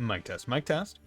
Mic test, mic test.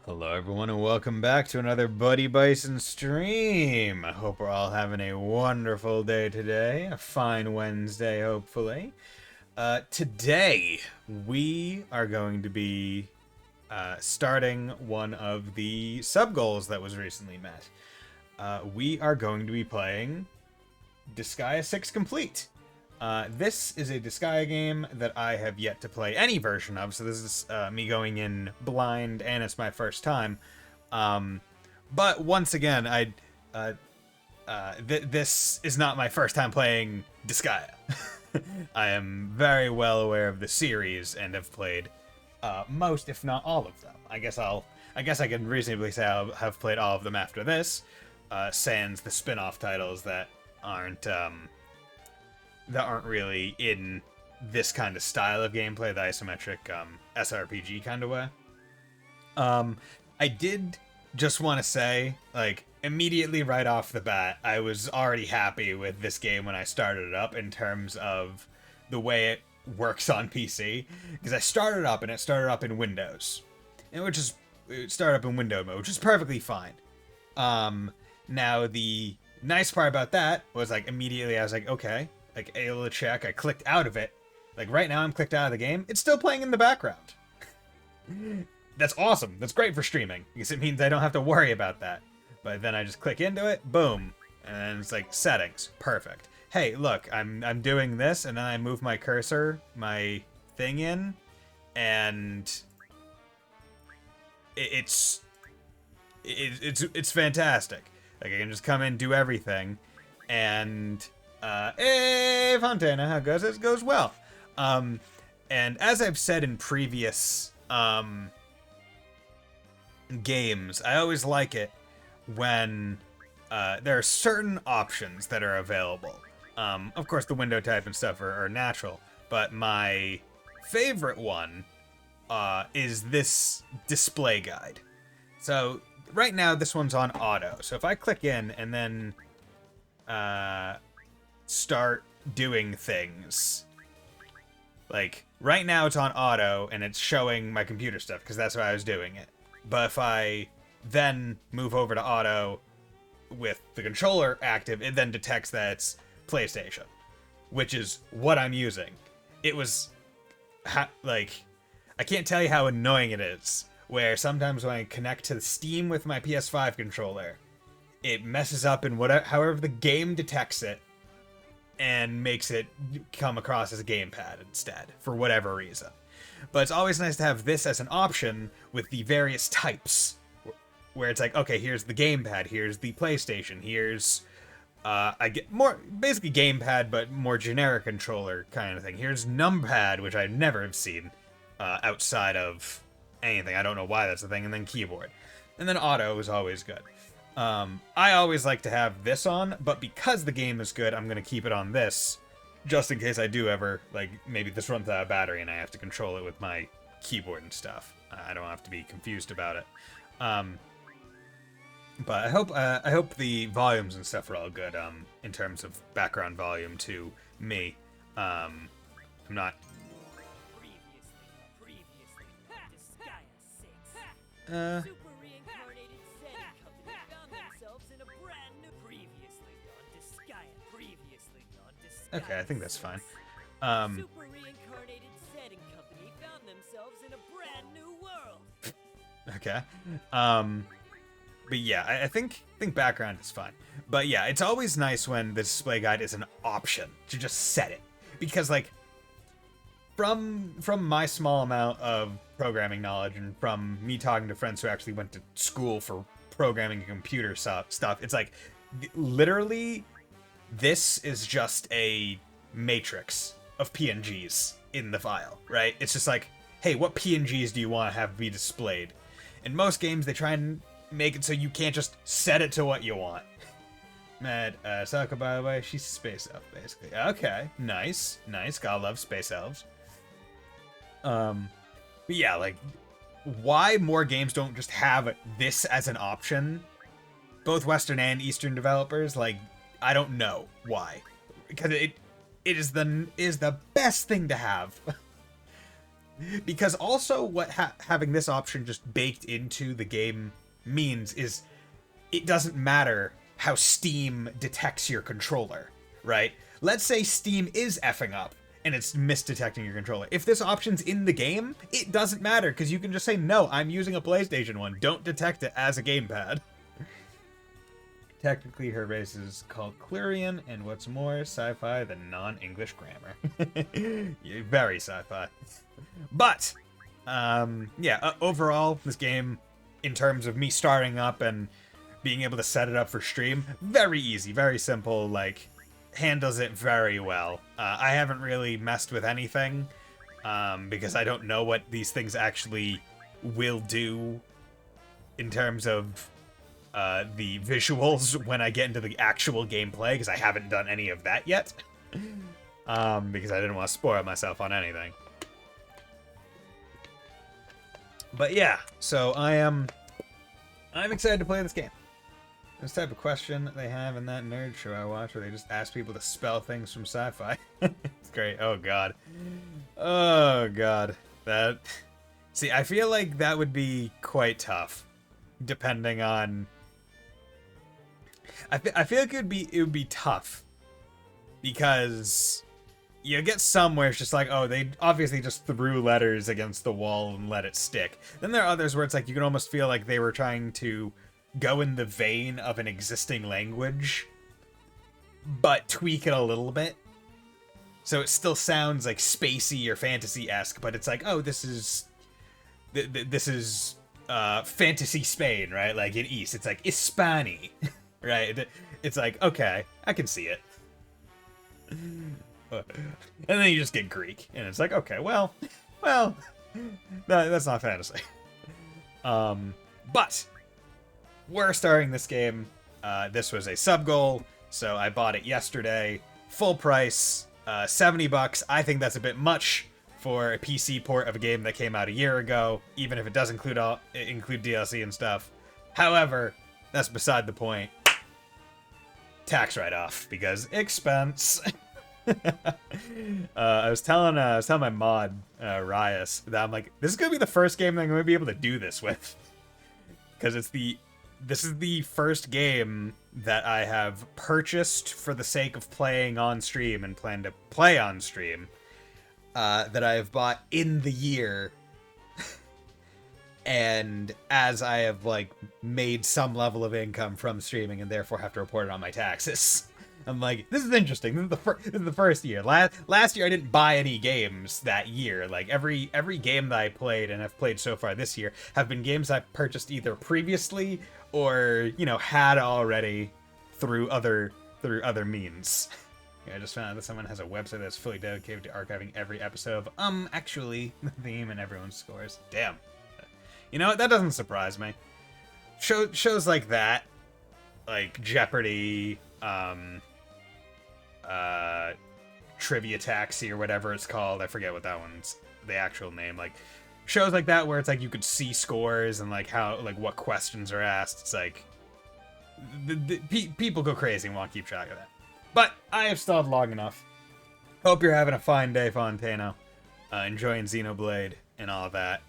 Hello everyone and welcome back to another Buddy Bison stream. I hope we're all having a wonderful day today. A fine Wednesday, hopefully. Today, we are going to be starting one of the sub-goals that was recently met. We are going to be playing Disgaea 6 Complete. This is a Disgaea game that I have yet to play any version of, so this is me going in blind, and it's my first time. But once again, this is not my first time playing Disgaea. I am very well aware of the series and have played most, if not all of them. I guess I can reasonably say I have played all of them after this, sans the spin-off titles that aren't really in this kind of style of gameplay, the isometric SRPG kind of way. I did just want to say, like, immediately right off the bat, I was already happy with this game when I started it up in terms of the way it works on PC. Because I started up and it started up in Windows. And it started up in window mode, which is perfectly fine. Now the nice part about that was, like, immediately I was like, okay, like, able to check. I clicked out of it. Like, right now I'm clicked out of the game. It's still playing in the background. That's awesome. That's great for streaming, because it means I don't have to worry about that. But then I just click into it, boom, and it's like, settings, perfect. hey, look, I'm doing this, and then I move my cursor, my thing in, and it's it's fantastic. Like, I can just come in, do everything, and hey, Fontana, how goes it? Goes well. And as I've said in previous games, I always like it when there are certain options that are available. Of course, the window type and stuff are natural, but my favorite one is this display guide. So right now, this one's on auto. So if I click in and then start doing things, like right now it's on auto and it's showing my computer stuff because that's why I was doing it. But if I then move over to auto with the controller active, it then detects that it's PlayStation, which is what I'm using. It was like, I can't tell you how annoying it is, where sometimes when I connect to Steam with my PS5 controller, it messes up in whatever, however the game detects it, and makes it come across as a gamepad instead, for whatever reason. But it's always nice to have this as an option with the various types, where it's like, okay, here's the gamepad, here's the PlayStation, here's I get more basically gamepad, but more generic controller kind of thing. Here's numpad, which I never have seen outside of anything. I don't know why that's a thing. And then keyboard, and then auto is always good. I always like to have this on, but because the game is good, I'm gonna keep it on this, just in case I do ever, like, maybe this runs out of battery and I have to control it with my keyboard and stuff. I don't have to be confused about it. But I hope the volumes and stuff are all good, in terms of background volume to me. I'm not... Okay, I think that's fine. Super reincarnated setting company found themselves in a brand new world. Okay. But yeah, I think background is fine. But yeah, it's always nice when the display guide is an option to just set it. Because, like, from my small amount of programming knowledge and from me talking to friends who actually went to school for programming and computer stuff, it's like, literally, this is just a matrix of PNGs in the file, right? It's just like, hey, what PNGs do you want to have be displayed? In most games, they try and make it so you can't just set it to what you want. Mad Saka, by the way, she's a space elf, basically. Okay, nice. Gotta love space elves. But yeah, like, why more games don't just have this as an option? Both Western and Eastern developers, like, I don't know why. Because it is the best thing to have. Because also what having this option just baked into the game means is it doesn't matter how Steam detects your controller, right? Let's say Steam is effing up and it's misdetecting your controller. If this option's in the game, it doesn't matter because you can just say, no, I'm using a PlayStation one. Don't detect it as a gamepad. Technically, her race is called Clerian, and what's more, sci-fi than non-English grammar. Very sci-fi. But, yeah, overall, this game, in terms of me starting up and being able to set it up for stream, very easy, very simple, like, handles it very well. I haven't really messed with anything, because I don't know what these things actually will do in terms of the visuals when I get into the actual gameplay, because I haven't done any of that yet. Because I didn't want to spoil myself on anything. But yeah, so I'm excited to play this game. This type of question they have in that nerd show I watch where they just ask people to spell things from sci-fi. It's great. Oh god. Oh god. That... See, I feel like that would be quite tough, depending on... I feel like it would be tough because you get some where it's just like, oh, they obviously just threw letters against the wall and let it stick. Then there are others where it's like you can almost feel like they were trying to go in the vein of an existing language, but tweak it a little bit. So it still sounds like spacey or fantasy-esque, but it's like, oh, this is fantasy Spain, right? Like in East, it's like Hispani, right? It's like, okay, I can see it. And then you just get Greek, and it's like, okay, well, that's not fantasy. But we're starting this game. This was a sub goal, so I bought it yesterday, full price, $70. I think that's a bit much for a PC port of a game that came out a year ago, even if it does include DLC and stuff. However, that's beside the point. Tax write-off, because expense. I was telling my mod, Rias, that I'm like, this is gonna be the first game that I'm gonna be able to do this with. Because this is the first game that I have purchased for the sake of playing on stream and plan to play on stream. That I have bought in the year, and as I have like made some level of income from streaming and therefore have to report it on my taxes. I'm like, this is interesting. This is the first year. Last year I didn't buy any games that year. Like every game that I played and have played so far this year have been games I've purchased either previously or, you know, had already through other means. I just found out that someone has a website that's fully dedicated to archiving every episode of, actually, the theme and everyone's scores. Damn. You know what? That doesn't surprise me. Shows like that, like Jeopardy, Trivia Taxi or whatever it's called. I forget what that one's, the actual name. Like, shows like that where it's like you could see scores and like how, like what questions are asked. It's like, people go crazy and want to keep track of that. But I have stalled long enough. Hope you're having a fine day, Fontano. Enjoying Xenoblade and all that.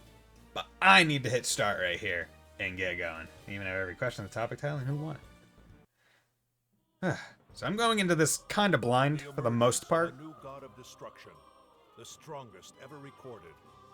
But I need to hit start right here and get going. Even have every question on the topic title and who won it. So I'm going into this kind of blind for the most part. The new god of destruction, the strongest ever recorded,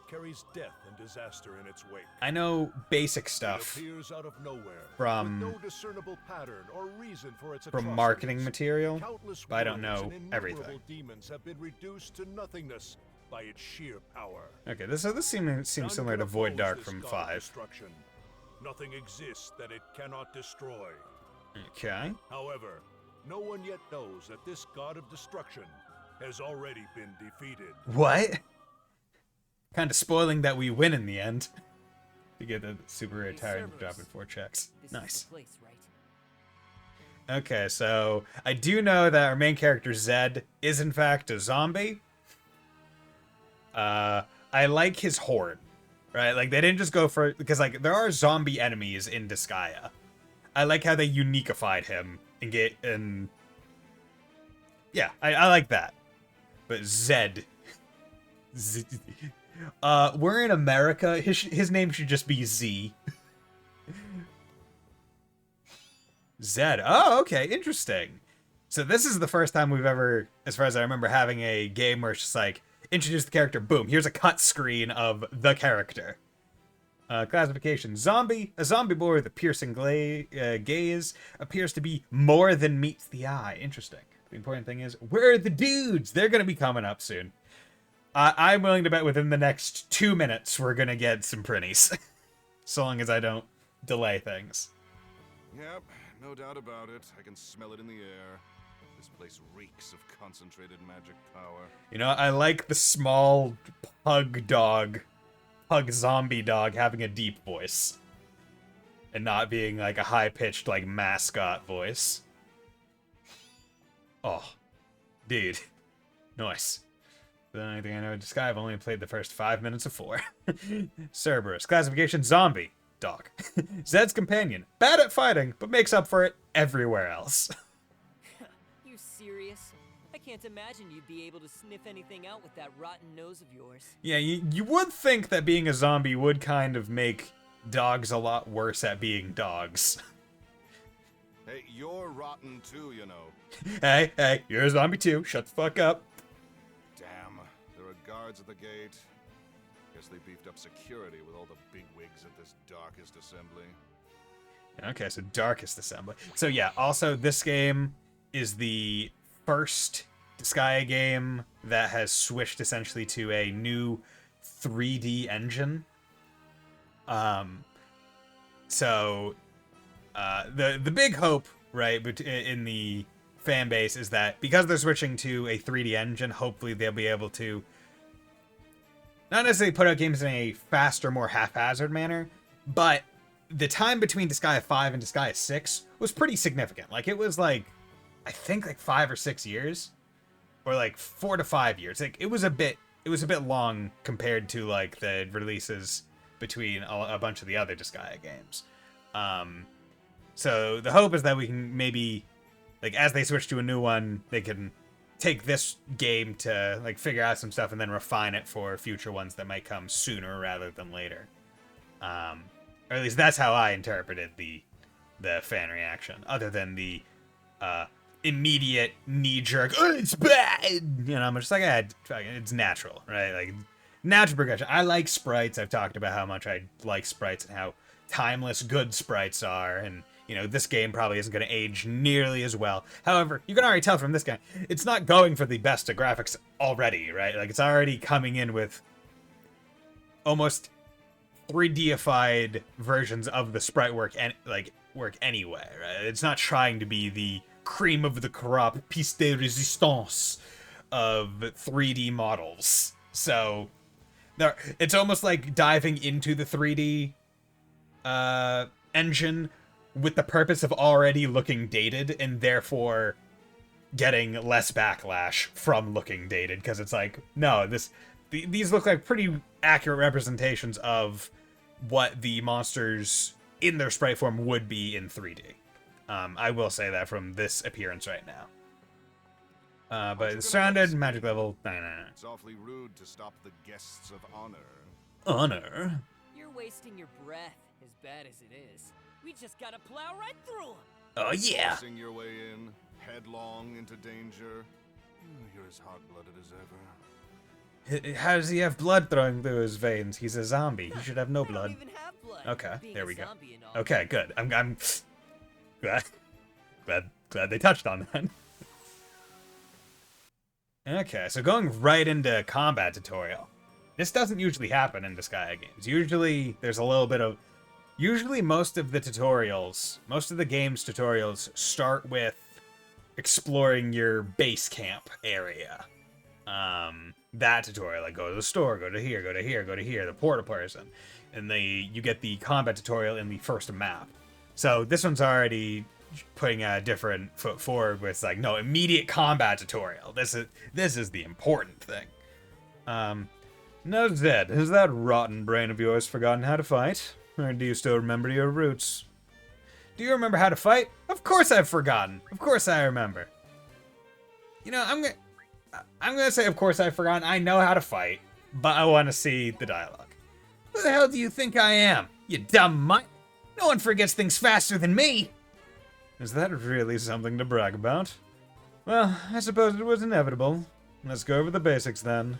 carries death and disaster in its wake. I know basic stuff It appears out of nowhere, from with no discernible pattern or reason for its from marketing atrocities. material, Countless but I don't warriors know and everything. innumerable demons have been reduced to nothingness by its sheer power. Okay, this seems None similar can to Void oppose Dark this from god of 5. destruction. Nothing exists that it cannot destroy. Okay. However, no one yet knows that this god of destruction has already been defeated. What? Kind of spoiling that we win in the end. To get the super rare tyrant to drop in 4 checks. Nice. Okay, so I do know that our main character Zed is in fact a zombie. I like his horde, right? Like they didn't just go for, because like there are zombie enemies in Disgaea. I like how they unified him and yeah, I like that. But Zed. We're in America. His name should just be Z. Zed. Oh, okay, interesting. So this is the first time we've ever, as far as I remember, having a game where it's just like, introduce the character, boom, here's a cut screen of the character. Classification. Zombie. A zombie boy with a piercing gaze appears to be more than meets the eye. Interesting. The important thing is, where are the dudes? They're going to be coming up soon. I'm willing to bet within the next 2 minutes we're going to get some printies. So long as I don't delay things. Yep, no doubt about it. I can smell it in the air. This place reeks of concentrated magic power. You know, I like the small pug zombie dog having a deep voice. And not being like a high-pitched, like, mascot voice. Oh. Dude. Nice. The only thing I know of Disgaea, I've only played the first 5 minutes of 4. Cerberus. Classification, zombie. Dog. Zed's companion. Bad at fighting, but makes up for it everywhere else. You serious? I can't imagine you'd be able to sniff anything out with that rotten nose of yours. Yeah, you would think that being a zombie would kind of make dogs a lot worse at being dogs. Hey, you're rotten too, you know. Hey, you're a zombie too. Shut the fuck up. Damn, there are guards at the gate. Guess they beefed up security with all the bigwigs at this darkest assembly. Okay, so Darkest Assembly. So yeah, also this game is the first Disgaea game that has switched essentially to a new 3D engine. So the big hope, right, in the fan base is that because they're switching to a 3D engine, hopefully they'll be able to not necessarily put out games in a faster, more haphazard manner, but the time between Disgaea 5 and Disgaea 6 was pretty significant. Like, it was like, I think like 5 or 6 years, or like 4 to 5 years. Like, it was a bit long compared to like the releases between a bunch of the other Disgaea games. So the hope is that we can maybe, like, as they switch to a new one, they can take this game to like figure out some stuff and then refine it for future ones that might come sooner rather than later. Or at least that's how I interpreted the fan reaction, other than the immediate knee-jerk, oh, it's bad! You know, I'm just like, it's natural, right? Like, natural progression. I like sprites. I've talked about how much I like sprites and how timeless good sprites are, and, you know, this game probably isn't going to age nearly as well. However, you can already tell from this guy, it's not going for the best of graphics already, right? Like, it's already coming in with almost 3D-ified versions of the sprite work anyway, right? It's not trying to be the cream of the crop, piece de resistance of 3D models. So, it's almost like diving into the 3D engine with the purpose of already looking dated, and therefore getting less backlash from looking dated, because it's like, no, these look like pretty accurate representations of what the monsters in their sprite form would be in 3D. I will say that from this appearance right now. But it's surrounded, magic level 999. It's awfully rude to stop the guests of honor. Honor? You're wasting your breath, as bad as it is. We just gotta plow right through 'em. Oh yeah! Forcing your way in, headlong into danger. You're as hot-blooded as ever. How does he have blood throwing through his veins? He's a zombie. He should have no I blood. don't even have blood. Okay, Being there a we go. zombie and all. Okay, good. I'm glad they touched on that. Okay, so going right into combat tutorial. This doesn't usually happen in Disgaea games. Usually there's a little bit of... Usually most of the tutorials, most of the game's tutorials start with exploring your base camp area. That tutorial, like go to the store, go to here, go to here, go to here, the portal person. And you get the combat tutorial in the first map. So this one's already putting a different foot forward with like, no, immediate combat tutorial. This is the important thing. Now Zed, has that rotten brain of yours forgotten how to fight? Or do you still remember your roots? Do you remember how to fight? Of course I've forgotten. Of course I remember. You know, I'm gonna say of course I've forgotten. I know how to fight, but I want to see the dialogue. Who the hell do you think I am? You dumb mutt. No one forgets things faster than me. Is that really something to brag about? Well, I suppose it was inevitable. Let's go over the basics then.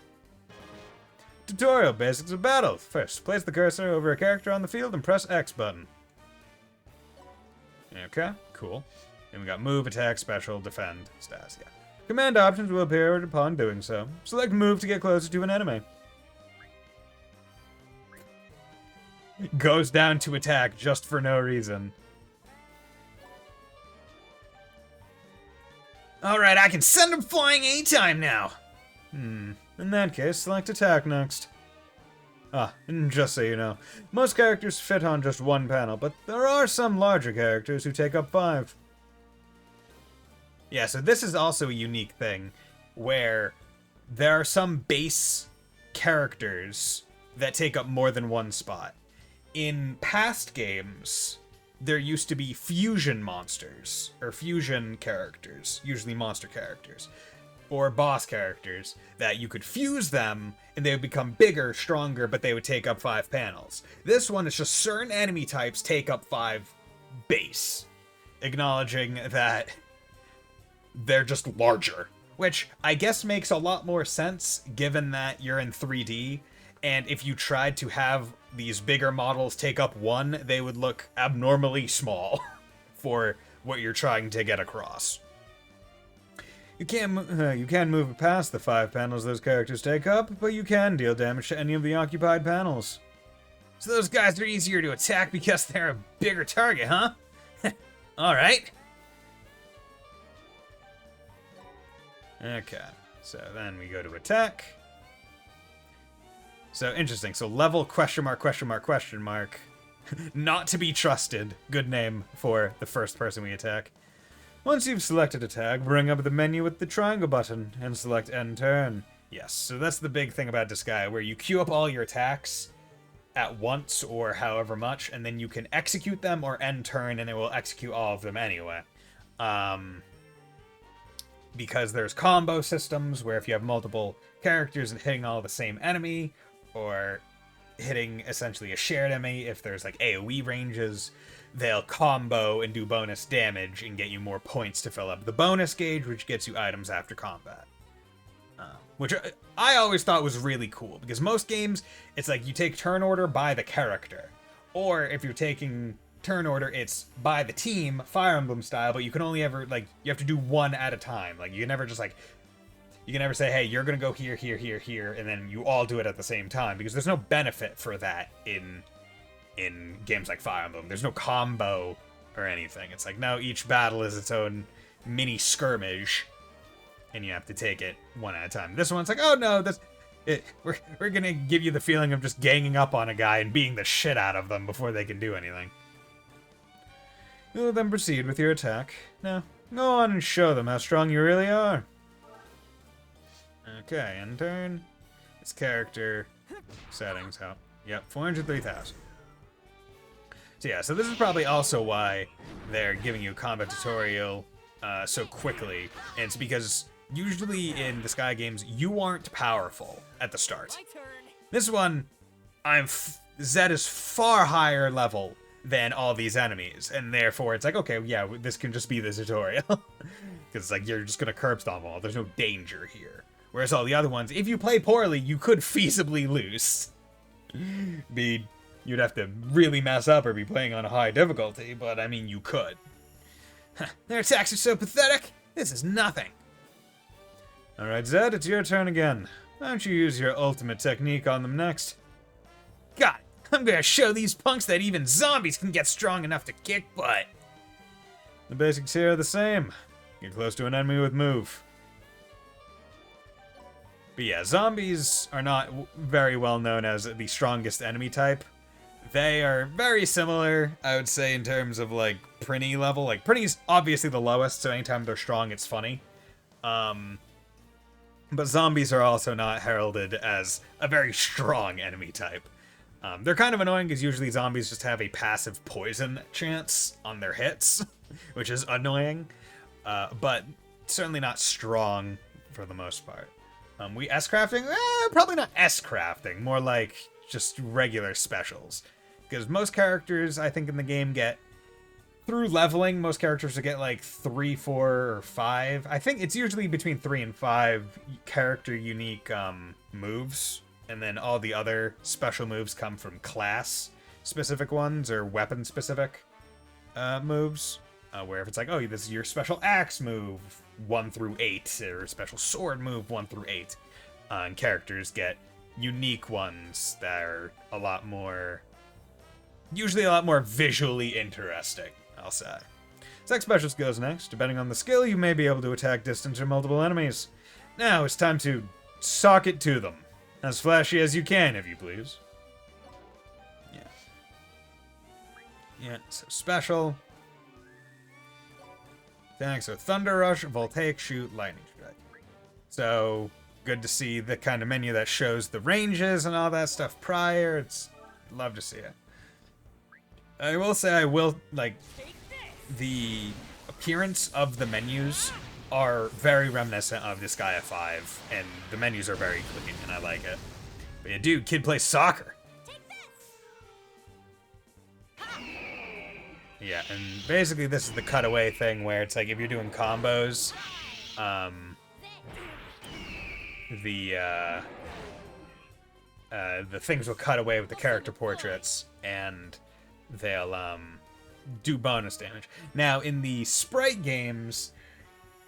Tutorial basics of battle. First, place the cursor over a character on the field and press X button. Okay, cool. And we got move, attack, special, defend, stats, yeah. Command options will appear upon doing so. Select move to get closer to an enemy. Goes down to attack just for no reason. Alright, I can send him flying anytime now! In that case, select attack next. And just so you know, most characters fit on just one panel, but there are some larger characters who take up 5. Yeah, so this is also a unique thing, where there are some base characters that take up more than one spot. In past games, there used to be fusion monsters, or fusion characters, usually monster characters, or boss characters, that you could fuse them, and they would become bigger, stronger, but they would take up 5 panels. This one is just certain enemy types take up 5 base, acknowledging that they're just larger, which I guess makes a lot more sense given that you're in 3D, and if you tried to have these bigger models take up 1, they would look abnormally small for what you're trying to get across. You can't move past the 5 panels those characters take up, but you can deal damage to any of the occupied panels. So those guys are easier to attack because they're a bigger target, huh? Alright. Okay, so then we go to attack. So interesting, so level question mark, question mark, question mark. Not to be trusted. Good name for the first person we attack. Once you've selected attack, bring up the menu with the triangle button and select end turn. Yes, so that's the big thing about Disgaea, where you queue up all your attacks at once or however much, and then you can execute them or end turn, and it will execute all of them anyway. Because there's combo systems where if you have multiple characters and hitting all the same enemy, or hitting essentially a shared enemy, if there's like AoE ranges, they'll combo and do bonus damage and get you more points to fill up the bonus gauge, which gets you items after combat. Which I always thought was really cool, because most games, it's like you take turn order by the character. Or if you're taking turn order, it's by the team, Fire Emblem style, but you can only ever, like, you have to do one at a time. Like, you can never just, like, you can never say, hey, you're gonna go here, here, here, here, and then you all do it at the same time, because there's no benefit for that in games like Fire Emblem. There's no combo or anything. It's like, no, each battle is its own mini skirmish, and you have to take it one at a time. This one's like, oh no, we're gonna give you the feeling of just ganging up on a guy and beating the shit out of them before they can do anything. You'll then proceed with your attack. Now, go on and show them how strong you really are. Okay, end turn. It's character settings. How? Yep, 403,000. So yeah, so this is probably also why they're giving you a combat tutorial so quickly. And it's because usually in Disgaea games, you aren't powerful at the start. My turn. This one, Zed is far higher level than all these enemies, and therefore it's like, okay, yeah, this can just be the tutorial. Because it's like, you're just gonna curb stomp them all. There's no danger here. Whereas all the other ones, if you play poorly, you could feasibly lose. You'd have to really mess up or be playing on a high difficulty, but I mean, you could. Their attacks are so pathetic. This is nothing. Alright, Zed, it's your turn again. Why don't you use your ultimate technique on them next? God, I'm gonna show these punks that even zombies can get strong enough to kick butt. The basics here are the same. Get close to an enemy with move. But yeah, zombies are not very well known as the strongest enemy type. They are very similar, I would say, in terms of, like, Prinny level. Like, Prinny's obviously the lowest, so anytime they're strong, it's funny. But zombies are also not heralded as a very strong enemy type. They're kind of annoying, because usually zombies just have a passive poison chance on their hits, which is annoying. But certainly not strong for the most part. We S-crafting? Probably not S-crafting. More like just regular specials. Because most characters, I think, in the game get... Through leveling, most characters will get like 3, 4, or 5. I think it's usually between 3 and 5 character-unique moves. And then all the other special moves come from class-specific ones, or weapon-specific moves. Where if it's like, oh, this is your special axe move, 1 through 8, or special sword move, 1 through 8. And characters get unique ones that are usually a lot more visually interesting, I'll say. Attack special skills next. Depending on the skill, you may be able to attack distance or multiple enemies. Now it's time to sock it to them. As flashy as you can, if you please. Yeah, so special. Thanks. So Thunder Rush, Voltaic Shoot, Lightning Strike. So good to see the kind of menu that shows the ranges and all that stuff prior. Love to see it. I will say the appearance of the menus are very reminiscent of Disgaea 5, and the menus are very clean, and I like it. But yeah, dude, kid plays soccer. Yeah, and basically this is the cutaway thing where it's like if you're doing combos, the things will cut away with the character portraits, and they'll do bonus damage. Now, in the sprite games,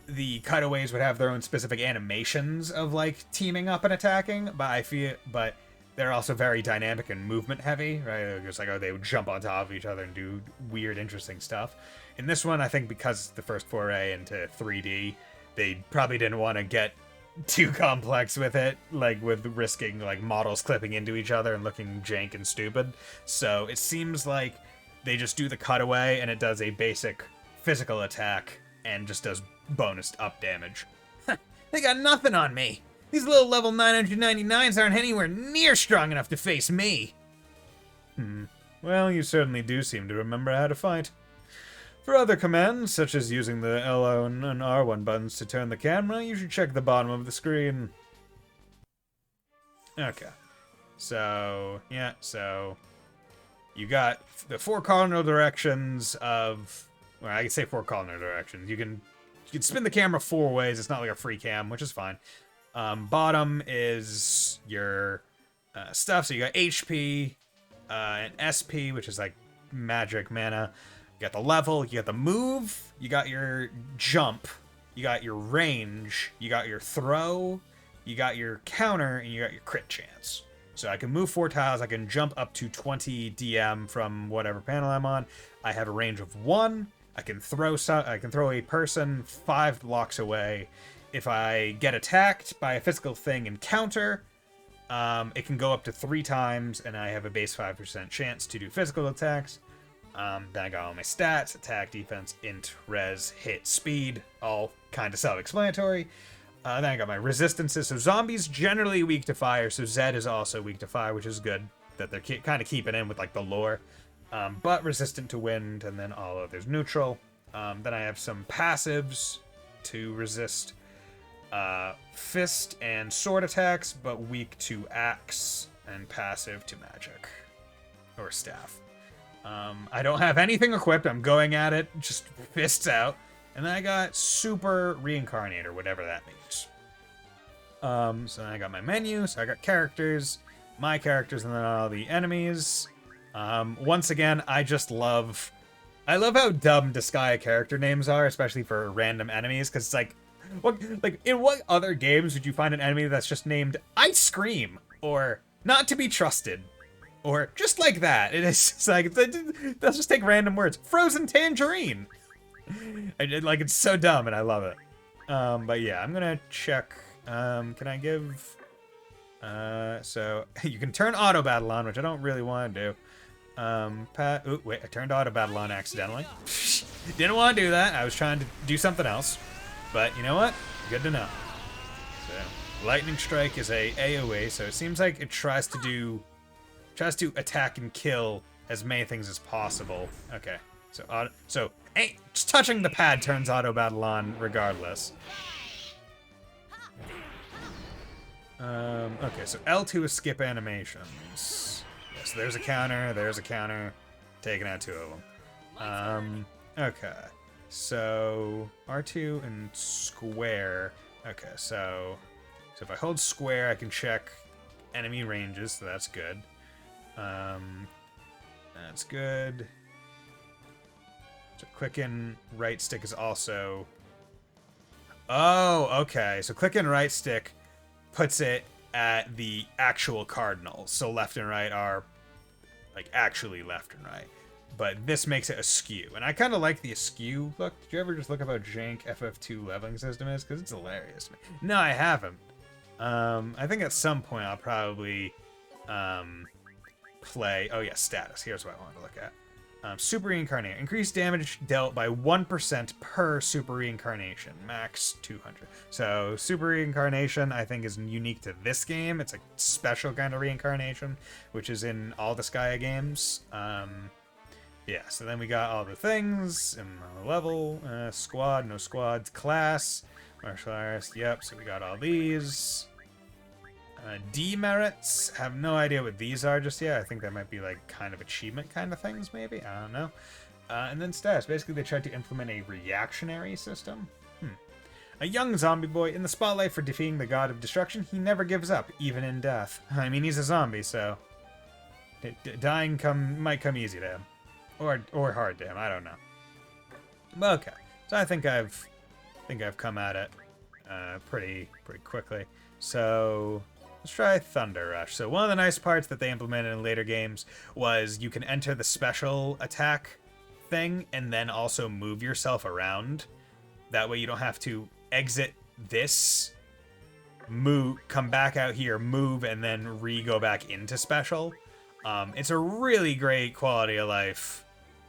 the cutaways would have their own specific animations of like teaming up and attacking, but they're also very dynamic and movement heavy, right? It's like, oh, they would jump on top of each other and do weird, interesting stuff. In this one, I think because it's the first foray into 3D, they probably didn't want to get too complex with it, like with risking like models clipping into each other and looking jank and stupid. So it seems like they just do the cutaway and it does a basic physical attack and just does bonus up damage. They got nothing on me. These little level 999s aren't anywhere near strong enough to face me. Well, you certainly do seem to remember how to fight. For other commands, such as using the L1 and R1 buttons to turn the camera, you should check the bottom of the screen. Okay. So, yeah, so you got the 4 cardinal directions of... Well, I can say 4 cardinal directions. You can spin the camera 4 ways. It's not like a free cam, which is fine. Bottom is your stuff. So you got HP, and SP, which is like magic, mana. You got the level, you got the move, you got your jump, you got your range, you got your throw, you got your counter, and you got your crit chance. So I can move 4 tiles, I can jump up to 20 DM from whatever panel I'm on. I have a range of 1. I can throw a person 5 blocks away. If I get attacked by a physical thing and counter, it can go up to 3 times, and I have a base 5% chance to do physical attacks. Then I got all my stats: attack, defense, int, res, hit, speed, all kind of self-explanatory. Then I got my resistances. So zombies generally weak to fire, so Zed is also weak to fire, which is good that they're kind of keeping in with like the lore. But resistant to wind, and then all others neutral. Then I have some passives to resist fist and sword attacks, but weak to axe, and passive to magic or staff. I don't have anything equipped. I'm going at it, just fists out. And then I got super reincarnator, whatever that means. So then I got my menu, so I got characters, my characters, and then all the enemies. Once again, I love how dumb Disgaea character names are, especially for random enemies, because it's like, in what other games would you find an enemy that's just named Ice Cream, or Not to be Trusted, or just like that? It is just like, let's just take random words. Frozen Tangerine! It's so dumb, and I love it. But yeah, I'm gonna check, can I give, so, you can turn auto battle on, which I don't really want to do. Ooh, wait, I turned auto battle on accidentally. Didn't want to do that. I was trying to do something else. But you know what? Good to know. So, lightning strike is a AoE, so it seems like it tries to attack and kill as many things as possible. Okay, so just touching the pad turns auto battle on regardless. Okay, so L2 is skip animations. Yes, there's a counter, taking out 2 of them. Okay, so R2 and square. Okay, so if I hold square, I can check enemy ranges, so that's good. That's good. So click in right stick is also... Oh, okay, so click in right stick puts it at the actual cardinals. So left and right are like actually left and right. But this makes it askew. And I kind of like the askew look. Did you ever just look up how jank FF2 leveling system is? Because it's hilarious to me. No, I haven't. I think at some point I'll probably play... Oh yeah, status. Here's what I wanted to look at. Super Reincarnate. Increased damage dealt by 1% per Super Reincarnation. Max 200. So Super Reincarnation, I think, is unique to this game. It's a special kind of reincarnation, which is in all the Disgaea games. Yeah, so then we got all the things and the level, squad, no squads, class, martial arts, yep, so we got all these. Demerits, have no idea what these are just yet. I think that might be like kind of achievement kind of things, maybe, I don't know. And then status, basically they tried to implement a reactionary system. A young zombie boy in the spotlight for defeating the god of destruction, he never gives up, even in death. I mean, he's a zombie, so dying might come easy to him. Or hard to him, I don't know. Okay, so I think I've think I've come at it pretty quickly. So let's try Thunder Rush. So one of the nice parts that they implemented in later games was you can enter the special attack thing and then also move yourself around. That way you don't have to exit this, move, come back out here, move, and then go back into special. It's a really great quality of life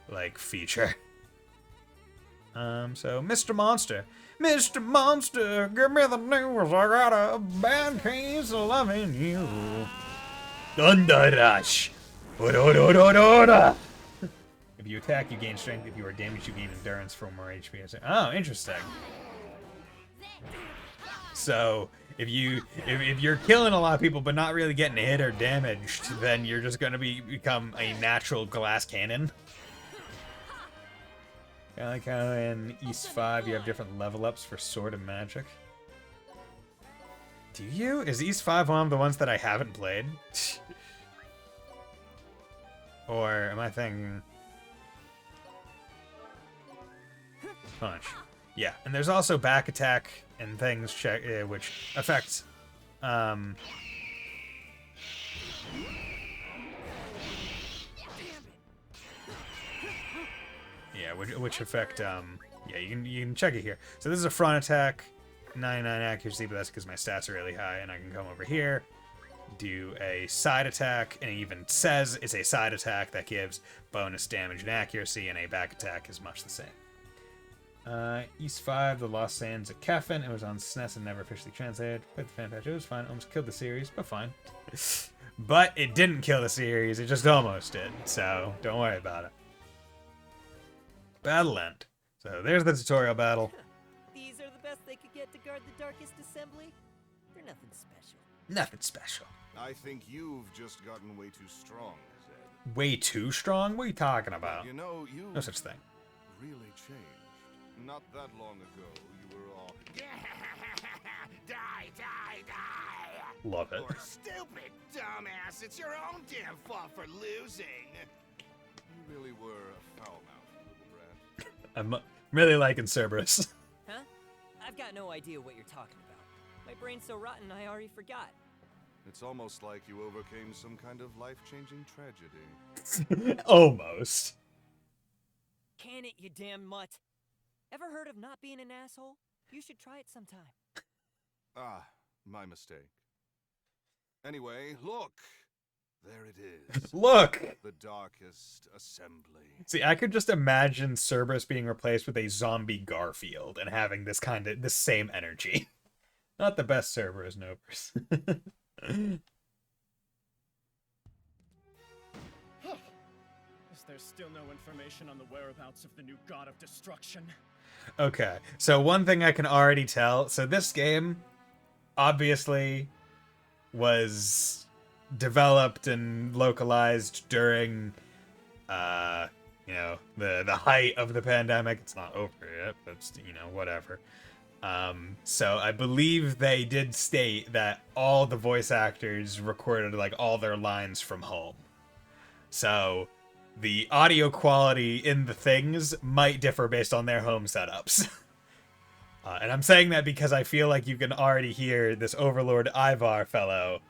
like feature. So Mr. Monster. Mr. Monster, give me the news. I got a bad case of loving you. Thunder Rush. If you attack, you gain strength. If you are damaged, you gain endurance for more HP. Oh, interesting. So if you're killing a lot of people but not really getting hit or damaged, then you're just gonna become a natural glass cannon. I like how in East 5 you have different level ups for Sword and Magic. Do you? Is East 5 one of the ones that I haven't played? Or am I thinking... Punch. Yeah, and there's also back attack and things which affect... Yeah, which affect, yeah, you can check it here. So this is a front attack, 99 accuracy, but that's because my stats are really high, and I can come over here, do a side attack, and it even says it's a side attack that gives bonus damage and accuracy, and a back attack is much the same. East 5, The Lost Sands of Kefin. It was on SNES and never officially translated. Played the fan patch, it was fine. Almost killed the series, but fine. But it didn't kill the series, it just almost did, so don't worry about it. Battle End. So there's the tutorial battle. These are the best they could get to guard the darkest assembly? They're nothing special. Nothing special. I think you've just gotten way too strong, Zed. Way too strong? What are you talking about? You know, you No such thing. really changed. Not that long ago, you were all die, die, die. Love it. Or stupid, dumbass. It's your own damn fault for losing. You really were a foul-mouthed little rat. I'm really liking Cerberus. Huh? I've got no idea what you're talking about. My brain's so rotten I already forgot. It's almost like you overcame some kind of life-changing tragedy. Almost. Can it, you damn mutt? Ever heard of not being an asshole? You should try it sometime. Ah, my mistake. Anyway, look! There it is. Look! The darkest assembly. See, I could just imagine Cerberus being replaced with a zombie Garfield and having this same energy. Not the best Cerberus Novers. Is there still no information on the whereabouts of the new god of destruction? Okay, so one thing I can already tell. So this game, obviously, was developed and localized during, you know, the height of the pandemic. It's not over yet, but it's, you know, whatever. So I believe they did state that all the voice actors recorded like all their lines from home. So the audio quality in the things might differ based on their home setups. And I'm saying that because I feel like you can already hear this Overlord Ivar fellow.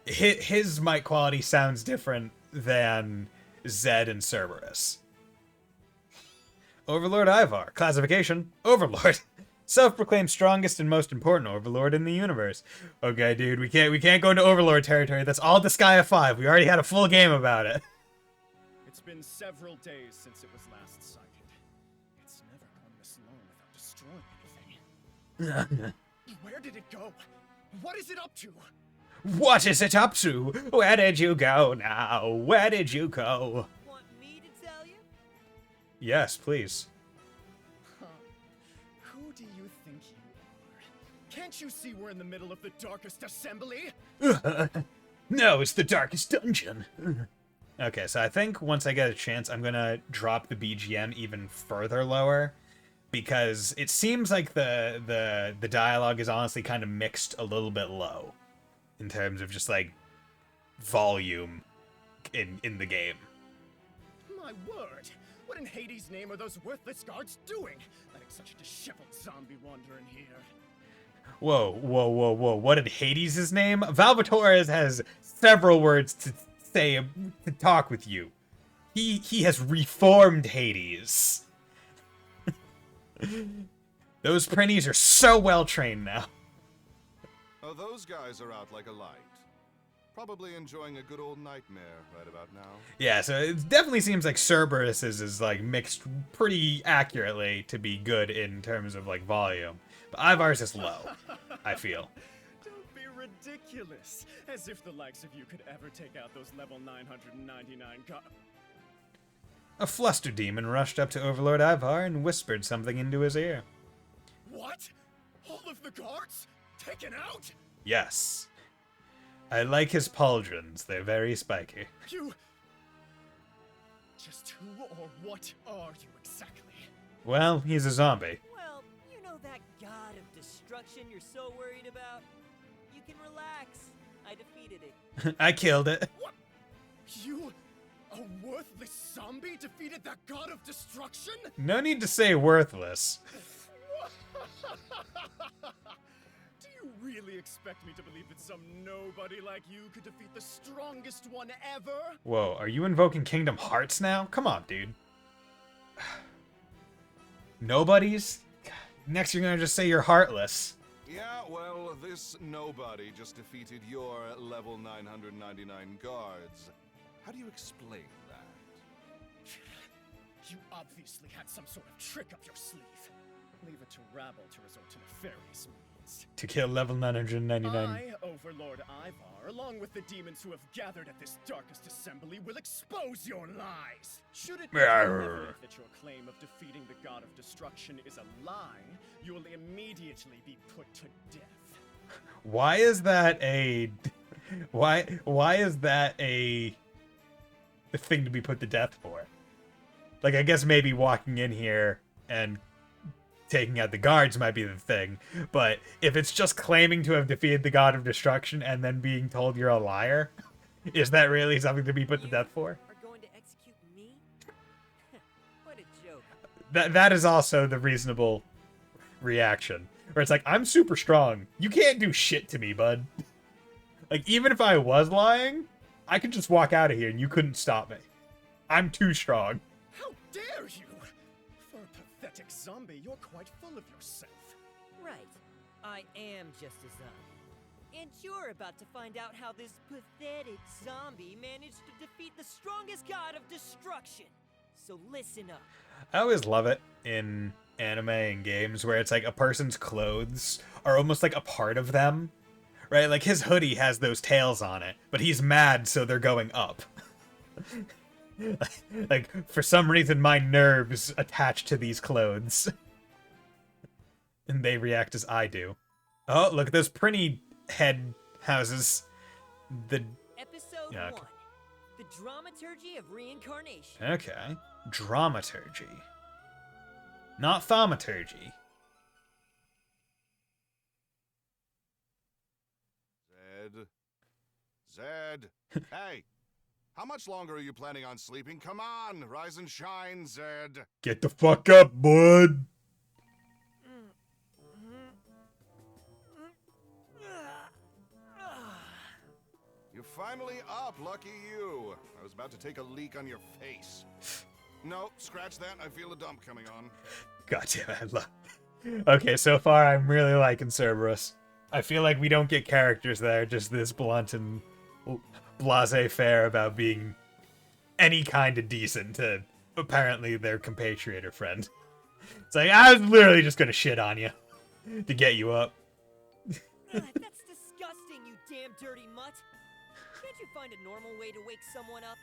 His mic quality sounds different than Zed and Cerberus. Overlord Ivar. Classification: Overlord. Self-proclaimed strongest and most important Overlord in the universe. Okay, dude, we can't go into Overlord territory. That's all Disgaea 5. We already had a full game about it. It's been several days since it was last sighted. It's never gone this long without destroying anything. Where did it go? What is it up to? What is it up to? Where did you go now? Where did you go? Want me to tell you? Yes, please. Who do you think you are? Can't you see we're in the middle of the darkest assembly? No, it's the darkest dungeon. Okay, so I think once I get a chance, I'm gonna drop the BGM even further lower, because it seems like the dialogue is honestly kind of mixed a little bit low in terms of just like volume in the game. My word! What in Hades' name are those worthless guards doing? That find such a disheveled zombie wandering here. Whoa, whoa, whoa, whoa. What did Hades his name? Valvatorez has several words to say, to talk with you. He has reformed Hades. Those Prinnies are so well trained now. Oh, those guys are out like a light. Probably enjoying a good old nightmare right about now. Yeah, so it definitely seems like Cerberus's is like mixed pretty accurately to be good in terms of like volume. But Ivar's is low, I feel. Don't be ridiculous. As if the likes of you could ever take out those level 999 A fluster demon rushed up to Overlord Ivar and whispered something into his ear. What? All of the guards? Taken out? Yes. I like his pauldrons. They're very spiky. You... Just who or what are you exactly? Well, he's a zombie. Well, you know that god of destruction you're so worried about? You can relax. I defeated it. I killed it. What? You... A worthless zombie defeated that god of destruction? No need to say worthless. Do you really expect me to believe that some nobody like you could defeat the strongest one ever? Whoa, are you invoking Kingdom Hearts now? Come on, dude. Nobodies? Next you're gonna just say you're heartless. Yeah, well, this nobody just defeated your level 999 guards. How do you explain that? You obviously had some sort of trick up your sleeve. Leave it to rabble to resort to nefarious means. To kill level 999. I, Overlord Ivar, along with the demons who have gathered at this darkest assembly, will expose your lies. Should it be evident that your claim of defeating the god of destruction is a lie, you will immediately be put to death. Why is that a... Why is that a thing to be put to death for? Like, I guess maybe walking in here and taking out the guards might be the thing, but if it's just claiming to have defeated the god of destruction and then being told you're a liar, is that really something to be put to death for? Are going to execute me? What a joke. That is also the reasonable reaction. Where it's like, I'm super strong. You can't do shit to me, bud. Like, even if I was lying, I could just walk out of here and you couldn't stop me. I'm too strong. How dare you! For a pathetic zombie, you're quite full of yourself. Right. I am just a zombie. And you're about to find out how this pathetic zombie managed to defeat the strongest god of destruction. So listen up. I always love it in anime and games where it's like a person's clothes are almost like a part of them. Right? Like his hoodie has those tails on it, but he's mad so they're going up. Like, for some reason my nerves attach to these clothes. And they react as I do. Oh, look at those Prinny head houses. Episode 1. The Dramaturgy of Reincarnation. Okay. Dramaturgy. Not thaumaturgy. Zed. Hey, how much longer are you planning on sleeping? Come on, rise and shine, Zed. Get the fuck up, bud. You're finally up, lucky you. I was about to take a leak on your face. No, scratch that, I feel a dump coming on. God damn it, I love... Okay, so far I'm really liking Cerberus. I feel like we don't get characters that are just this blunt and laissez-faire about being any kind of decent to apparently their compatriot or friend. It's like, I was literally just gonna shit on you to get you up. That's disgusting, you damn dirty mutt. Can't you find a normal way to wake someone up?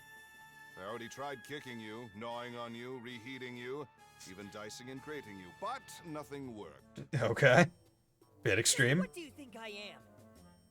I already tried kicking you, gnawing on you, reheating you, even dicing and grating you, but nothing worked. Okay. Bit extreme. What do you think I am?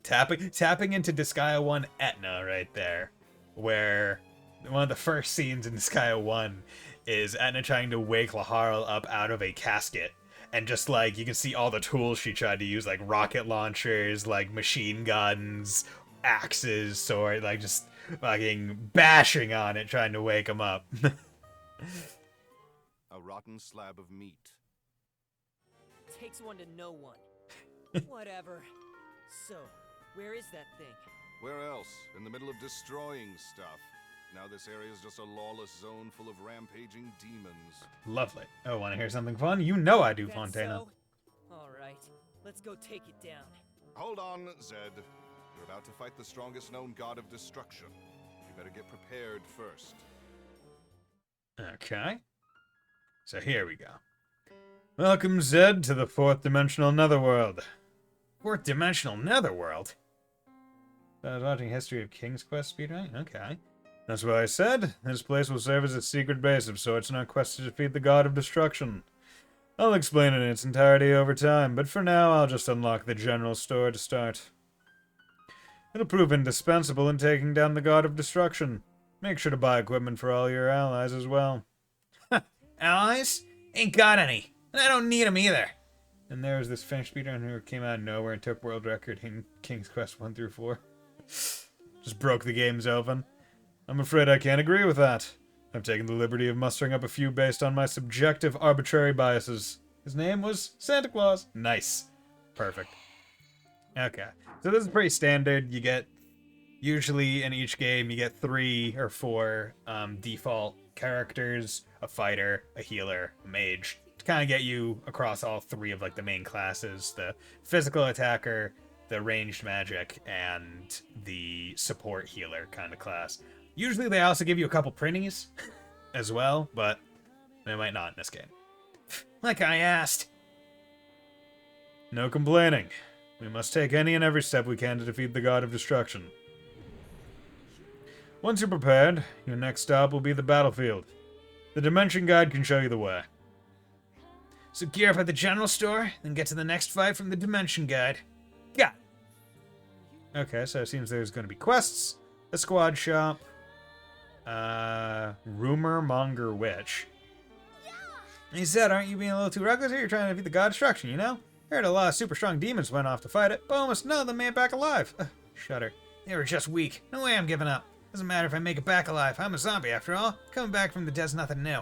Tapping into Disgaea 1 Etna right there, where one of the first scenes in Disgaea 1 is Etna trying to wake Laharl up out of a casket, and just like you can see all the tools she tried to use, like rocket launchers, like machine guns, axes, sword, like just fucking bashing on it trying to wake him up. A rotten slab of meat. takes one to know one. Whatever. So, where is that thing? Where else? In the middle of destroying stuff. Now this area is just a lawless zone full of rampaging demons. Lovely. Oh, want to hear something fun? You know I do, That's Fontana. so? Alright, let's go take it down. Hold on, Zed. You're about to fight the strongest known god of destruction. You better get prepared first. Okay. So here we go. Welcome, Zed, to the fourth dimensional Netherworld. Fourth dimensional Netherworld? I was watching History of King's Quest speedrun? Okay. That's what I said. This place will serve as a secret base of sorts in our quest to defeat the god of destruction. I'll explain it in its entirety over time, but for now I'll just unlock the general store to start. It'll prove indispensable in taking down the god of destruction. Make sure to buy equipment for all your allies as well. Allies? Ain't got any. And I don't need them either. And there was this Finnish speedrunner who came out of nowhere and took world record in King's Quest 1 through 4. Just broke the games open. I'm afraid I can't agree with that. I've taken the liberty of mustering up a few based on my subjective arbitrary biases. His name was Santa Claus. Nice. Perfect. Okay. So this is pretty standard. You get, usually in each game, you get 3 or 4 default characters, a fighter, a healer, a mage, to kind of get you across all 3 of like the main classes, the physical attacker, the ranged magic, and the support healer kind of class. Usually they also give you a couple printies as well, but they might not in this game. Like I asked. No complaining. We must take any and every step we can to defeat the god of destruction. Once you're prepared, your next stop will be the battlefield. The Dimension Guide can show you the way. So gear up at the general store, then get to the next fight from the Dimension Guide. Got it. Okay, so it seems there's going to be quests, a squad shop, rumor monger witch. He said, aren't you being a little too reckless here? You're trying to defeat the god of destruction, you know? Heard a lot of super strong demons went off to fight it, but almost none of them made it back alive. Shudder. They were just weak. No way I'm giving up. Doesn't matter if I make it back alive. I'm a zombie after all. Coming back from the dead's nothing new.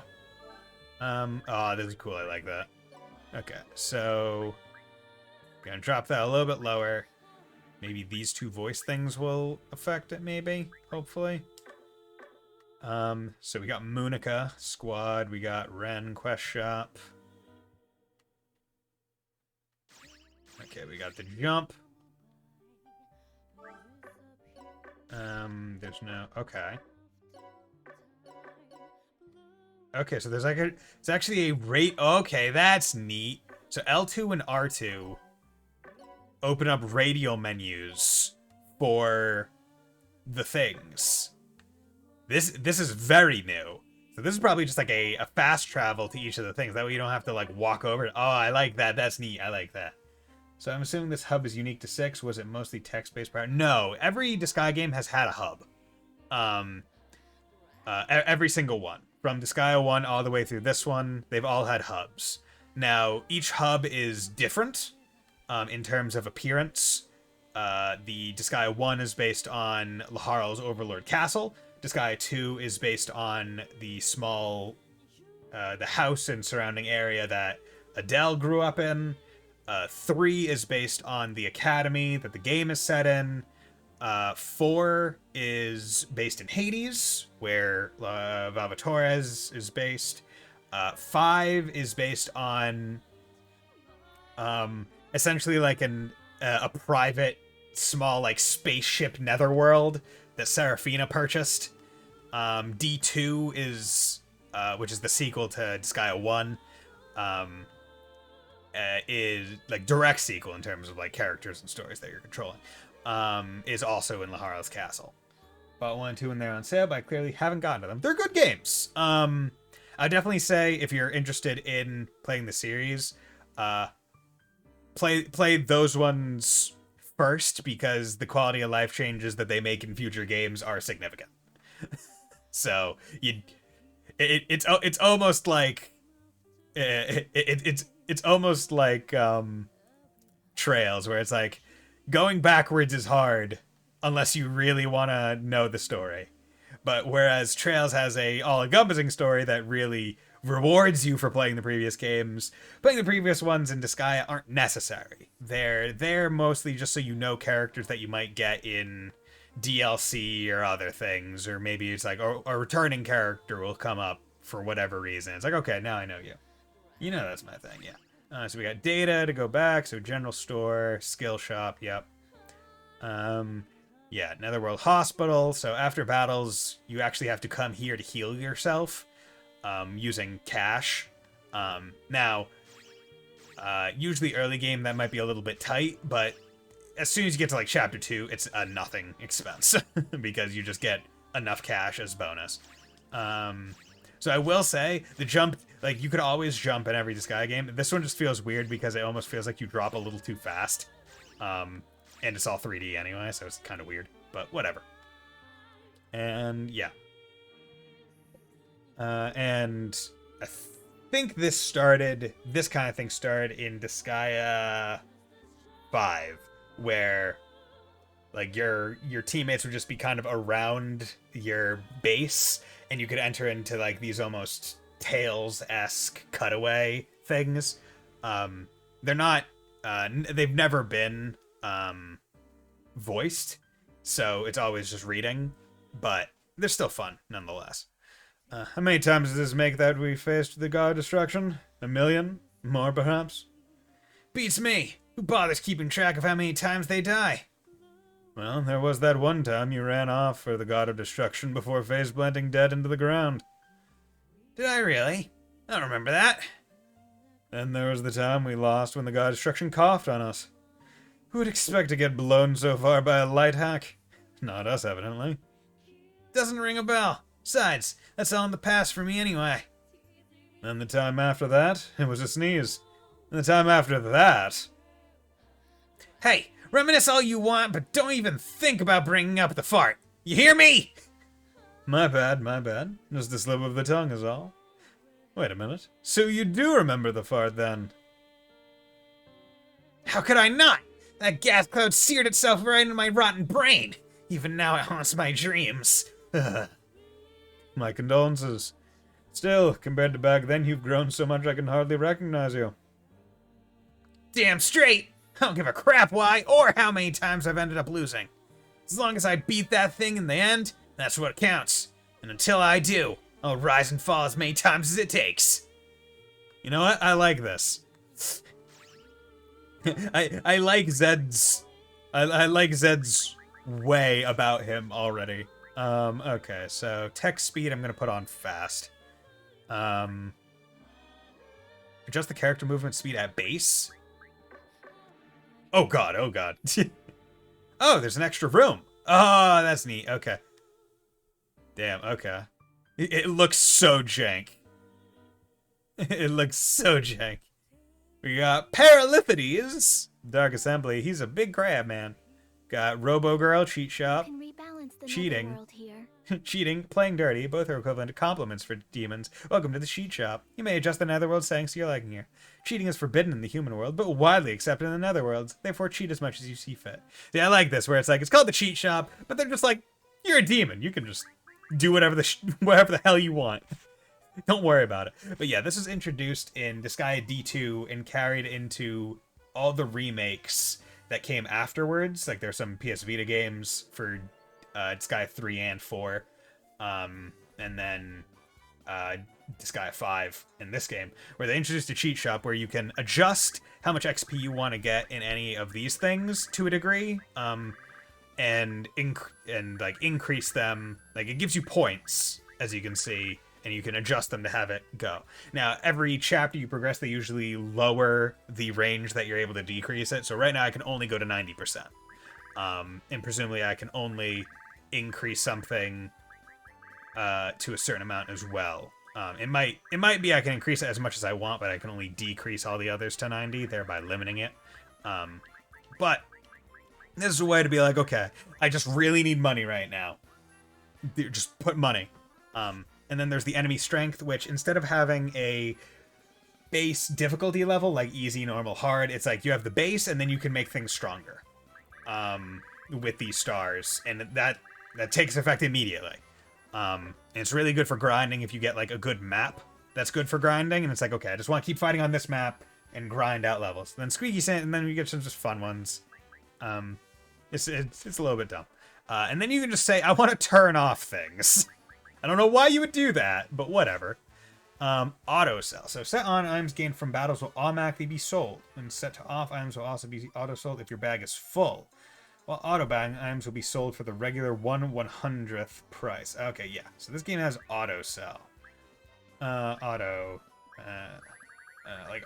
Oh, this is cool. I like that. Okay, so gonna drop that a little bit lower. Maybe these 2 voice things will affect it, maybe, hopefully. So we got Munica squad, we got Ren quest shop. Okay, we got the jump. There's no, okay. Okay, so there's like it's actually a rate, okay, that's neat. So L2 and R2 open up radial menus for the things. This is very new. So this is probably just like a fast travel to each of the things. That way you don't have to like walk over it. Oh, I like that. That's neat. I like that. So I'm assuming this hub is unique to 6. Was it mostly text-based prior? No, every Disgaea game has had a hub. Every single one. From Disgaea 1 all the way through this one, they've all had hubs. Now, each hub is different in terms of appearance. The Disgaea 1 is based on Laharl's Overlord Castle. Disgaea 2 is based on the small, the house and surrounding area that Adele grew up in. 3 is based on the academy that the game is set in. 4 is based in Hades, where Valvatores is based. 5 is based on essentially like a private small like spaceship netherworld that Seraphina purchased. D2 is which is the sequel to Disgaea 1. Is like direct sequel in terms of like characters and stories that you're controlling. Is also in Laharl's Castle. Bought 1 and 2 when they're on sale, but I clearly haven't gotten to them. They're good games. I'd definitely say if you're interested in playing the series, play those ones first, because the quality of life changes that they make in future games are significant. So it's almost like it's almost like Trails, where it's like going backwards is hard unless you really want to know the story. But whereas Trails has a all-encompassing story that really rewards you for playing the previous games, playing the previous ones in Disgaea aren't necessary. They're mostly just so you know characters that you might get in DLC or other things, or maybe it's like a returning character will come up for whatever reason. It's like, okay, now I know you. You know that's my thing, yeah. So we got data to go back, so general store, skill shop, yep. Yeah, Netherworld Hospital, so after battles, you actually have to come here to heal yourself, using cash. Now, usually early game that might be a little bit tight, but as soon as you get to like chapter 2, it's a nothing expense because you just get enough cash as bonus. So I will say the jump, like you could always jump in every Disgaea game. This one just feels weird because it almost feels like you drop a little too fast. And it's all 3D anyway, so it's kind of weird, but whatever. And yeah. And I think this kind of thing started in Disgaea 5, where like your teammates would just be kind of around your base, and you could enter into like these almost Tales-esque cutaway things. They're not, they've never been voiced, so it's always just reading, but they're still fun nonetheless. How many times does this make that we faced the God of Destruction? 1 million? More, perhaps? Beats me! Who bothers keeping track of how many times they die? Well, there was that one time you ran off for the God of Destruction before face planting dead into the ground. Did I really? I don't remember that. Then there was the time we lost when the God of Destruction coughed on us. Who would expect to get blown so far by a light hack? Not us, evidently. Doesn't ring a bell. Besides, that's all in the past for me anyway. Then the time after that, it was a sneeze. And the time after that... Hey, reminisce all you want, but don't even think about bringing up the fart. You hear me? My bad, my bad. Just a slip of the tongue is all. Wait a minute. So you do remember the fart, then? How could I not? That gas cloud seared itself right into my rotten brain. Even now it haunts my dreams. My condolences. Still, compared to back then, you've grown so much I can hardly recognize you. Damn straight! I don't give a crap why or how many times I've ended up losing. As long as I beat that thing in the end, that's what counts. And until I do, I'll rise and fall as many times as it takes. You know what? I like this. I like Zed's... I like Zed's way about him already. Okay, so text speed I'm gonna put on fast. Adjust the character movement speed at base? Oh god, oh god. Oh, there's an extra room. Oh, that's neat. Okay. Damn, okay. It looks so jank. It looks so jank. We got Paralithides, Dark Assembly. He's a big crab, man. Got Robo Girl, Cheat Shop, cheating. Netherworld here. Cheating, playing dirty, both are equivalent to compliments for demons. Welcome to the Cheat Shop. You may adjust the Netherworld settings to your liking here. Cheating is forbidden in the human world, but widely accepted in the Netherworld. Therefore, cheat as much as you see fit. Yeah, I like this, where it's like, it's called the Cheat Shop, but they're just like, you're a demon. You can just do whatever the hell you want. Don't worry about it. But yeah, this is introduced in Disgaea D2 and carried into all the remakes that came afterwards. Like, there's some PS Vita games for Disgaea 3 and 4. And then Disgaea 5 in this game, where they introduced a cheat shop where you can adjust how much XP you want to get in any of these things to a degree, and like increase them. Like, it gives you points, as you can see, and you can adjust them to have it go. Now, every chapter you progress, they usually lower the range that you're able to decrease it. So right now I can only go to 90%. And presumably I can only increase something to a certain amount as well. It might be I can increase it as much as I want, but I can only decrease all the others to 90, thereby limiting it. But this is a way to be like, okay, I just really need money right now. Just put money. And then there's the enemy strength, which instead of having a base difficulty level, like easy, normal, hard, it's like you have the base, and then you can make things stronger with these stars, and that takes effect immediately. And it's really good for grinding if you get like a good map that's good for grinding, and it's like, okay, I just want to keep fighting on this map and grind out levels. Then Squeaky Sand, and then you get some just fun ones. It's a little bit dumb. And then you can just say, I want to turn off things. I don't know why you would do that, but whatever. Auto sell. So set on items gained from battles will automatically be sold. And set to off items will also be auto sold if your bag is full. While auto bag items will be sold for the regular 1/100th price. Okay, yeah. So this game has auto sell. Like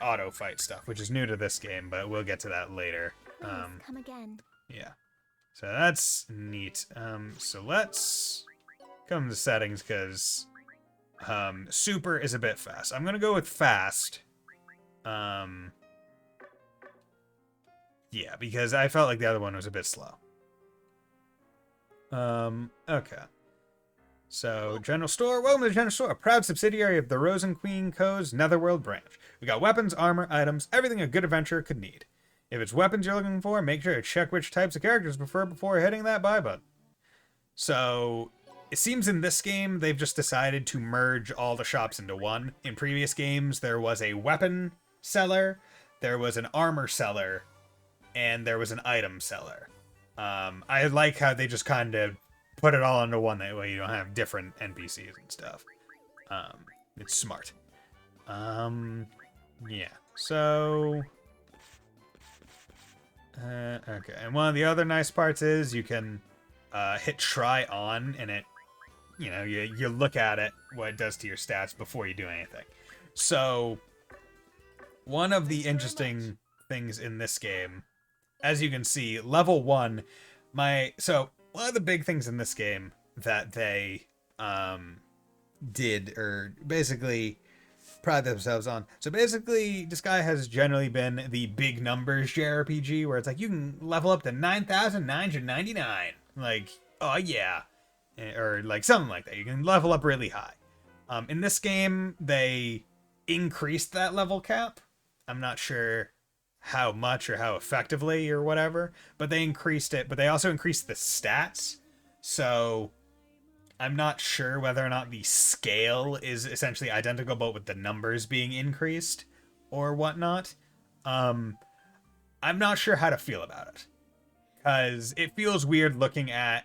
auto fight stuff, which is new to this game, but we'll get to that later. Come again. Yeah. So that's neat. So let's come to settings, because super is a bit fast. I'm gonna go with fast. Yeah, because I felt like the other one was a bit slow. Okay. So, General Store. Welcome to the General Store, a proud subsidiary of the Rosen Queen Co.'s Netherworld branch. We got weapons, armor, items, everything a good adventurer could need. If it's weapons you're looking for, make sure to check which types of characters prefer before hitting that buy button. So, it seems in this game, they've just decided to merge all the shops into one. In previous games, there was a weapon seller, there was an armor seller, and there was an item seller. I like how they just kind of put it all into one, that way you don't have different NPCs and stuff. It's smart. Yeah, so... okay, and one of the other nice parts is you can hit try on, and it, you know, you look at it, what it does to your stats before you do anything. So, one of the interesting things in this game, as you can see, level 1, so one of the big things in this game that they did, or basically pride themselves on. So basically, Disgaea has generally been the big numbers JRPG, where it's like you can level up to 9,999. Like, oh yeah. Or like something like that. You can level up really high. In this game, they increased that level cap. I'm not sure how much or how effectively or whatever, but they increased it, but they also increased the stats. So I'm not sure whether or not the scale is essentially identical, but with the numbers being increased or whatnot. I'm not sure how to feel about it, because it feels weird looking at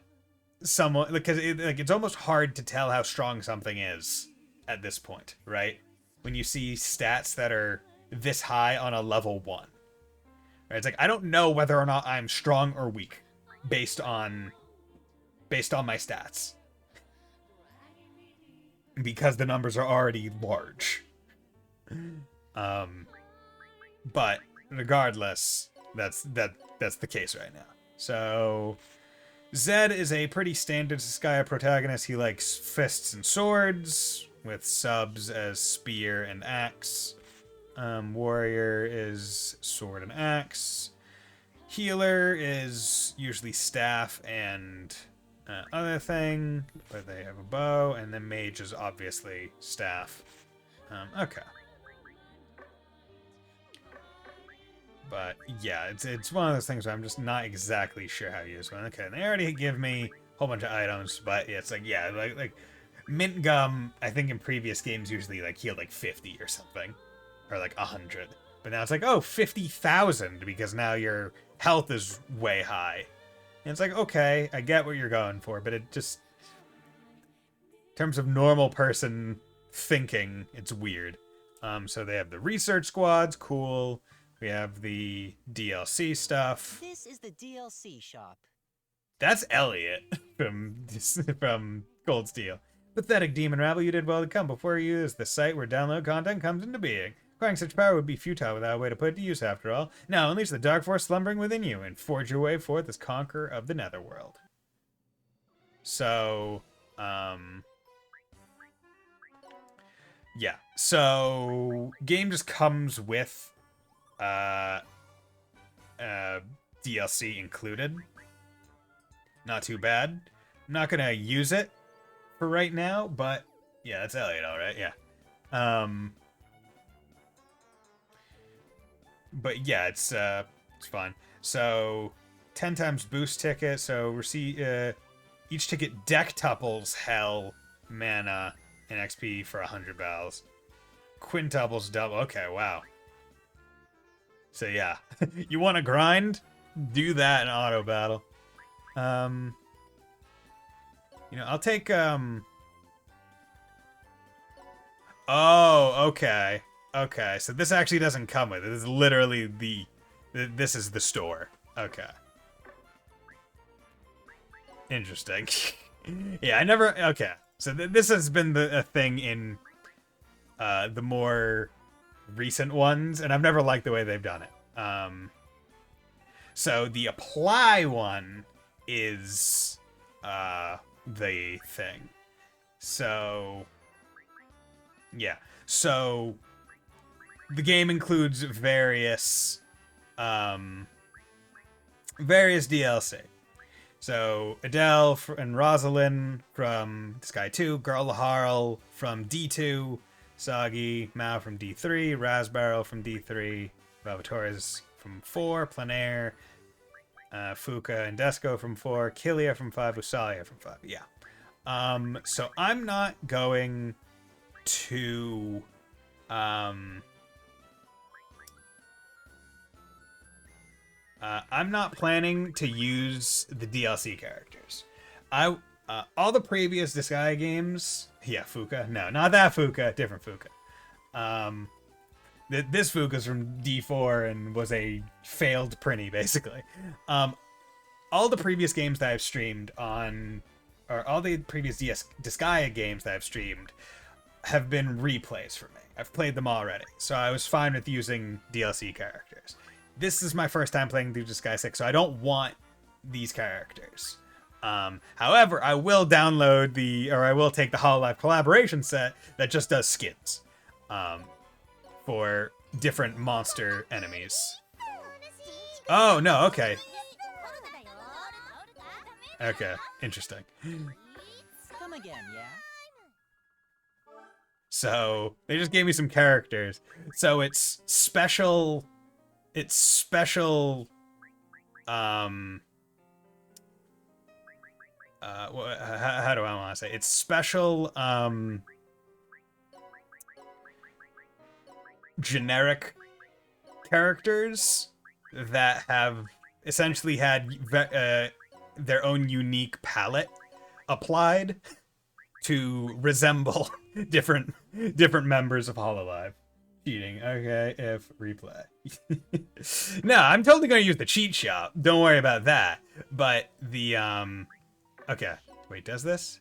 someone, because it's almost hard to tell how strong something is at this point, right? When you see stats that are this high on a level 1. Right? It's like, I don't know whether or not I'm strong or weak based on my stats, because the numbers are already large. But regardless, that's the case right now. So Zed is a pretty standard Disgaea protagonist. He likes fists and swords, with subs as spear and axe. Warrior is sword and axe. Healer is usually staff and other thing, but they have a bow. And then mage is obviously staff. Okay. But yeah, it's one of those things where I'm just not exactly sure how to use one. Okay, they already give me a whole bunch of items, but yeah, it's like, yeah, like mint gum, I think in previous games usually like healed like 50 or something. Or like 100. But now it's like, oh, 50,000, because now your health is way high. And it's like, okay, I get what you're going for, but it just, in terms of normal person thinking, it's weird. So they have the research squads, cool. We have the DLC stuff. This is the DLC shop. That's Elliot from Gold Steel. Pathetic demon rabble, you did well to come before you use the site where download content comes into being. Acquiring such power would be futile without a way to put it to use after all. Now unleash the dark force slumbering within you and forge your way forth as conqueror of the Netherworld. So, yeah. So, game just comes with DLC included. Not too bad. I'm not gonna use it for right now, but yeah, that's Elliot, all right. Yeah. But yeah, it's fun. So 10 times boost ticket. So receive each ticket deck tuples hell mana and XP for 100 battles. Quintuples double. Okay, wow. So yeah, you want to grind? Do that in auto battle. I'll take Oh, okay. Okay, so this actually doesn't come with it. This is literally this is the store. Okay. Interesting. Yeah, I never... Okay. So this has been a thing in the more recent ones, and I've never liked the way they've done it. So the apply one is the thing. So... Yeah. So the game includes various DLC. So Adele and Rosalind from Disgaea 2, Girl Laharl from D2, Sagi, Mao from D3, Rasbarrel from D3, Velvatores from 4, Plenaire, Fuka and Desco from 4, Kilia from 5, Usalia from 5. Yeah. So I'm not going to I'm not planning to use the DLC characters. All the previous Disgaea games, yeah, Fuka, no, not that Fuka, different Fuka. This Fuka's from D4 and was a failed prinny, basically. All the previous games that I've streamed on, or all the previous Disgaea games that I've streamed, have been replays for me. I've played them already, so I was fine with using DLC characters. This is my first time playing through Disgaea 6, so I don't want these characters. However, I will download I will take the Hololive collaboration set that just does skins for different monster enemies. Oh, no, okay. Okay, interesting. Come again, yeah? So they just gave me some characters. So it's special. How do I want to say? It's special. Generic characters that have essentially had their own unique palette applied to resemble different members of Hololive. Cheating. Okay, if replay. No, I'm totally gonna use the cheat shop. Don't worry about that. But the okay. Wait, does this?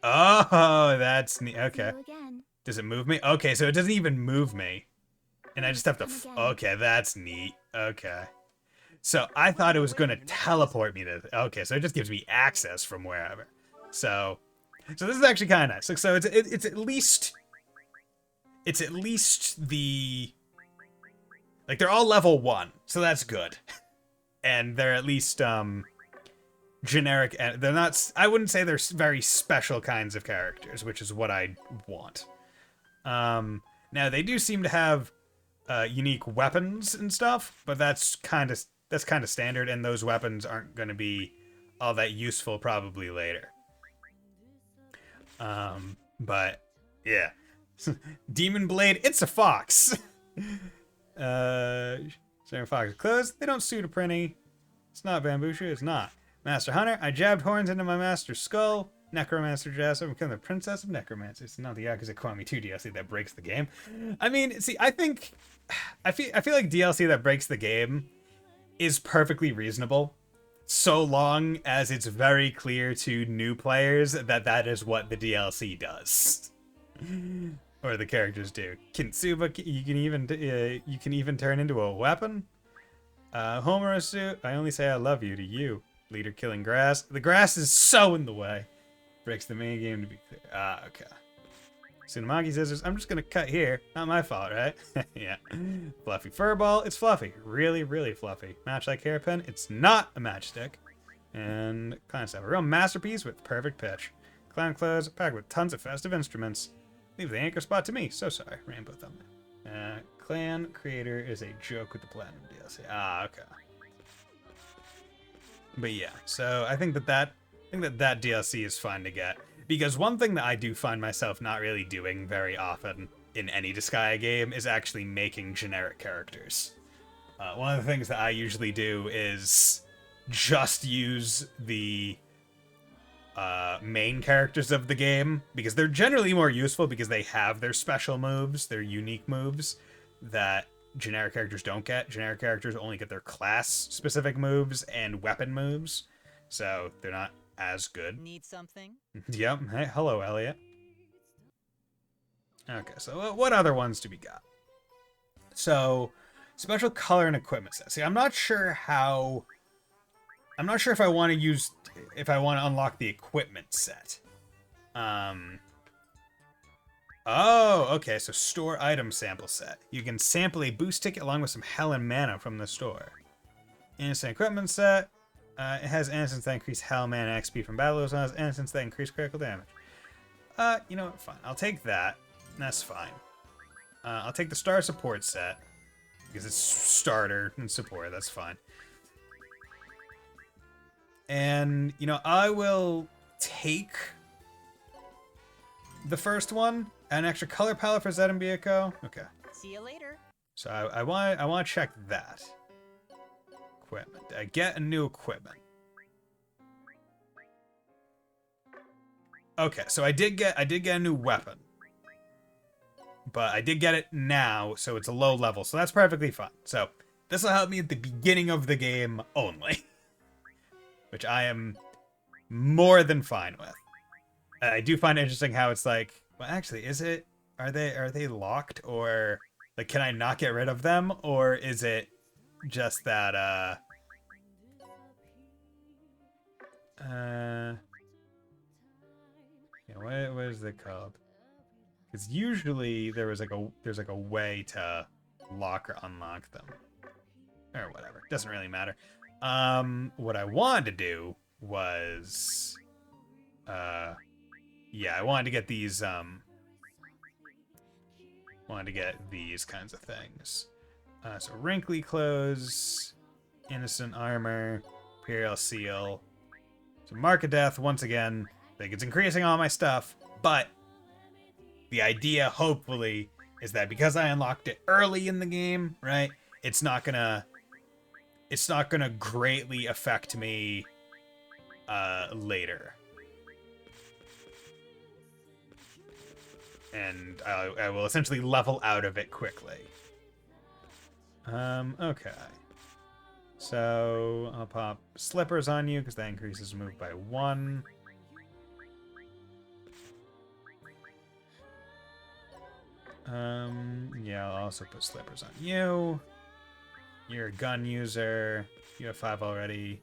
Oh, that's neat. Okay. Does it move me? Okay, so it doesn't even move me. And I just have to... Okay, that's neat. Okay. So I thought it was going to teleport me to... Okay, so it just gives me access from wherever. So this is actually kind of nice. So it's at least... It's at least the... Like, they're all level 1, so that's good. And they're at least, generic... They're not... I wouldn't say they're very special kinds of characters, which is what I want. Now, they do seem to have unique weapons and stuff, but that's kind of standard, and those weapons aren't going to be all that useful probably later. But yeah, Demon Blade, it's a fox. Sarah Fox clothes, they don't suit a prinny. It's not Bambusha, it's not. Master Hunter, I jabbed horns into my master's skull. Necromancer Jazz, I've become the princess of necromancers. It's not the Yakuza Kiwami 2 DLC that breaks the game. I mean, see, I feel like DLC that breaks the game is perfectly reasonable, so long as it's very clear to new players that that is what the DLC does, or the characters do. Kintsuba, you can even turn into a weapon. Homerosu, I only say I love you to you. Leader killing grass. The grass is so in the way. Breaks the main game to be clear. Ah, okay. Tsunamagi scissors. I'm just gonna cut here. Not my fault, right? Yeah. Fluffy furball. It's fluffy. Really, really fluffy. Match like hairpin. It's not a matchstick. And clan stuff. A real masterpiece with perfect pitch. Clan clothes packed with tons of festive instruments. Leave the anchor spot to me. So sorry. Rainbow thumbnail. Clan creator is a joke with the platinum DLC. Ah, okay. But yeah, so I think that DLC is fun to get, because one thing that I do find myself not really doing very often in any Disgaea game is actually making generic characters. One of the things that I usually do is just use the main characters of the game, because they're generally more useful because they have their special moves, their unique moves that generic characters don't get. Generic characters only get their class-specific moves and weapon moves, so they're not as good. Need something? Yep. Hey, hello, Elliot. Okay, so what other ones do we got? So, special color and equipment set. See, I'm not sure if I want to unlock the equipment set. Oh, okay, so store item sample set. You can sample a boost ticket along with some hell and mana from the store. Instant equipment set. It has instants that increase hell, mana, XP from battle, as well as instants that increase critical damage. You know what, fine. I'll take that. That's fine. I'll take the star support set, because it's starter and support, that's fine. And, you know, I will take the first one. An extra color palette for Zed and Byakuo. Okay. See you later. So I want to check that. Equipment. I get a new equipment. Okay, so I did get a new weapon. But I did get it now, so it's a low level, so that's perfectly fine. So this will help me at the beginning of the game only. Which I am more than fine with. I do find it interesting how it's like, well, actually, are they locked, or like, can I not get rid of them, or is it just that yeah, what is it called? Because usually there's like a way to lock or unlock them, or whatever. Doesn't really matter. What I wanted to do was yeah, I wanted to get these kinds of things. So wrinkly clothes, innocent armor, imperial seal. So mark of death, once again, like, it's increasing all my stuff, but the idea, hopefully, is that because I unlocked it early in the game, right, it's not gonna greatly affect me later. And I will essentially level out of it quickly. Okay. So I'll pop slippers on you because that increases move by 1. Yeah, I'll also put slippers on you. You're a gun user. You have 5 already.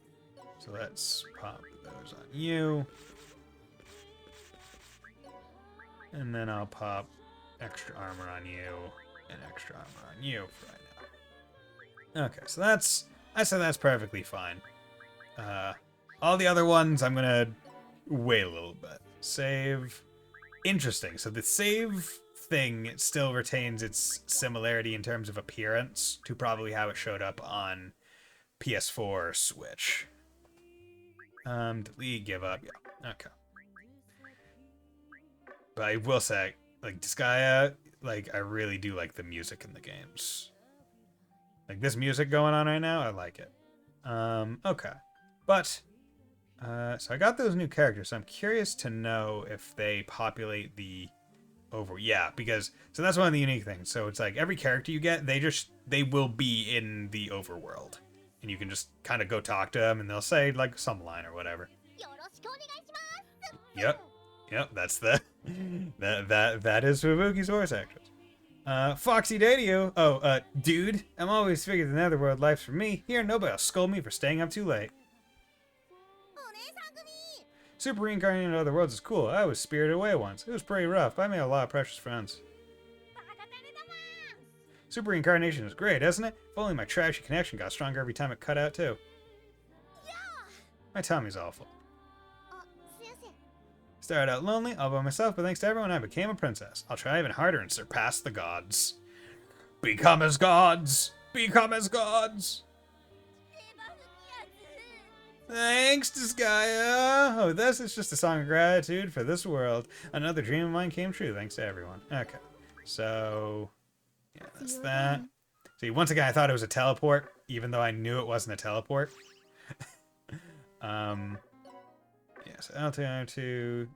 So let's pop those on you. And then I'll pop extra armor on you and extra armor on you for right now. Okay, so I said that's perfectly fine. All the other ones, I'm gonna wait a little bit. Save. Interesting. So the save thing still retains its similarity in terms of appearance to probably how it showed up on PS4 or Switch. Delete, give up. Yeah. Okay. But I will say, like, Disgaea, like, I really do like the music in the games. Like, this music going on right now, I like it. Okay. But, so I got those new characters, so I'm curious to know if they populate the yeah, because, so that's one of the unique things. So it's like, every character you get, they will be in the overworld. And you can just kind of go talk to them, and they'll say, like, some line or whatever. Yep. Yep, that's the that is Fubuki's voice actress. Foxy day to you. Oh, dude, I'm always figured the Netherworld life's for me. Here, nobody'll scold me for staying up too late. Super reincarnating into other worlds is cool. I was spirited away once. It was pretty rough, but I made a lot of precious friends. Super reincarnation is great, isn't it? If only my trashy connection got stronger every time it cut out, too. My tummy's awful. Started out lonely, all by myself, but thanks to everyone, I became a princess. I'll try even harder and surpass the gods. Become as gods! Become as gods! Thanks, Disgaea. Oh, this is just a song of gratitude for this world. Another dream of mine came true. Thanks to everyone. Okay. So, yeah, that's that. See, once again, I thought it was a teleport, even though I knew it wasn't a teleport. Yes, L2,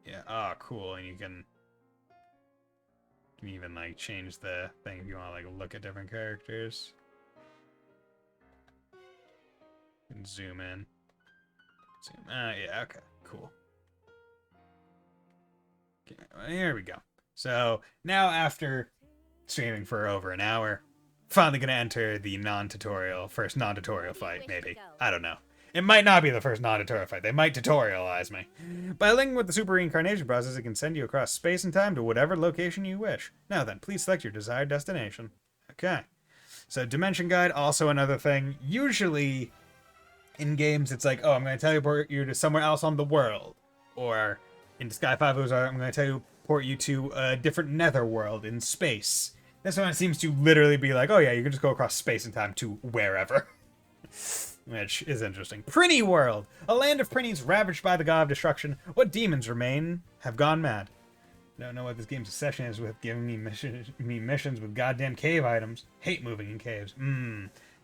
yeah, oh, cool, and you can even, like, change the thing if you want to, like, look at different characters. You can zoom in. Yeah, okay, cool. Okay, well, here we go. So, now after streaming for over an hour, finally gonna enter the first non-tutorial fight, maybe. I don't know. It might not be the first non-tutorial fight. They might tutorialize me. By linking with the Super Reincarnation process, it can send you across space and time to whatever location you wish. Now then, please select your desired destination. Okay. So, Dimension Guide, also another thing. Usually, in games, it's like, oh, I'm going to teleport you to somewhere else on the world. Or, in Disgaea 5, it was, I'm going to teleport you to a different Netherworld in space. This one seems to literally be like, oh yeah, you can just go across space and time to wherever. Which is interesting. Prinny World! A land of Prinnies ravaged by the god of destruction. What demons remain have gone mad. Don't know what this game's obsession is with giving me missions with goddamn cave items. Hate moving in caves.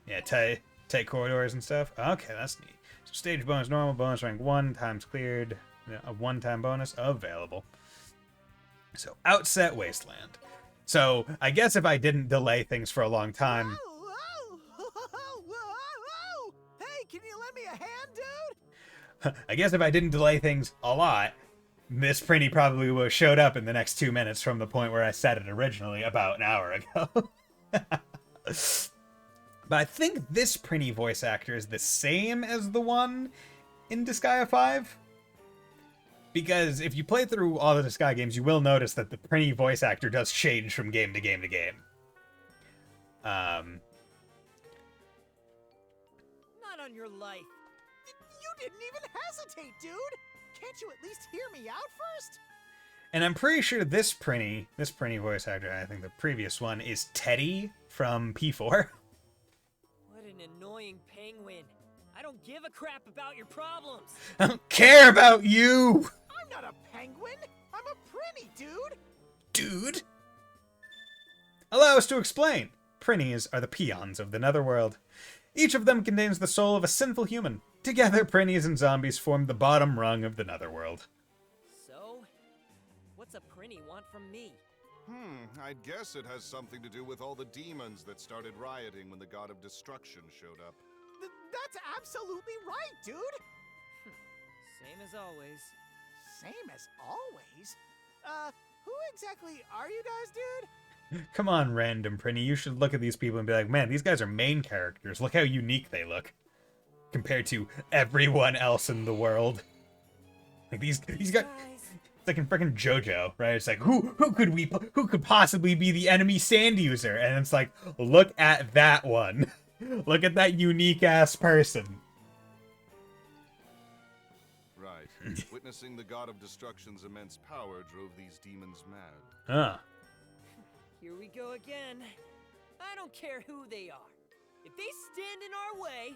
Yeah, tight corridors and stuff. Okay, that's neat. So stage bonus, normal bonus, rank 1, times cleared. A one-time bonus available. So, Outset Wasteland. So, I guess if I didn't delay things for a long time... Hey, can you lend me a hand, dude? I guess if I didn't delay things a lot, Miss Prinny probably would have showed up in the next 2 minutes from the point where I said it originally about an hour ago. But I think this Prinny voice actor is the same as the one in Disgaea 5. Because if you play through all the Disgaea games, you will notice that the Prinny voice actor does change from game to game to game. Not on your life. You didn't even hesitate, dude! Can't you at least hear me out first? And I'm pretty sure this Prinny voice actor, I think the previous one, is Teddy from P4. What an annoying penguin. I don't give a crap about your problems. I don't care about you! I'm not a penguin! I'm a Prinny, dude! Dude? Allow us to explain. Prinnies are the peons of the Netherworld. Each of them contains the soul of a sinful human. Together, Prinnies and zombies form the bottom rung of the Netherworld. So, what's a Prinny want from me? I'd guess it has something to do with all the demons that started rioting when the god of destruction showed up. That's absolutely right, dude! Same as always. Same as always? Who exactly are you guys, dude? Come on, random Prinny. You should look at these people and be like, man, these guys are main characters. Look how unique they look. Compared to everyone else in the world. Like, these guys... It's like in freaking JoJo, right? It's like, who could possibly be the enemy sand user? And it's like, look at that one. Look at that unique-ass person. Right. Witnessing the god of destruction's immense power drove these demons mad. Huh. Here we go again. I don't care who they are. If they stand in our way,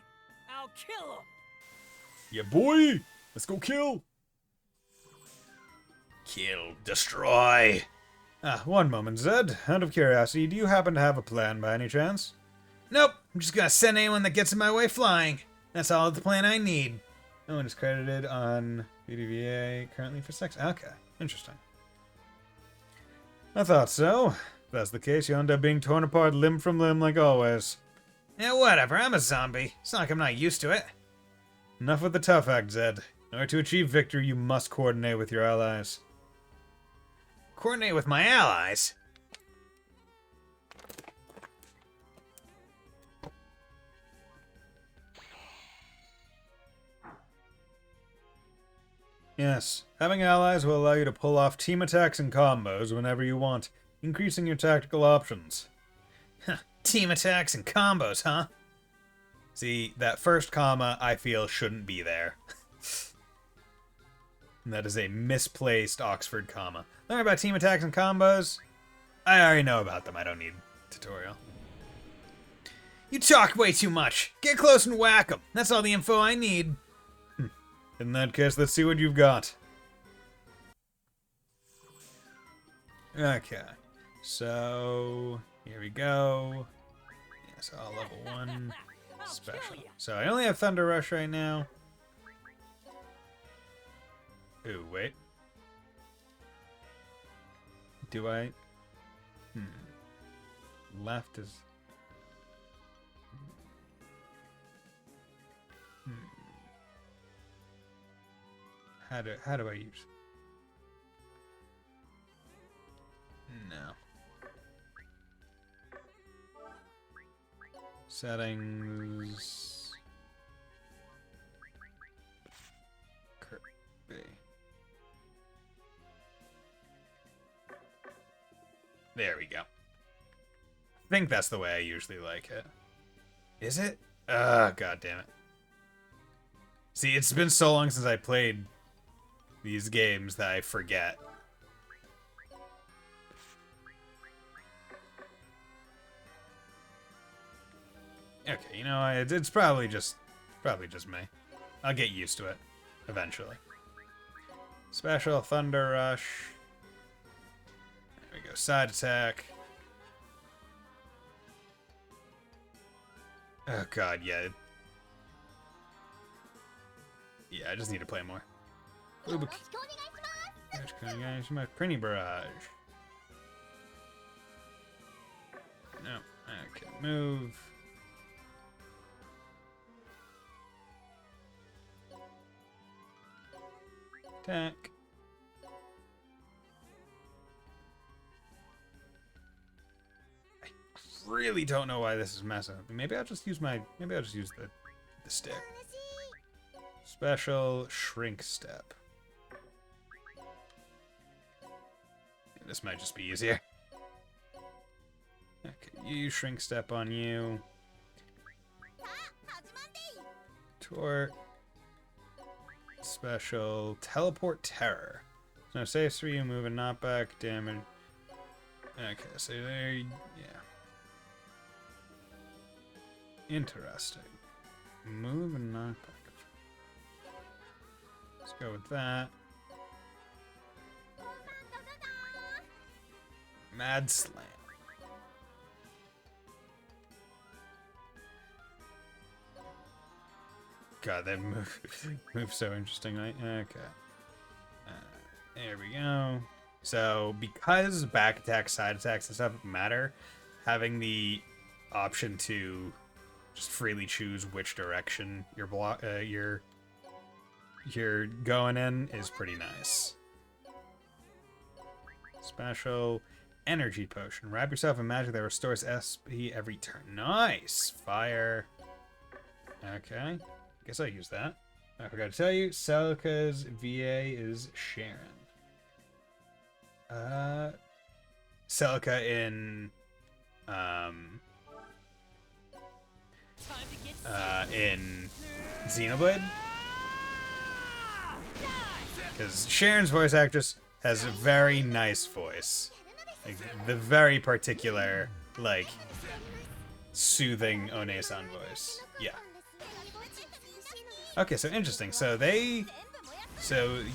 I'll kill them. Yeah, boy! Let's go kill! Kill. Destroy! One moment, Zed. Out of curiosity, do you happen to have a plan by any chance? Nope. I'm just gonna send anyone that gets in my way flying. That's all the plan I need. No one is credited on BDVA currently for sex. Okay. Interesting. I thought so. If that's the case, you end up being torn apart limb from limb like always. Yeah, whatever. I'm a zombie. It's not like I'm not used to it. Enough with the tough act, Zed. In order to achieve victory, you must coordinate with your allies. Coordinate with my allies? Yes, having allies will allow you to pull off team attacks and combos whenever you want, increasing your tactical options. Team attacks and combos, huh? See, that first comma, I feel, shouldn't be there. That is a misplaced Oxford comma. Learn about team attacks and combos? I already know about them. I don't need tutorial. You talk way too much. Get close and whack 'em. That's all the info I need. In that case, let's see what you've got. Okay. So, here we go. Yeah, so I'll level 1 special. So I only have Thunder Rush right now. Ooh, wait. Do I? Left is... How do I use? No. Settings. Kirby. There we go. I think that's the way I usually like it. Is it? God damn it. See, it's been so long since I played these games that I forget. Okay, you know, it's probably just me. I'll get used to it eventually. Special Thunder Rush. There we go. Side attack. Oh god, yeah. Yeah, I just need to play more. Prinny Barrage. No. Okay, move. Attack. I really don't know why this is messing up. Maybe I'll just use the stick. Special Shrink Step. This might just be easier. Okay, you Shrink Step on you. Tort. Special Teleport Terror. No saves for you, move and knockback, damage. Okay, so there, yeah. Interesting. Move and knockback. Let's go with that. Mad Slam. God, that moves so interestingly. Okay. There we go. So, because back attacks, side attacks, and stuff matter, having the option to just freely choose which direction you're going in is pretty nice. Special Energy Potion. Wrap yourself in magic that restores SP every turn. Nice! Fire. Okay. Guess I'll use that. I forgot to tell you, Celica's VA is Sharon. Celica in Xenoblade. Because Sharon's voice actress has a very nice voice. Like, the very particular, like, soothing One-san voice. Yeah. Okay, so interesting. So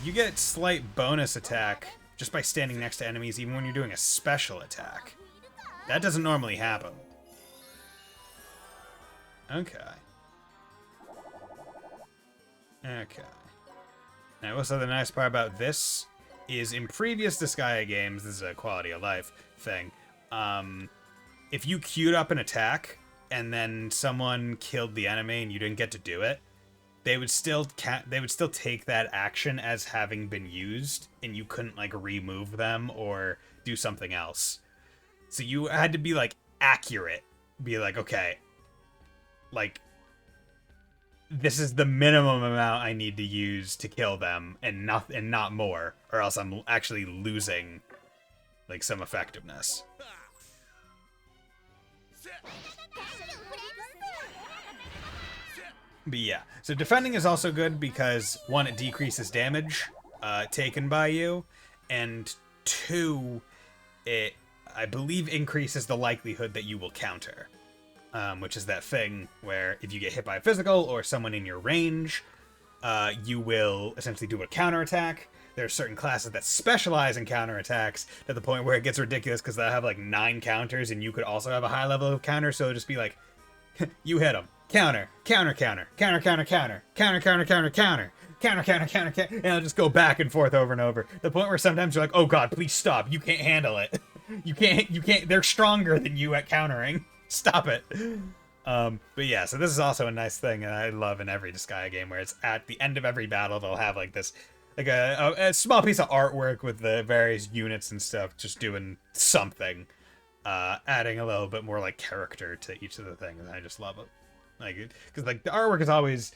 you get slight bonus attack just by standing next to enemies, even when you're doing a special attack. That doesn't normally happen. Okay. Okay. Now, also the nice part about this is in previous Disgaea games, this is a quality of life thing, if you queued up an attack and then someone killed the enemy and you didn't get to do it, they would still take that action as having been used, and you couldn't like remove them or do something else. So you had to be like accurate, be like, okay, like this is the minimum amount I need to use to kill them, and not more, or else I'm actually losing like some effectiveness. But yeah, so defending is also good because, one, it decreases damage taken by you, and two, it, I believe, increases the likelihood that you will counter. which is that thing where if you get hit by a physical or someone in your range, you will essentially do a counterattack. There are certain classes that specialize in counterattacks to the point where it gets ridiculous because they'll have like 9 counters and you could also have a high level of counter, so it'll just be like, you hit them, counter, counter, counter, counter, counter, counter, counter, counter, counter, counter, counter, counter, counter, counter, and it'll just go back and forth over and over. The point where sometimes you're like, oh god, please stop, you can't handle it. You can't, they're stronger than you at countering. Stop it. But yeah, so this is also a nice thing, and I love in every Disgaea game where it's at the end of every battle, they'll have like this, like a small piece of artwork with the various units and stuff, just doing something, adding a little bit more like character to each of the things, and I just love it. Like, because like the artwork is always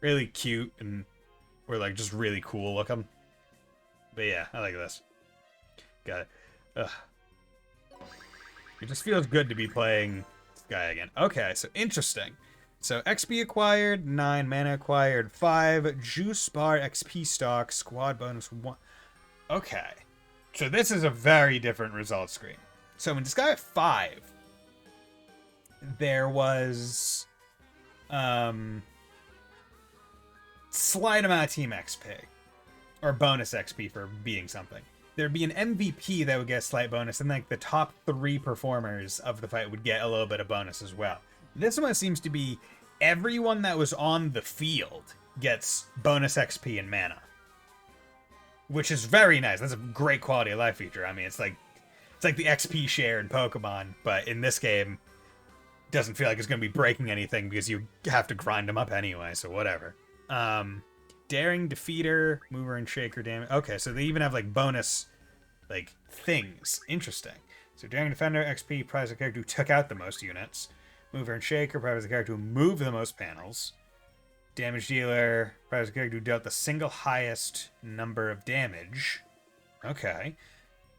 really cute and or like just really cool looking. But yeah, I like this. Got it. Ugh. It just feels good to be playing Disgaea again. Okay, so interesting. So XP acquired, 9 mana acquired, 5 juice bar XP stock, squad bonus 1. Okay, so this is a very different result screen. So in Disgaea 5, there was slight amount of team XP or bonus XP for being something. There'd be an MVP that would get a slight bonus, and like the top 3 performers of the fight would get a little bit of bonus as well. This one seems to be everyone that was on the field gets bonus XP and mana, which is very nice. That's a great quality of life feature. I mean, it's like the XP share in Pokemon, but in this game, it doesn't feel like it's going to be breaking anything because you have to grind them up anyway. So whatever. Daring Defeater, Mover and Shaker damage. Okay, so they even have like bonus like things. Interesting. So Daring Defender XP prize the character who took out the most units. Mover and Shaker prize the character who moved the most panels. Damage Dealer prize the character who dealt the single highest number of damage. Okay.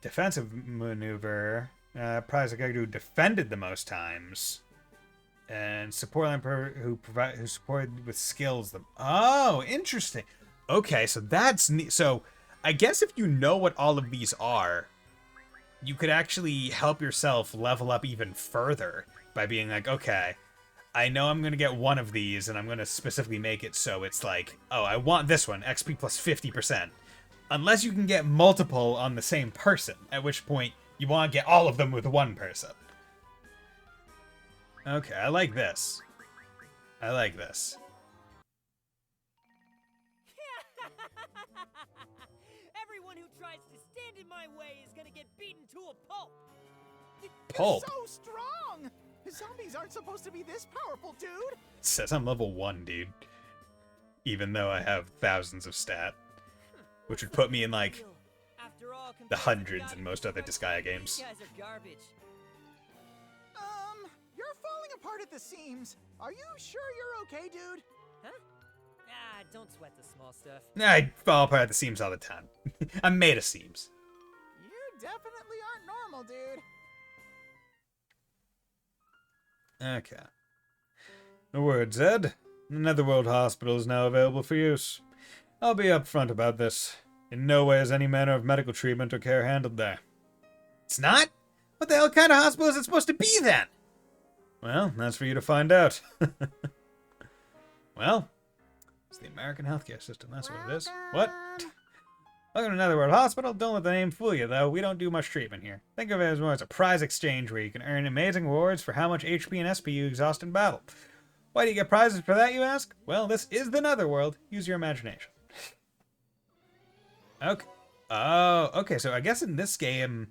Defensive Maneuver prize the character who defended the most times. And support line who supported with skills. Oh, interesting. Okay, so that's neat. So I guess if you know what all of these are, you could actually help yourself level up even further by being like, okay, I know I'm going to get one of these, and I'm going to specifically make it so it's like, oh, I want this one, XP plus 50%. Unless you can get multiple on the same person, at which point you want to get all of them with one person. Okay, I like this. I like this. Everyone who tries to stand in my way is gonna get beaten to a pulp. Pulp? You're so strong! Zombies aren't supposed to be this powerful, dude! It says I'm level 1, dude. Even though I have thousands of stat. Which would put me in, like, After all, the hundreds in most other Disgaea games. These guys are garbage. You're falling apart at the seams. Are you sure you're okay, dude? Huh? Ah, don't sweat the small stuff. I fall apart at the seams all the time. I'm made of seams. You definitely aren't normal, dude. Okay. A word, Zed. The Netherworld Hospital is now available for use. I'll be upfront about this. In no way is any manner of medical treatment or care handled there. It's not? What the hell kind of hospital is it supposed to be then? Well, that's for you to find out. Well, it's the American healthcare system, that's what it is. What? Welcome to Netherworld Hospital. Don't let the name fool you, though. We don't do much treatment here. Think of it as more as a prize exchange where you can earn amazing rewards for how much HP and SP you exhaust in battle. Why do you get prizes for that, you ask? Well, this is the Netherworld. Use your imagination. Okay. Oh, okay, so I guess in this game,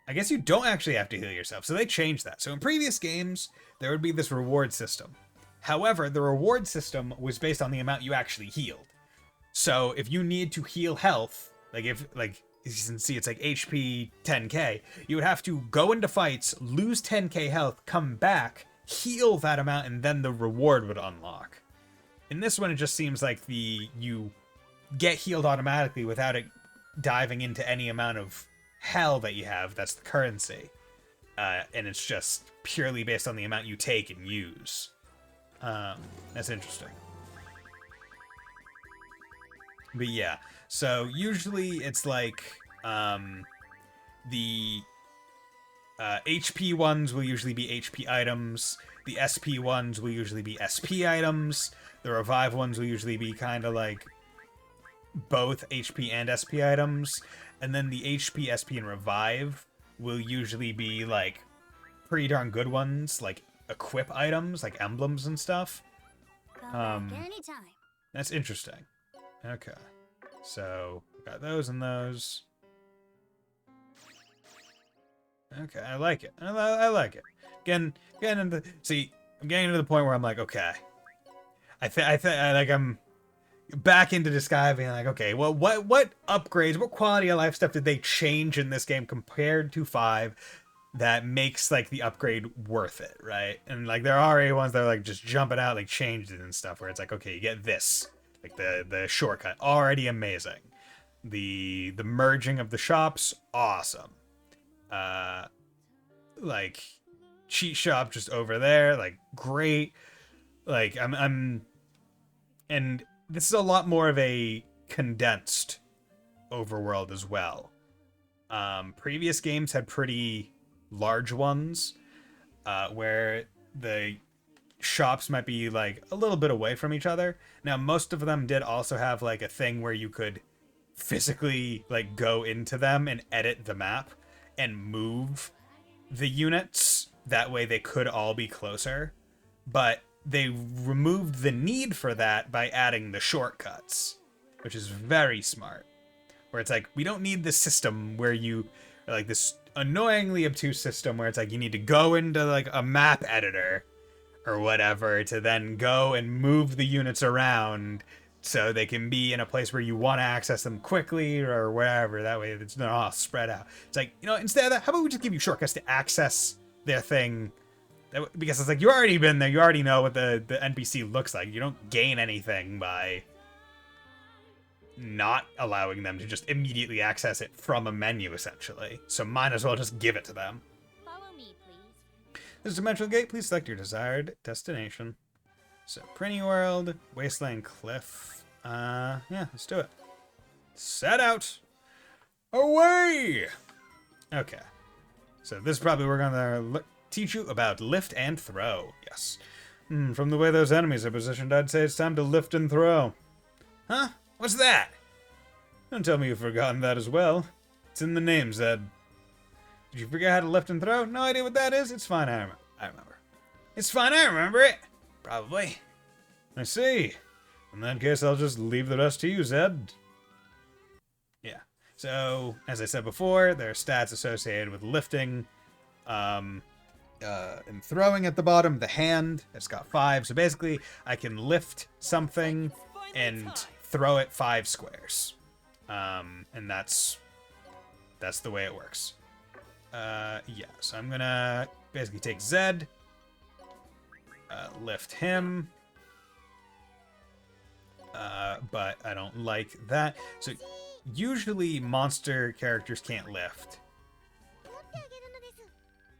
I guess you don't actually have to heal yourself. So they changed that. So in previous games, there would be this reward system. However, the reward system was based on the amount you actually healed. So if you need to heal health, like if, like, as you can see, it's like HP 10k, you would have to go into fights, lose 10k health, come back, heal that amount, and then the reward would unlock. In this one, it just seems like you get healed automatically without it diving into any amount of hell that you have. That's the currency. And it's just purely based on the amount you take and use. That's interesting. But yeah, so usually it's like, HP ones will usually be HP items. The SP ones will usually be SP items. The revive ones will usually be kind of like both HP and SP items. And then the HP, SP, and revive will usually be like pretty darn good ones, like equip items, like emblems and stuff. Anytime. That's interesting. Okay. So, got those and those. Okay, I like it. I like it. I'm getting into the point where I'm like, okay. I'm back into Disgaea being like, okay, well, what upgrades, what quality of life stuff did they change in this game compared to 5 that makes, like, the upgrade worth it, right? And, like, there are already ones that are, like, just jumping out, like, changed it and stuff, where it's like, okay, you get this. Like, the shortcut, already amazing. The merging of the shops, awesome. Like, cheat shop just over there, like, great. Like, and this is a lot more of a condensed overworld as well. Previous games had pretty large ones, where the shops might be, like, a little bit away from each other. Now, most of them did also have, like, a thing where you could physically, like, go into them and edit the map and move the units. That way they could all be closer. But they removed the need for that by adding the shortcuts, which is very smart. Where it's like, we don't need this system where you, like, this annoyingly obtuse system where it's like you need to go into, like, a map editor or whatever to then go and move the units around so they can be in a place where you want to access them quickly or wherever. That way it's not all spread out. It's like, you know, instead of that, how about we just give you shortcuts to access their thing? Because it's like, you already been there, you already know what the NPC looks like. You don't gain anything by not allowing them to just immediately access it from a menu, essentially. So might as well just give it to them. Follow me, please. This is Dimensional Gate. Please select your desired destination. So, Prinny World, Wasteland Cliff. Yeah, let's do it. Set out! Away! Okay. So this is probably we're gonna teach you about lift and throw. Yes. From the way those enemies are positioned, I'd say it's time to lift and throw. Huh? What's that? Don't tell me you've forgotten that as well. It's in the name, Zed. Did you forget how to lift and throw? No idea what that is? It's fine, I remember. It's fine, I remember it. Probably. I see. In that case, I'll just leave the rest to you, Zed. Yeah. So, as I said before, there are stats associated with lifting, and throwing at the bottom. The hand, it's got 5. So basically, I can lift something and throw it 5 squares. And that's the way it works. Yeah, so I'm gonna basically take Zed, lift him, but I don't like that. So usually monster characters can't lift,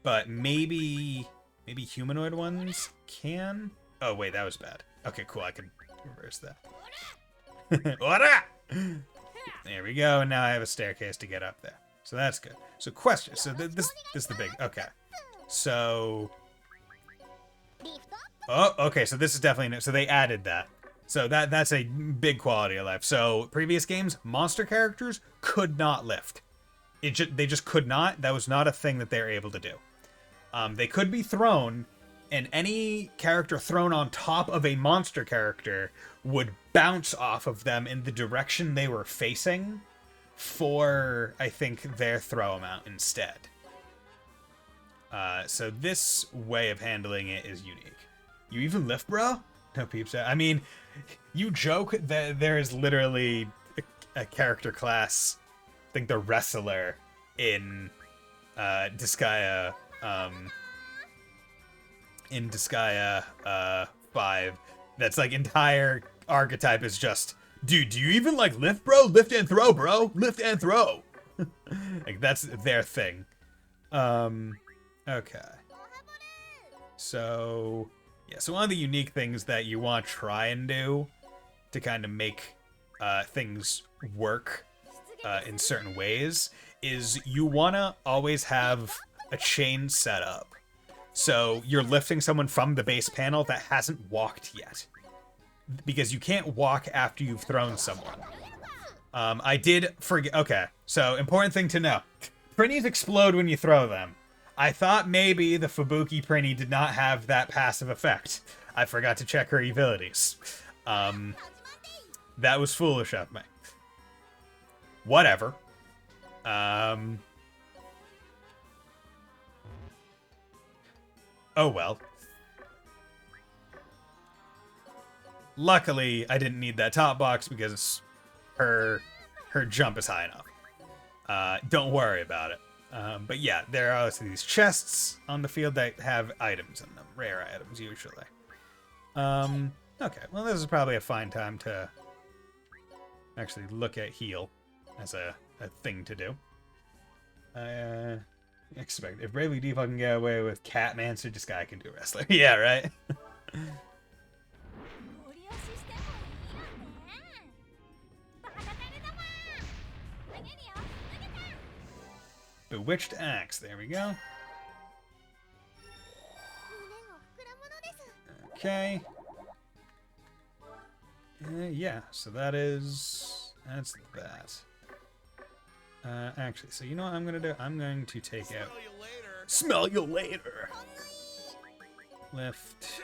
but maybe humanoid ones can. Oh wait, that was bad. Okay, cool. I can reverse that. Ora! There we go. And now I have a staircase to get up there. So that's good. So question. So this is the big. Okay. So. Oh, okay. So this is definitely new. So they added that. So that's a big quality of life. So previous games, monster characters could not lift. They just could not. That was not a thing that they were able to do. They could be thrown, and any character thrown on top of a monster character would bounce off of them in the direction they were facing for, I think, their throw amount instead. So this way of handling it is unique. You even lift, bro? No peeps. I mean, you joke that there is literally a character class, I think the wrestler in Disgaea, in Disgaea 5, that's like entire archetype is just, dude, do you even like lift, bro? Lift and throw, bro. Lift and throw. Like that's their thing. Okay. So yeah, so one of the unique things that you want to try and do to kind of make things work in certain ways is you want to always have a chain set up. So you're lifting someone from the base panel that hasn't walked yet. Because you can't walk after you've thrown someone. I did forget. Okay, so important thing to know. Prinnies explode when you throw them. I thought maybe the Fubuki Prinny did not have that passive effect. I forgot to check her Evilities. That was foolish of me. Whatever. Oh well. Luckily, I didn't need that top box because her jump is high enough. Don't worry about it. But yeah, there are also these chests on the field that have items in them. Rare items, usually. Okay, well this is probably a fine time to actually look at heal as a thing to do. I expect if Bravely Default can get away with Catmancer, Disgaea can do Wrestler. Yeah, right? Bewitched Axe, there we go. Okay. Yeah, so that's that. Actually, so you know what I'm gonna do? I'm going to take out... Smell you later! Lift.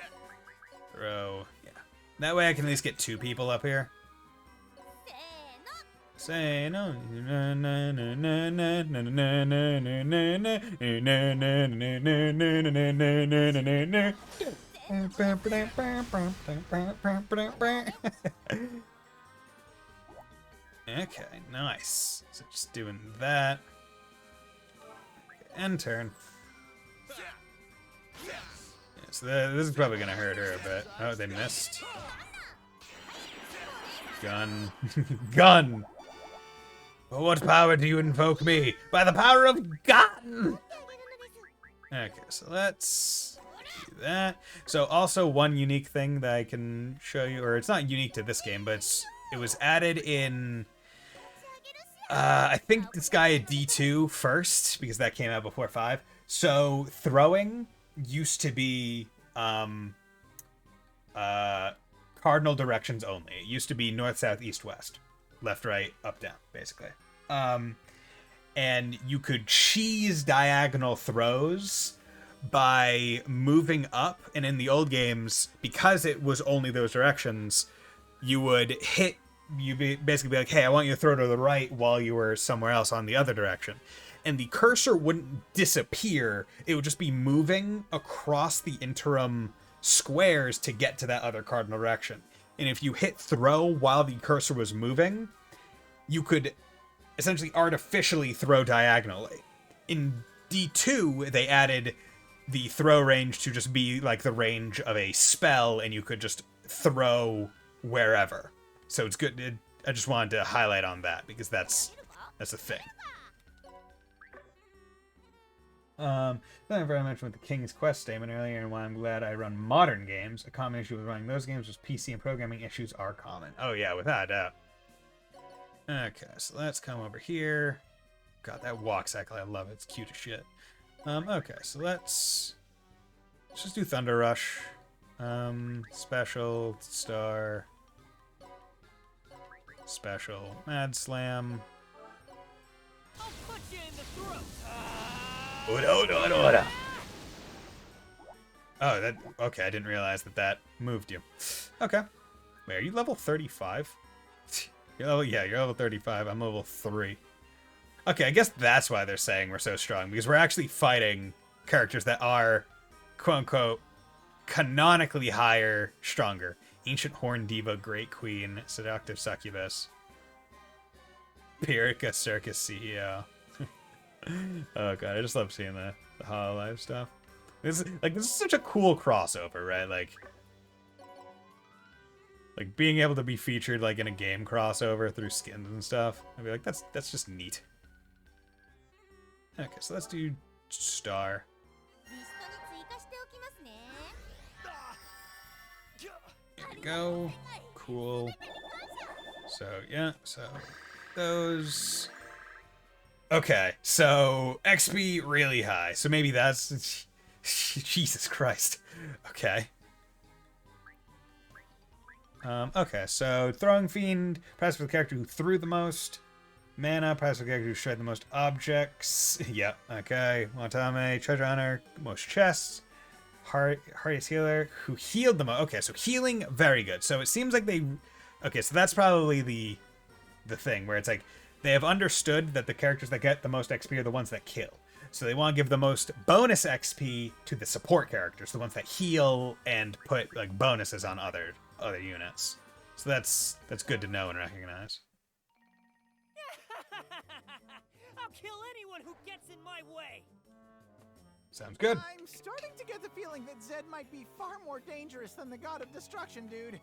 Throw. Yeah. That way I can at least get 2 people up here. Say no. Okay, nice. So just doing that. End turn. Yeah, so this is probably gonna hurt her a bit. Oh, they missed. Gun. Gun! By what power do you invoke me? By the power of gun! Okay, so let's do that. So also one unique thing that I can show you, or it's not unique to this game, but it was added in... I think Disgaea D2 first, because that came out before 5. So throwing used to be cardinal directions only. It used to be north, south, east, west. Left, right, up, down, basically. And you could cheese diagonal throws by moving up, and in the old games, because it was only those directions, you would hit... You'd basically be like, hey, I want you to throw to the right while you were somewhere else on the other direction. And the cursor wouldn't disappear. It would just be moving across the interim squares to get to that other cardinal direction. And if you hit throw while the cursor was moving, you could essentially artificially throw diagonally. In D2, they added the throw range to just be like the range of a spell, and you could just throw wherever. So it's good. I just wanted to highlight on that because that's a thing. Thank you very much with the King's Quest statement earlier, and why I'm glad I run modern games. A common issue with running those games was PC and programming issues are common. Oh yeah, without a doubt. Okay, so let's come over here. God, that walk cycle, I love it. It's cute as shit. Okay, so let's just do Thunder Rush. Special, star... Special, Mad Slam. I'll punch you in the throat. Oh, that... Okay, I didn't realize that moved you. Okay. Wait, are you level 35? Yeah, you're level 35. I'm level 3. Okay, I guess that's why they're saying we're so strong, because we're actually fighting characters that are, quote-unquote, canonically higher, stronger. Ancient Horn Diva, Great Queen, Seductive Succubus, Pyrrhica Circus CEO. Oh god, I just love seeing the Hololive stuff. This is such a cool crossover, right? Like being able to be featured like in a game crossover through skins and stuff. I'd be like, that's just neat. Okay, so let's do Star. There we go. Cool. So, yeah, so those... Okay, so XP really high. So maybe that's... Jesus Christ. Okay. Okay, so Throwing Fiend, passive for the character who threw the most. Mana, passive for the character who shred the most objects. Yep, okay. Watame, Treasure Hunter, most chests. Hardiest Healer, who healed the most. Okay, so healing, very good. So it seems like they... Okay, so that's probably the thing, where it's like, they have understood that the characters that get the most XP are the ones that kill. So they want to give the most bonus XP to the support characters, the ones that heal and put like bonuses on other units. So that's good to know and recognize. I'll kill anyone who gets in my way. Sounds good. I'm starting to get the feeling that Zed might be far more dangerous than the God of Destruction, dude.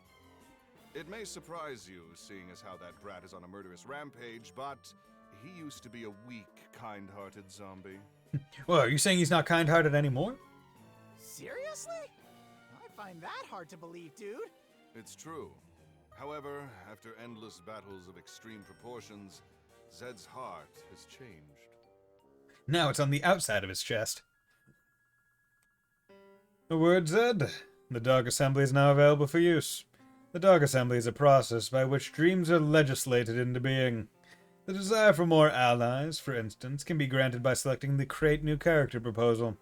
It may surprise you, seeing as how that brat is on a murderous rampage, but he used to be a weak, kind-hearted zombie. Well, are you saying he's not kind-hearted anymore? Seriously? I find that hard to believe, dude. It's true. However, after endless battles of extreme proportions, Zed's heart has changed. Now it's on the outside of his chest. The word Zed. The Dark Assembly is now available for use. The Dark Assembly is a process by which dreams are legislated into being. The desire for more allies, for instance, can be granted by selecting the Create New Character proposal.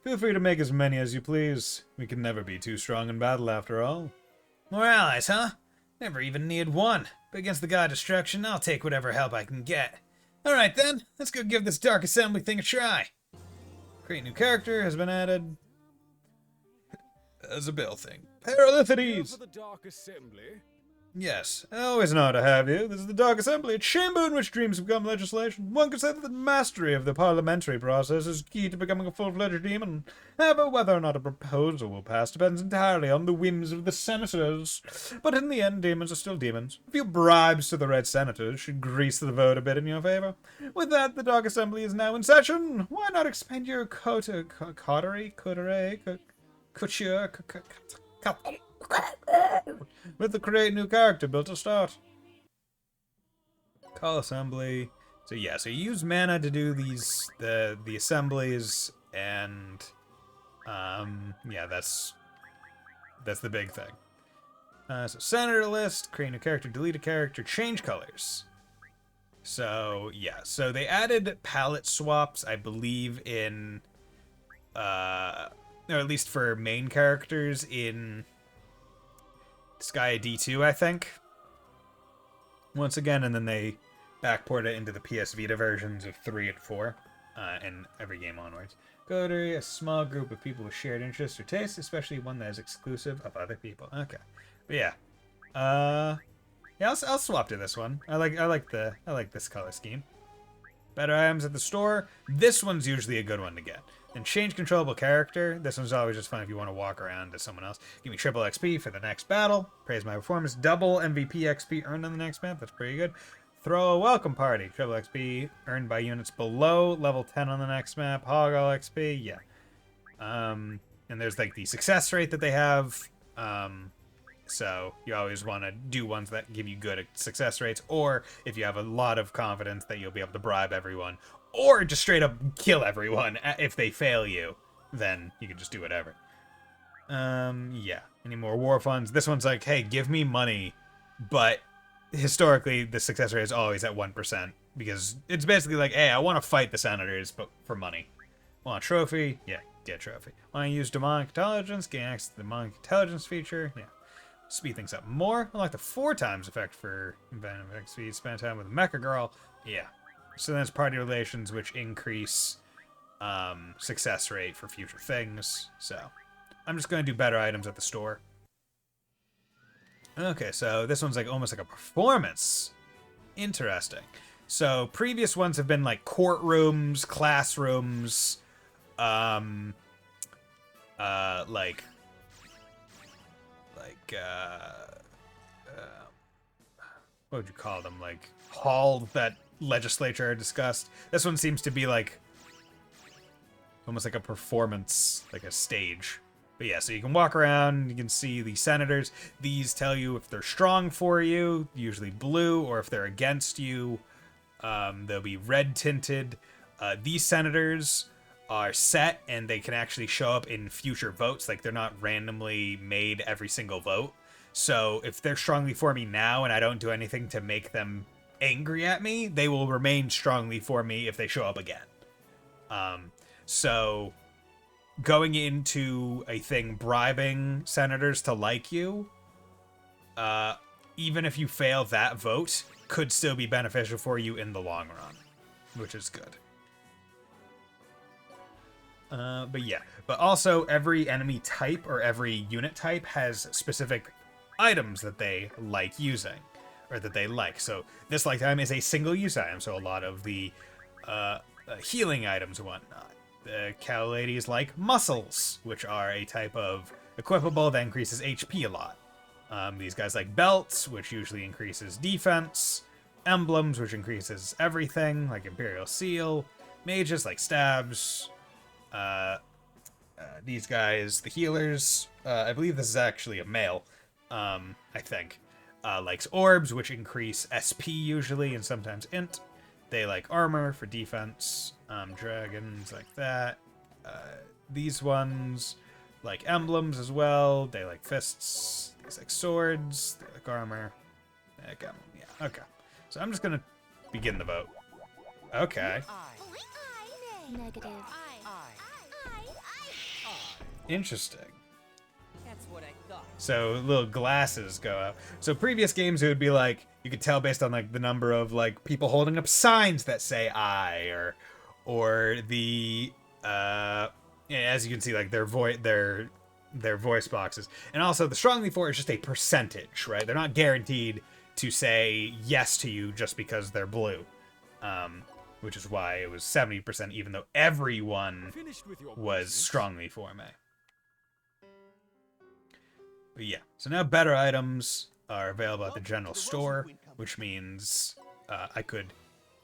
Feel free to make as many as you please. We can never be too strong in battle, after all. More allies, huh? Never even need one. But against the God of Destruction, I'll take whatever help I can get. Alright then, let's go give this Dark Assembly thing a try. Create New Character has been added as a bill thing. Paralithides! For the Dark Assembly? Yes, I always know how to have you. This is the Dark Assembly, a chamber in which dreams become legislation. One could say that the mastery of the parliamentary process is key to becoming a full-fledged demon. However, whether or not a proposal will pass depends entirely on the whims of the senators. But in the end, demons are still demons. A few bribes to the red senators should grease the vote a bit in your favor. With that, the Dark Assembly is now in session. Why not expand your couture, with the Create New Character built to start. Call assembly. So yeah, so you use mana to do these the assemblies, and yeah, that's the big thing. So senator list, create a character, delete a character, change colors. So yeah, so they added palette swaps, I believe, in or at least for main characters in Disgaea D2, I think. Once again, and then they backport it into the PS Vita versions of 3 and 4, and every game onwards. Go to a small group of people with shared interests or tastes, especially one that is exclusive of other people. Okay, but yeah, yeah, I'll swap to this one. I like this color scheme. Better items at the store. This one's usually a good one to get. Then change controllable character. This one's always just fun if you want to walk around to someone else. Give me triple XP for the next battle. Praise my performance. Double MVP XP earned on the next map. That's pretty good. Throw a welcome party. Triple XP earned by units below level 10 on the next map. Hog all XP. Yeah. And there's like the success rate that they have. So you always want to do ones that give you good success rates, or if you have a lot of confidence that you'll be able to bribe everyone, or just straight up kill everyone if they fail you, then you can just do whatever. Yeah. Any more war funds? This one's like, hey, give me money, but historically the success rate is always at 1%, because it's basically like, hey, I want to fight the senators, but for money. Want a trophy? Yeah, get a trophy. Want to use demonic intelligence? Gain access to the demonic intelligence feature? Yeah. Speed things up more. I like the 4 times effect for Venom XP. Spend time with Mecha Girl. Yeah. So then it's party relations, which increase success rate for future things. So I'm just going to do better items at the store. Okay, so this one's like almost like a performance. Interesting. So previous ones have been like courtrooms, classrooms, what would you call them? Like halls that legislature are discussed. This one seems to be like almost like a performance, like a stage. But yeah, so you can walk around, you can see the senators. These tell you if they're strong for you, usually blue, or if they're against you, They'll be red tinted. These senators are set, and they can actually show up in future votes. Like, they're not randomly made every single vote. So if they're strongly for me now and I don't do anything to make them angry at me, they will remain strongly for me if they show up again. So going into a thing bribing senators to like you, even if you fail that vote, could still be beneficial for you in the long run, which is good. But yeah, but also every enemy type or every unit type has specific items that they like using, or that they like. So this lifetime is a single-use item, so a lot of the healing items and whatnot. The cow ladies like muscles, which are a type of equipable that increases HP a lot. These guys like belts, which usually increases defense. Emblems, which increases everything, like Imperial Seal. Mages like stabs. These guys, the healers, I believe this is actually a male, I think, likes orbs, which increase SP usually, and sometimes int. They like armor for defense, dragons like that. These ones like emblems as well. They like fists. These like swords. They like armor. They like emblem. Yeah, okay. So I'm just gonna begin the vote. Okay. Negative. Interesting. That's what I thought. So little glasses go out. So previous games, it would be like, you could tell based on like the number of like people holding up signs that say I, or the as you can see, like their voice boxes. And also the strongly for is just a percentage, right? They're not guaranteed to say yes to you just because they're blue. Which is why it was 70%, even though everyone was strongly for me. But yeah, so now better items are available at the general store, which means I could,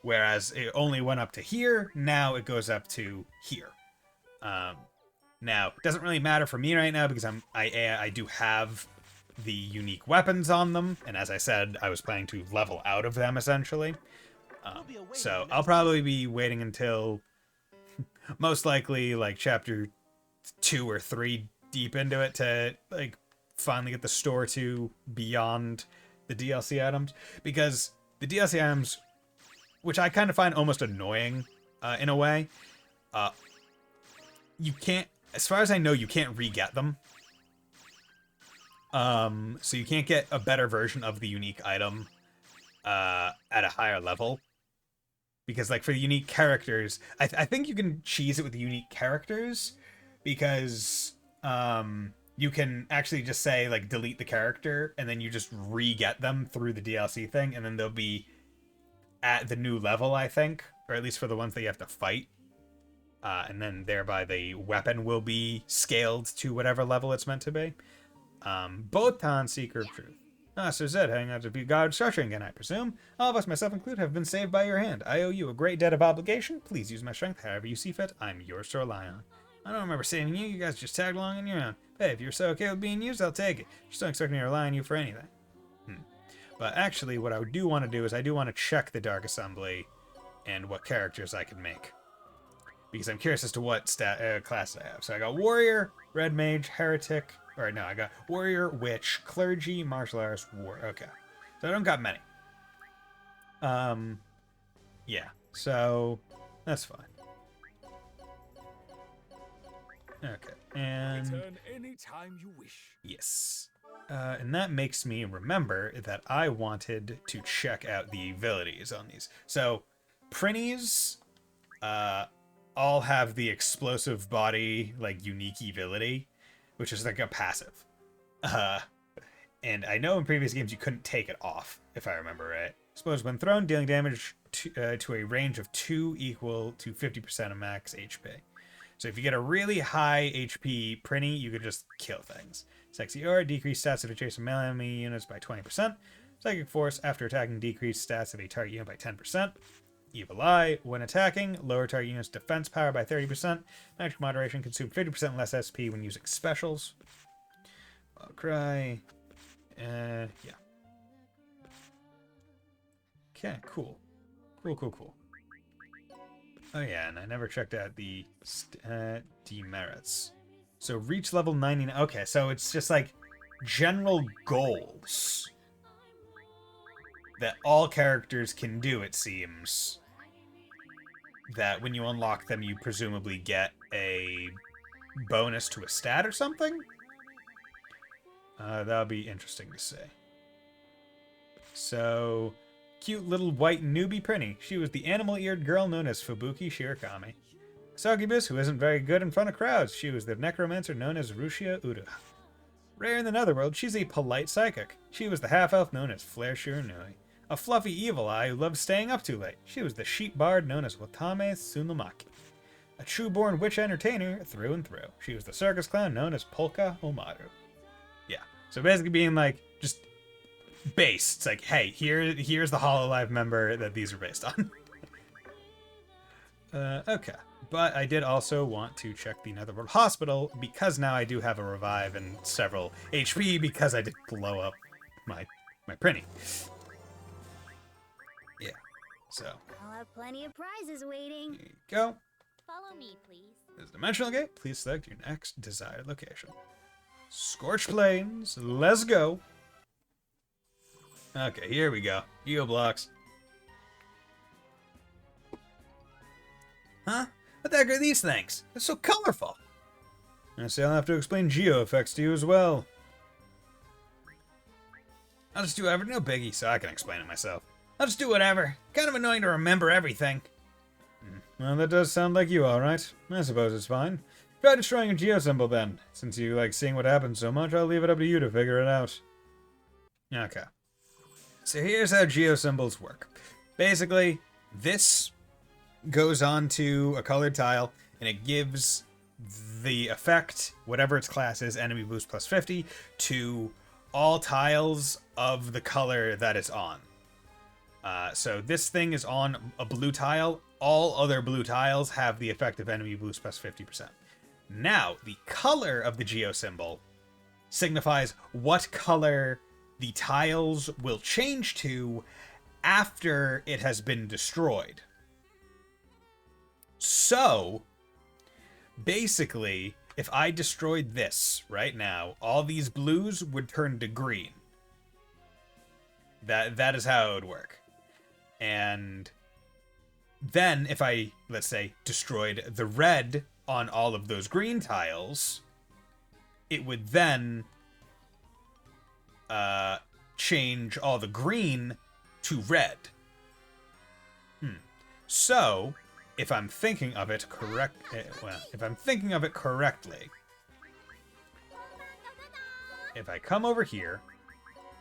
whereas it only went up to here, now it goes up to here. Now, it doesn't really matter for me right now because I do have the unique weapons on them, and as I said, I was planning to level out of them essentially. So I'll probably be waiting until most likely like chapter 2 or 3 deep into it to like finally get the store to beyond the DLC items, because the DLC items, which I kind of find almost annoying in a way, you can't, as far as I know, you can't re-get them. So you can't get a better version of the unique item at a higher level. Because, like, for the unique characters, I think you can cheese it with the unique characters, because you can actually just say, like, delete the character, and then you just re-get them through the DLC thing, and then they'll be at the new level, I think, or at least for the ones that you have to fight. And then thereby the weapon will be scaled to whatever level it's meant to be. Botan, Seeker of Truth. Sir Zed, hanging out to be God structuring again, I presume. All of us, myself included, have been saved by your hand. I owe you a great debt of obligation. Please use my strength however you see fit. I'm yours to rely on. I don't remember saving you. You guys just tagged along on your own. Hey, if you're so okay with being used, I'll take it. Just don't expect me to rely on you for anything. But actually, what I do want to do is I do want to check the Dark Assembly and what characters I can make. Because I'm curious as to what class I have. So I got Warrior, Red Mage, Heretic. Or no, I got Warrior, Witch, Clergy, Martial Arts, War. Okay. So I don't got many. Yeah. So that's fine. Okay. And Return anytime you wish. yes. And that makes me remember that I wanted to check out the abilities on these. So Prinnies all have the explosive body, like, unique ability, which is like a passive. And I know in previous games you couldn't take it off, if I remember right. Suppose when thrown, dealing damage to a range of 2 equal to 50% of max HP. So if you get a really high HP Prinny, you could just kill things. Sexy Aura, decreased stats of adjacent melee enemy units by 20%. Psychic Force, after attacking, decreased stats of a target unit by 10%. Evil Eye, when attacking, lower target unit's defense power by 30%. Magic Moderation, consume 50% less SP when using specials. Wild Cry. Yeah. Okay, cool. Cool. Oh yeah, and I never checked out the demerits. So reach level 99. Okay, so it's just like general goals that all characters can do, it seems. That when you unlock them, you presumably get a bonus to a stat or something? That'll be interesting to see. So, cute little white newbie Prinny. She was the animal-eared girl known as Fubuki Shirakami. Succubus, who isn't very good in front of crowds. She was the necromancer known as Rushia Uruha. Rare in the Netherworld, she's a polite psychic. She was the half-elf known as Flare Shirunui. A fluffy evil eye who loved staying up too late. She was the sheep bard known as Watame Tsunumaki. A true-born witch entertainer through and through. She was the circus clown known as Polka Omaru. Yeah, so basically being like, just based. It's like, hey, here's the Hololive member that these are based on. Okay. But I did also want to check the Netherworld Hospital, because now I do have a revive and several HP, because I did blow up my Prinny. Yeah, so. I'll have plenty of prizes waiting. Here you go. Follow me, please. There's a dimensional gate. Please select your next desired location. Scorched Plains. Let's go. Okay, here we go. Geo blocks. Huh? What the heck are these things? They're so colorful. I say I'll have to explain geo effects to you as well. I'll just do whatever. No biggie, so I can explain it myself. I'll just do whatever. Kind of annoying to remember everything. Well, that does sound like you, alright. I suppose it's fine. Try destroying a geo symbol then. Since you like seeing what happens so much, I'll leave it up to you to figure it out. Okay. So here's how geo symbols work. Basically, this goes onto a colored tile, and it gives the effect, whatever its class is, enemy boost plus 50, to all tiles of the color that it's on. So this thing is on a blue tile. All other blue tiles have the effect of enemy boost plus 50%. Now, the color of the geo symbol signifies what color the tiles will change to after it has been destroyed. So, basically, if I destroyed this right now, all these blues would turn to green. That is how it would work. And then if I, let's say, destroyed the red on all of those green tiles, it would then change all the green to red. So, if I'm thinking of it correctly, if I come over here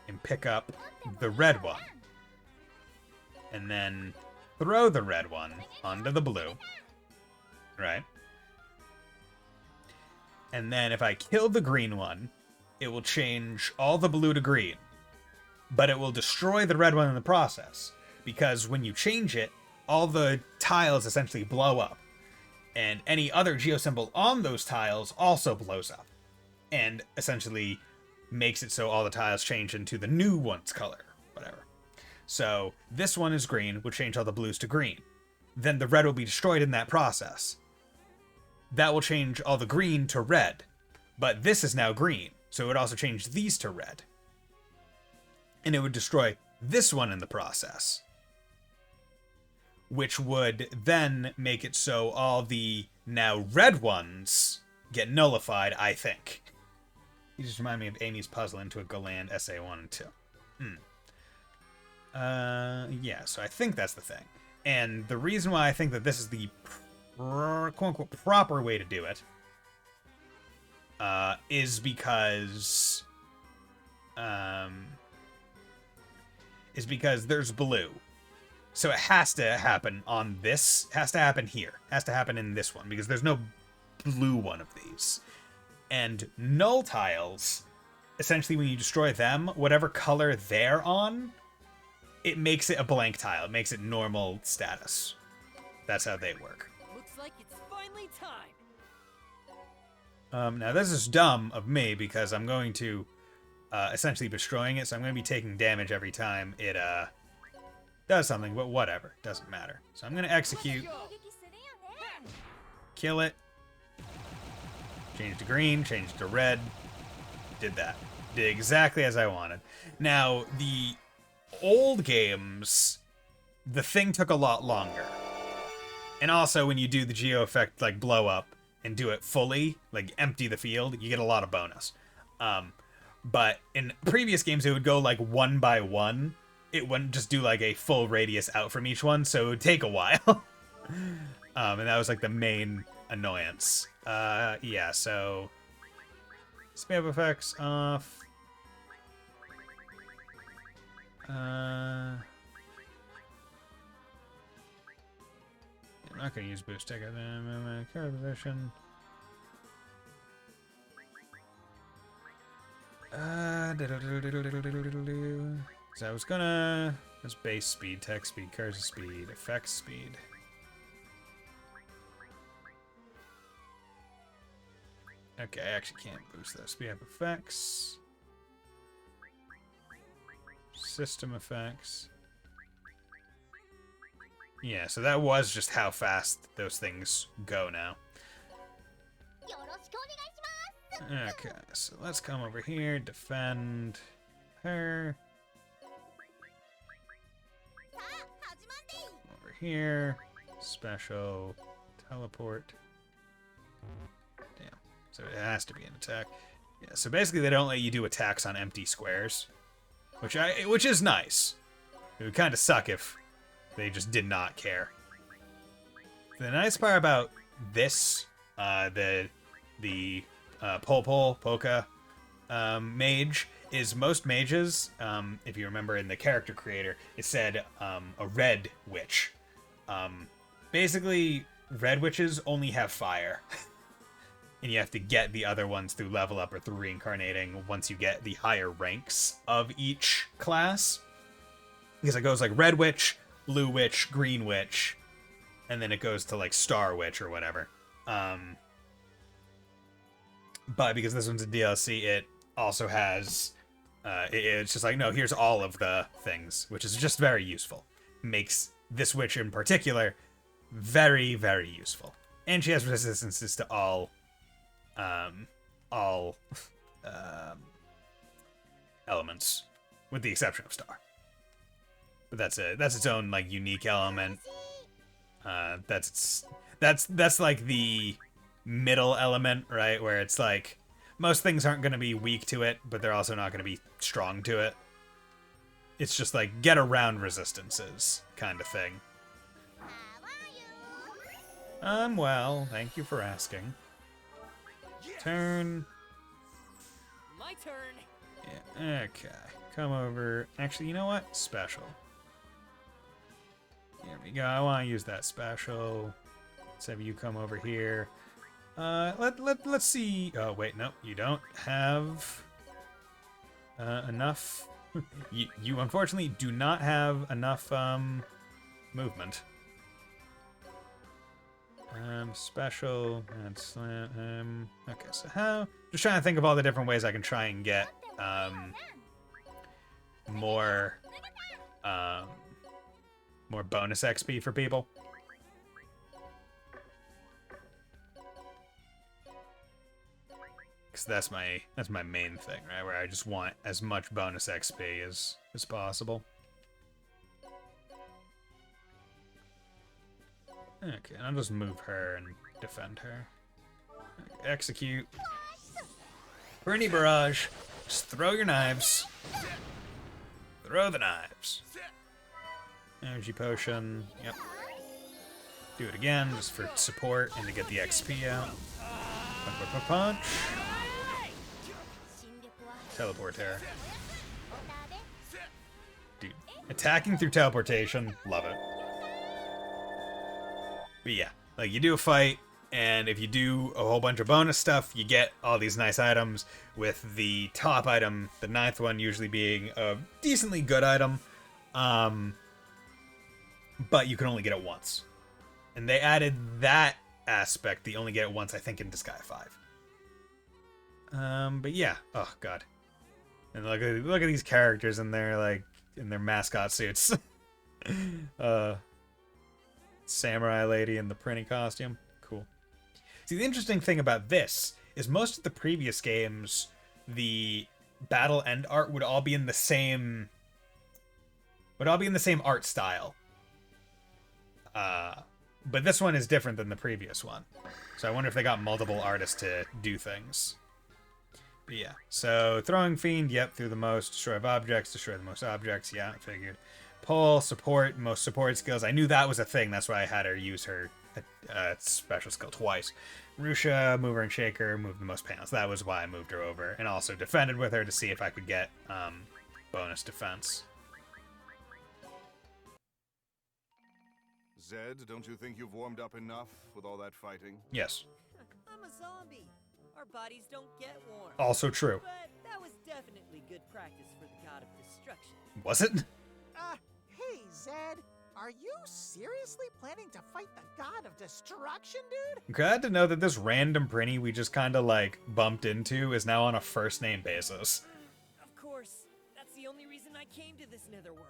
and pick up the red one, and then throw the red one onto the blue, right? And then if I kill the green one, it will change all the blue to green, but it will destroy the red one in the process, because when you change it, all the tiles essentially blow up, and any other geosymbol on those tiles also blows up, and essentially makes it so all the tiles change into the new one's color, whatever. So this one is green, will change all the blues to green. Then the red will be destroyed in that process. That will change all the green to red, but this is now green, so it would also change these to red. And it would destroy this one in the process, which would then make it so all the now red ones get nullified, I think. You just remind me of Amy's puzzle into a Goland SA 1 and 2. Yeah, so I think that's the thing. And the reason why I think that this is the quote-unquote proper way to do it is because there's blue. So it has to happen on this, has to happen here, has to happen in this one, because there's no blue one of these. And null tiles, essentially when you destroy them, whatever color they're on, it makes it a blank tile. It makes it normal status. That's how they work. Looks like it's finally time. Now this is dumb of me, because I'm going to essentially be destroying it, so I'm going to be taking damage every time it does something, but whatever. Doesn't matter. So I'm going to execute. Kill it. Change to green, change to red. Did that. Did exactly as I wanted. Now, the old games, the thing took a lot longer. And also, when you do the geo effect, like, blow up and do it fully, like, empty the field, you get a lot of bonus. But in previous games, it would go, like, one by one. It wouldn't just do, like, a full radius out from each one, so it would take a while. And that was, like, the main annoyance. Yeah, so... spam effects off. I'm not going to use boost. Take it. Carry position. So I was gonna... That's base speed, tech speed, cursor speed, effects speed. Okay, I actually can't boost those. We have effects. System effects. Yeah, so that was just how fast those things go now. Okay, so let's come over here, defend her. Over here, special, teleport. Damn, so it has to be an attack. Yeah, so basically they don't let you do attacks on empty squares, which is nice. It would kind of suck if they just did not care. The nice part about this, the Polka mage, is most mages, if you remember in the character creator, it said a red witch. Basically, red witches only have fire. And you have to get the other ones through level up or through reincarnating once you get the higher ranks of each class. Because it goes like red witch, blue witch, green witch, and then it goes to like star witch or whatever. But because this one's a DLC, it also has, it's just like, no, here's all of the things, which is just very useful. Makes this witch in particular very, very useful. And she has resistances to all elements, with the exception of star. But that's its own like unique element. That's like the middle element, right? Where it's like most things aren't going to be weak to it, but they're also not going to be strong to it. It's just like get around resistances kind of thing. I'm well, thank you for asking. Turn. My turn. Yeah, okay. Come over. Actually, you know what? Special. Here we go. I want to use that special. Let's have you come over here. Let's see. Oh, wait, no, you don't have enough. you unfortunately do not have enough movement. Special and slam. Okay, so how? Just trying to think of all the different ways I can try and get more bonus XP for people. Because that's my main thing, right? Where I just want as much bonus XP as possible. Okay, I'll just move her and defend her. Okay, execute. For any barrage, just throw your knives. Throw the knives. Energy potion. Yep. Do it again, just for support and to get the XP out. Punch. Teleport her. Dude, attacking through teleportation, love it. But yeah, like you do a fight, and if you do a whole bunch of bonus stuff, you get all these nice items, with the top item, the 9th one, usually being a decently good item. But you can only get it once. And they added that aspect, the only get it once, I think, in Disgaea 5. But yeah, oh god. And look at these characters in their, like, in their mascot suits. Samurai lady in the printing costume. Cool. See, the interesting thing about this is most of the previous games, the battle end art would all be in the same art style. But this one is different than the previous one. So I wonder if they got multiple artists to do things. But yeah, so throwing fiend, yep, through the most, destroy objects, destroy the most objects, yeah, I figured. Pull, support, most support skills. I knew that was a thing, that's why I had her use her special skill twice. Rusha, mover and shaker, move the most panels. That was why I moved her over. And also defended with her to see if I could get bonus defense. Zed, don't you think you've warmed up enough with all that fighting? Yes. I'm a zombie. Our bodies don't get warm. Also true. But that was definitely good practice for the god of destruction. Was it? Hey, Zed. Are you seriously planning to fight the god of destruction, dude? I'm glad to know that this random Prinny we just kind of like bumped into is now on a first name basis. Of course. That's the only reason I came to this Netherworld.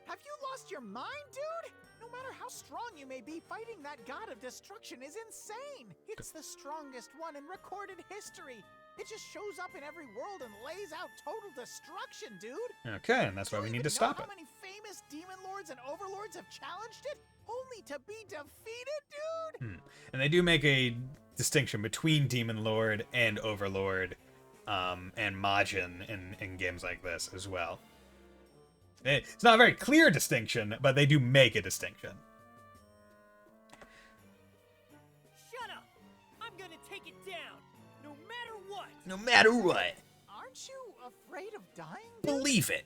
Have you lost your mind, dude? No matter how strong you may be, fighting that god of destruction is insane. It's the strongest one in recorded history. It just shows up in every world and lays out total destruction, dude. Okay, and that's why we need to stop it. How many famous demon lords and overlords have challenged it, only to be defeated, dude? And they do make a distinction between Demon Lord and Overlord, and Majin in games like this as well. It's not a very clear distinction, but they do make a distinction. Shut up! I'm gonna take it down, no matter what! No matter what. Aren't you afraid of dying, dude? Believe it.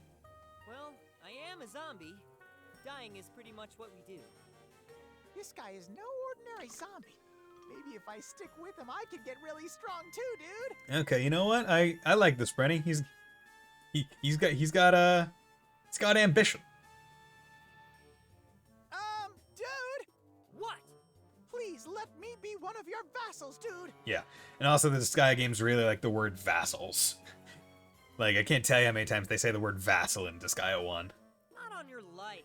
Well, I am a zombie. Dying is pretty much what we do. This guy is no ordinary zombie. Maybe if I stick with him, I can get really strong too, dude. Okay, you know what? I like this Brenny. He's got ambition. Dude! What? Please let me be one of your vassals, dude! Yeah, and also the Disgaea games really like the word vassals. Like, I can't tell you how many times they say the word vassal in Disgaea 1. Not on your life.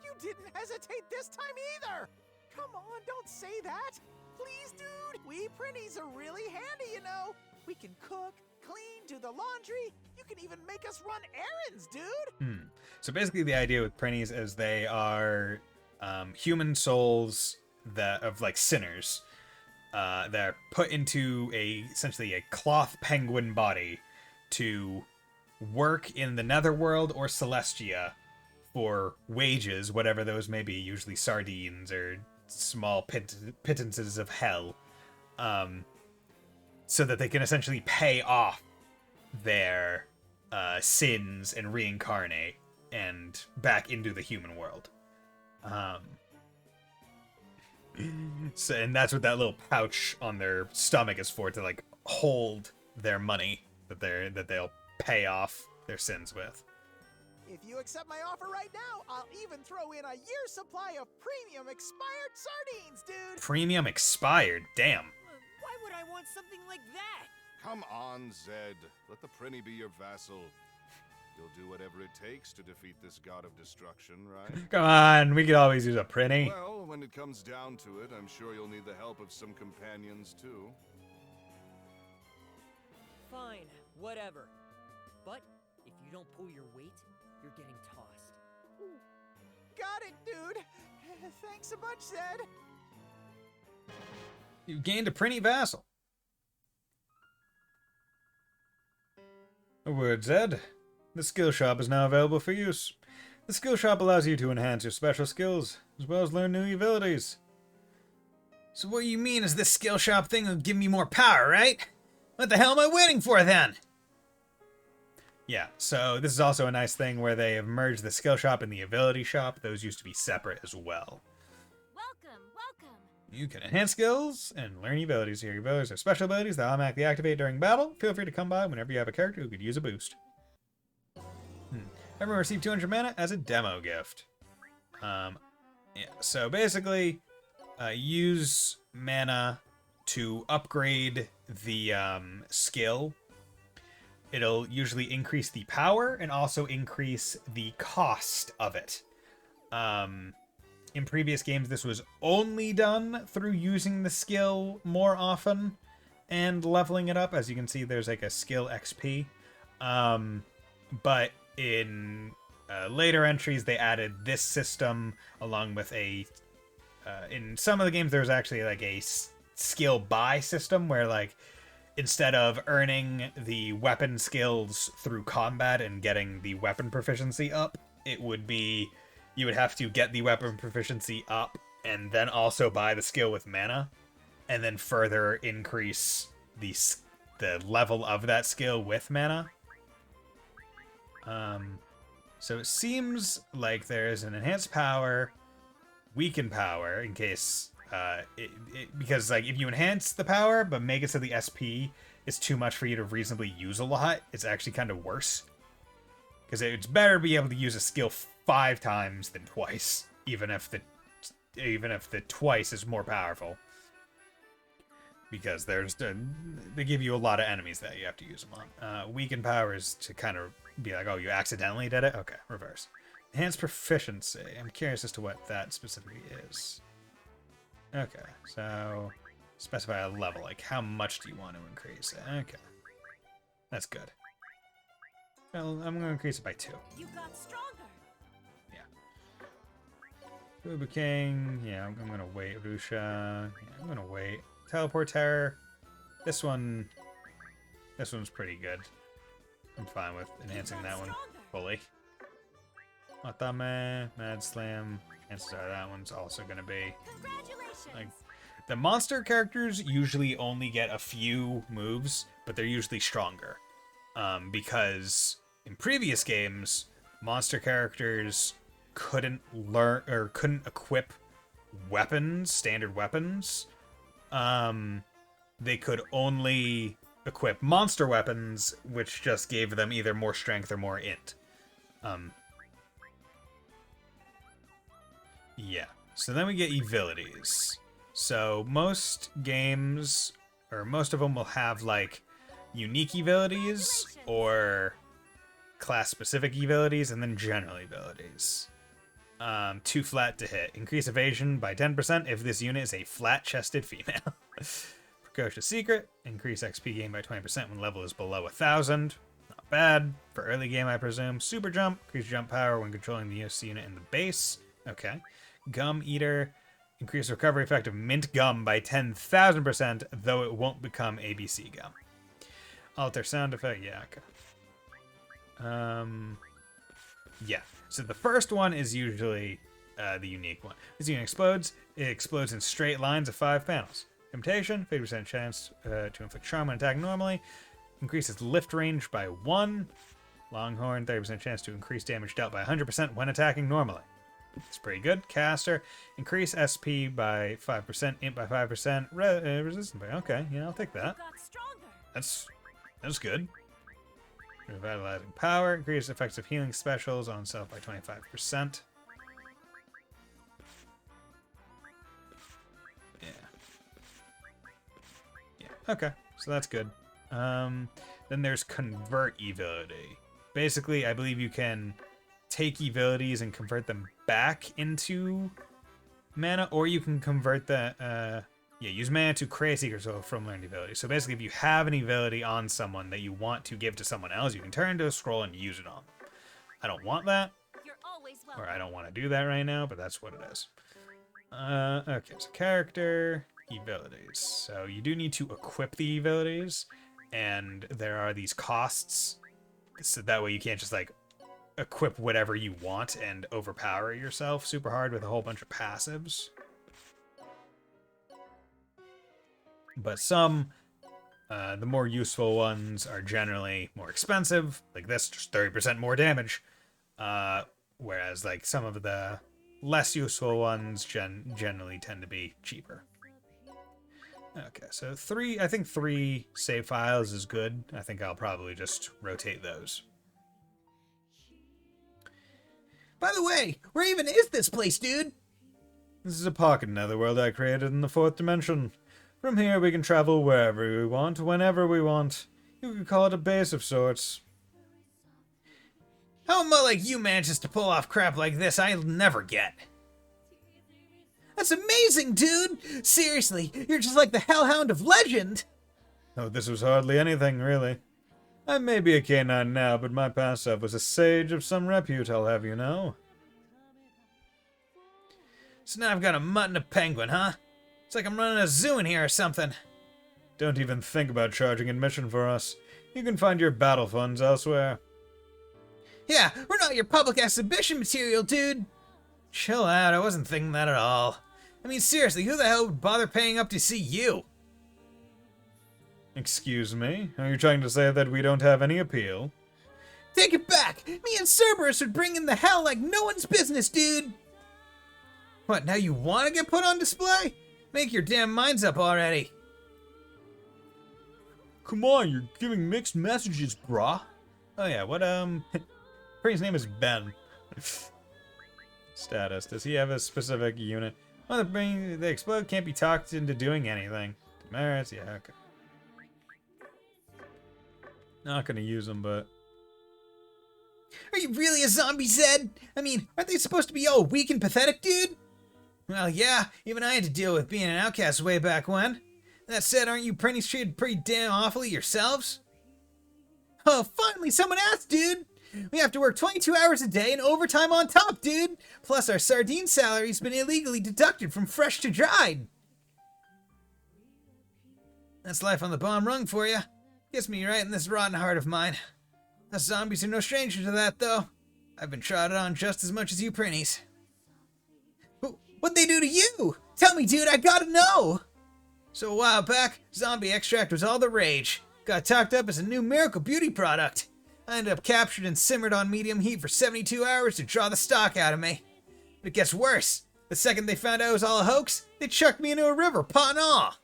You didn't hesitate this time either! Come on, don't say that! Please, dude! We Prinnies are really handy, you know! We can cook, clean, do the laundry. You can even make us run errands, dude! So basically the idea with Prinnies is they are human souls of like sinners that are put into essentially a cloth penguin body to work in the Netherworld or Celestia for wages, whatever those may be, usually sardines or small pittances of hell, so that they can essentially pay off their sins and reincarnate and back into the human world. So, and that's what that little pouch on their stomach is for, to like hold their money that they'll pay off their sins with. If you accept my offer right now, I'll even throw in a year's supply of premium expired sardines, dude! Premium expired, damn. Why would I want something like that? Come on, Zed. Let the Prinny be your vassal. You'll do whatever it takes to defeat this god of destruction, right? Come on, we could always use a Prinny. Well, when it comes down to it, I'm sure you'll need the help of some companions, too. Fine, whatever. But if you don't pull your weight, you're getting tossed. Got it, dude! Thanks so much, Zed! You gained a Prinny vassal. A word, Zed. The skill shop is now available for use. The skill shop allows you to enhance your special skills, as well as learn new abilities. So what you mean is this skill shop thing will give me more power, right? What the hell am I waiting for, then? Yeah, so this is also a nice thing where they have merged the skill shop and the ability shop. Those used to be separate as well. Welcome, welcome. You can enhance skills and learn abilities here. Your abilities are special abilities that automatically activate during battle. Feel free to come by whenever you have a character who could use a boost. Everyone received 200 mana as a demo gift. Yeah, so basically, use mana to upgrade the skill. It'll usually increase the power and also increase the cost of it. In previous games, this was only done through using the skill more often and leveling it up. As you can see, there's like a skill XP. But in later entries, they added this system along with a... in some of the games, there's actually like a skill buy system where like instead of earning the weapon skills through combat and getting the weapon proficiency up, it would be you would have to get the weapon proficiency up and then also buy the skill with mana and then further increase the level of that skill with mana. So it seems like there's an enhanced power, weaken power in case because like if you enhance the power but make it so the SP is too much for you to reasonably use a lot, it's actually kind of worse. Because it's better to be able to use a skill 5 times than twice, even if the twice is more powerful. Because they give you a lot of enemies that you have to use them on. Weaken power is to kind of be like, oh, you accidentally did it? Okay, reverse. Enhanced proficiency. I'm curious as to what that specifically is. Okay, so specify a level. Like, how much do you want to increase it? Okay, that's good. Well, I'm going to increase it by 2. You got stronger. Yeah. Uber King. Yeah, I'm going to wait. Rusha. Yeah, I'm going to wait. Teleport Terror. This one's pretty good. I'm fine with enhancing that one fully. Matame, Mad Slam. Chances are that one's also going to be... Congratulations. Like, the monster characters usually only get a few moves, but they're usually stronger. Because in previous games, monster characters couldn't equip weapons, standard weapons. They could only equip monster weapons, which just gave them either more strength or more int. Yeah. So then we get Evilities. So most games, or most of them will have like unique Evilities or class-specific Evilities, and then general Evilities. 2 flat to hit. Increase evasion by 10% if this unit is a flat-chested female. Precocious Secret. Increase XP gain by 20% when level is below 1,000. Not bad. For early game, I presume. Super Jump. Increase jump power when controlling the UFC unit in the base. Okay. Gum Eater. Increase recovery effect of mint gum by 10,000%, though it won't become ABC gum. Alter sound effect. Yeah, okay. Yeah. So the first one is usually the unique one. This unit explodes. It explodes in straight lines of 5 panels. Temptation, 50% chance to inflict trauma when attacking normally. Increases lift range by 1. Longhorn, 30% chance to increase damage dealt by 100% when attacking normally. It's pretty good. Caster, increase SP by 5%, int by 5%, resistance by... Okay, yeah, I'll take that. That's good. Revitalizing power, increase effective healing specials on self by 25%. Yeah, okay, so that's good. Then there's Convert Evility. Basically, I believe you can take Evilities and convert them back into mana, or you can convert the... use mana to create secret soul from learned ability. So basically, if you have an ability on someone that you want to give to someone else, you can turn into a scroll and use it on them. I don't want that. You're always welcome. Or I don't want to do that right now, but that's what it is. Okay, so character, abilities. So you do need to equip the abilities, and there are these costs. So that way you can't just, like, equip whatever you want and overpower yourself super hard with a whole bunch of passives. But some, the more useful ones are generally more expensive. Like this, just 30% more damage. Whereas, like, some of the less useful ones generally tend to be cheaper. Okay, so I think 3 save files is good. I think I'll probably just rotate those. By the way, where even is this place, dude? This is a pocket netherworld I created in the 4th dimension. From here, we can travel wherever we want, whenever we want. You could call it a base of sorts. How a mutt like you manages to pull off crap like this, I'll never get. That's amazing, dude! Seriously, you're just like the Hellhound of legend! Oh, this was hardly anything, really. I may be a canine now, but my past self was a sage of some repute, I'll have you know. So now I've got a mutt and a penguin, huh? It's like I'm running a zoo in here or something. Don't even think about charging admission for us. You can find your battle funds elsewhere. Yeah, we're not your public exhibition material, dude. Chill out, I wasn't thinking that at all. I mean, seriously, who the hell would bother paying up to see you? Excuse me? Are you trying to say that we don't have any appeal? Take it back! Me and Cerberus would bring in the hell like no one's business, dude! What, now you want to get put on display? Make your damn minds up already. Come on, you're giving mixed messages, brah. Oh yeah, what, His name is Ben. Status. Does he have a specific unit? Oh, they explode can't be talked into doing anything. Demerits, yeah, okay. Not gonna use them, but... Are you really a zombie, Zed? I mean, aren't they supposed to be all weak and pathetic, dude? Well, yeah, even I had to deal with being an outcast way back when. That said, aren't you printies treated pretty damn awfully yourselves? Oh, finally someone asked, dude! We have to work 22 hours a day and overtime on top, dude! Plus our sardine salary's been illegally deducted from fresh to dried. That's life on the bottom rung for you. Gets me right in this rotten heart of mine. Us zombies are no stranger to that, though. I've been trotted on just as much as you printies. What'd they do to you? Tell me, dude, I gotta know! So a while back, zombie extract was all the rage. Got talked up as a new miracle beauty product. I ended up captured and simmered on medium heat for 72 hours to draw the stock out of me. But it gets worse. The second they found out it was all a hoax, they chucked me into a river, pot and all.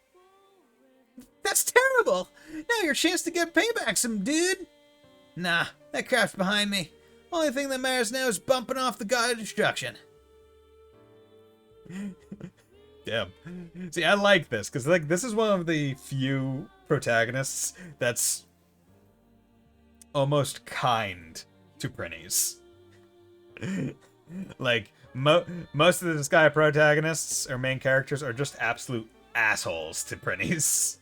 That's terrible! Now your chance to get payback some, dude! Nah, that crap's behind me. Only thing that matters now is bumping off the god of destruction. Damn. See, I like this, because like this is one of the few protagonists that's almost kind to printies. Like, most of the Disgaea protagonists or main characters are just absolute assholes to printies.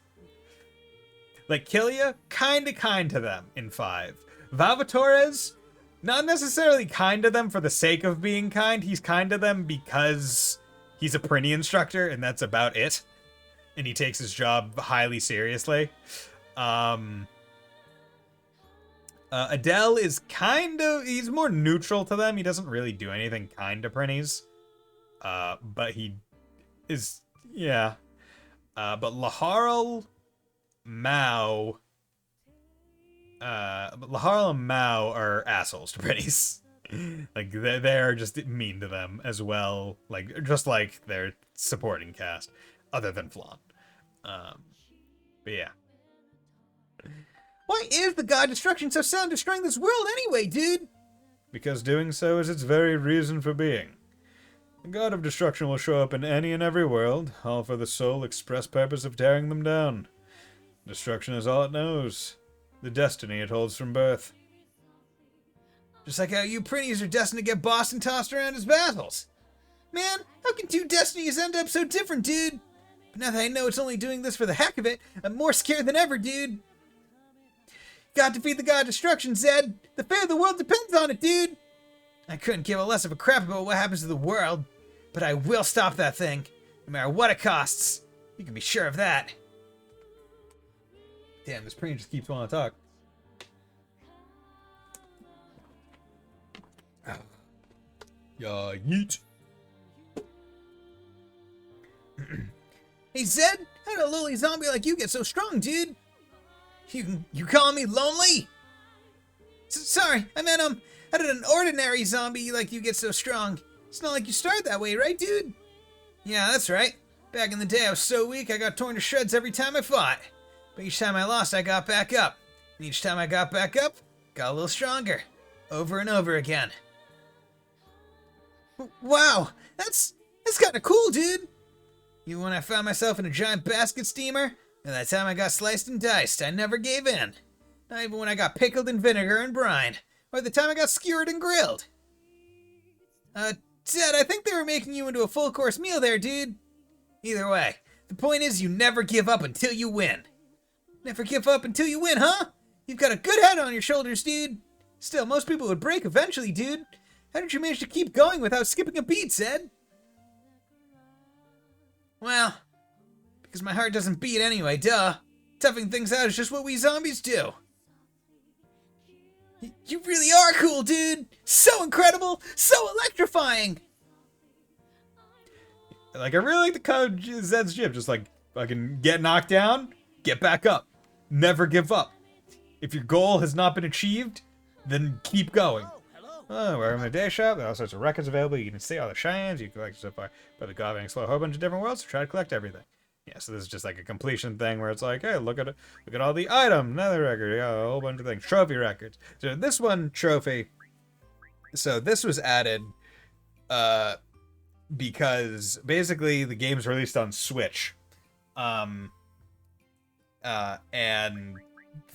Like, Killia, kinda kind to them in 5. Valvatorez, not necessarily kind to them for the sake of being kind, he's kind to them because he's a printy instructor, and that's about it. And he takes his job highly seriously. Adele is he's more neutral to them. He doesn't really do anything kind to printies. But he is, yeah. But Laharl, Mao, Laharl and Mao are assholes to printies. Like, they're just mean to them as well. Like, just like their supporting cast. Other than Flan. But yeah. Why is the god destruction so sound destroying this world anyway, dude? Because doing so is its very reason for being. The god of destruction will show up in any and every world, all for the sole express purpose of tearing them down. Destruction is all it knows. The destiny it holds from birth. Just like how you printies are destined to get Boston tossed around as battles. Man, how can two destinies end up so different, dude? But now that I know it's only doing this for the heck of it, I'm more scared than ever, dude. Gotta defeat the god of destruction, Zed. The fate of the world depends on it, dude. I couldn't give a less of a crap about what happens to the world, but I will stop that thing, no matter what it costs. You can be sure of that. Damn, this printy just keeps wanting to talk. Yeah, yeet. Hey Zed, how did a lowly zombie like you get so strong, dude? You calling me lonely? Sorry, I meant, how did an ordinary zombie like you get so strong? It's not like you started that way, right, dude? Yeah, that's right. Back in the day, I was so weak, I got torn to shreds every time I fought. But each time I lost, I got back up. And each time I got back up, got a little stronger. Over and over again. Wow, that's kinda cool, dude. Even when I found myself in a giant basket steamer, and that time I got sliced and diced, I never gave in. Not even when I got pickled in vinegar and brine. or the time I got skewered and grilled. Ted, I think they were making you into a full-course meal there, dude. Either way, the point is you never give up until you win. Never give up until you win, huh? You've got a good head on your shoulders, dude. Still, most people would break eventually, dude. How did you manage to keep going without skipping a beat, Zed? Well, because my heart doesn't beat anyway, duh. Toughing things out is just what we zombies do. You really are cool, dude! So incredible! So electrifying! Like, I really like the code Zed's gym. Just like, fucking get knocked down, get back up. Never give up. If your goal has not been achieved, then keep going. Oh, we're in the day shop. There are all sorts of records available. You can see all the shines. You can collect so far. But the go and explore a whole bunch of different worlds to try to collect everything. Yeah, so this is just like a completion thing where it's like, hey, look at all the item, nether record, yeah, a whole bunch of things, trophy records. So this one trophy. So this was added, because basically the game's released on Switch, and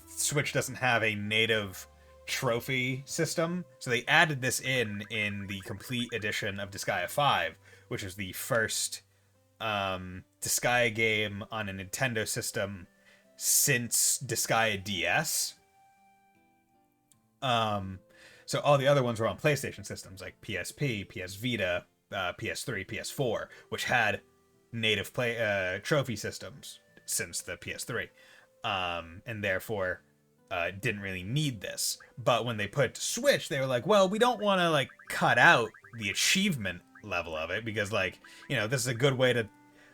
Switch doesn't have a native trophy system, so they added this in the complete edition of Disgaea 5, which is the first Disgaea game on a Nintendo system since Disgaea DS. So all the other ones were on PlayStation systems like PSP, PS Vita, PS3, PS4, which had native trophy systems since the PS3, and therefore didn't really need this. But when they put it to Switch, they were like, well, we don't want to like cut out the achievement level of it, because like, you know, this is a good way to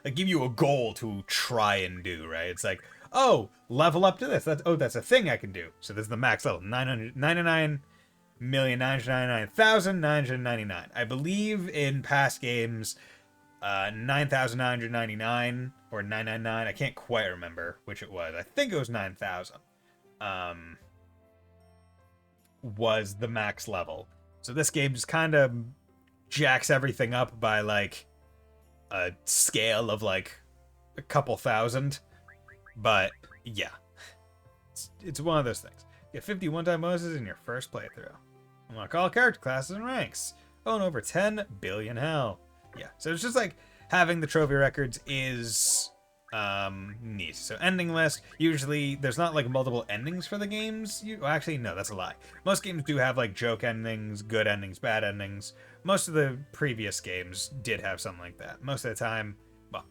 like give you a goal to try and do, right? It's like, oh, level up to this. That's a thing I can do. So this is the max level, 999,999,999. I believe in past games, 9,999 or 999. I can't quite remember which it was. I think it was 9,000. Was the max level. So this game just kind of jacks everything up by like a scale of like a couple thousand. But yeah, it's one of those things. Get 50 one-time bonuses in your first playthrough. Unlock all character classes and ranks. Own over 10 billion hell. Yeah, so it's just like having the trophy records is neat. So ending list, usually there's not like multiple endings for the games. Well, actually, no, that's a lie. Most games do have like joke endings, good endings, bad endings. Most of the previous games did have something like that. Most of the time, well,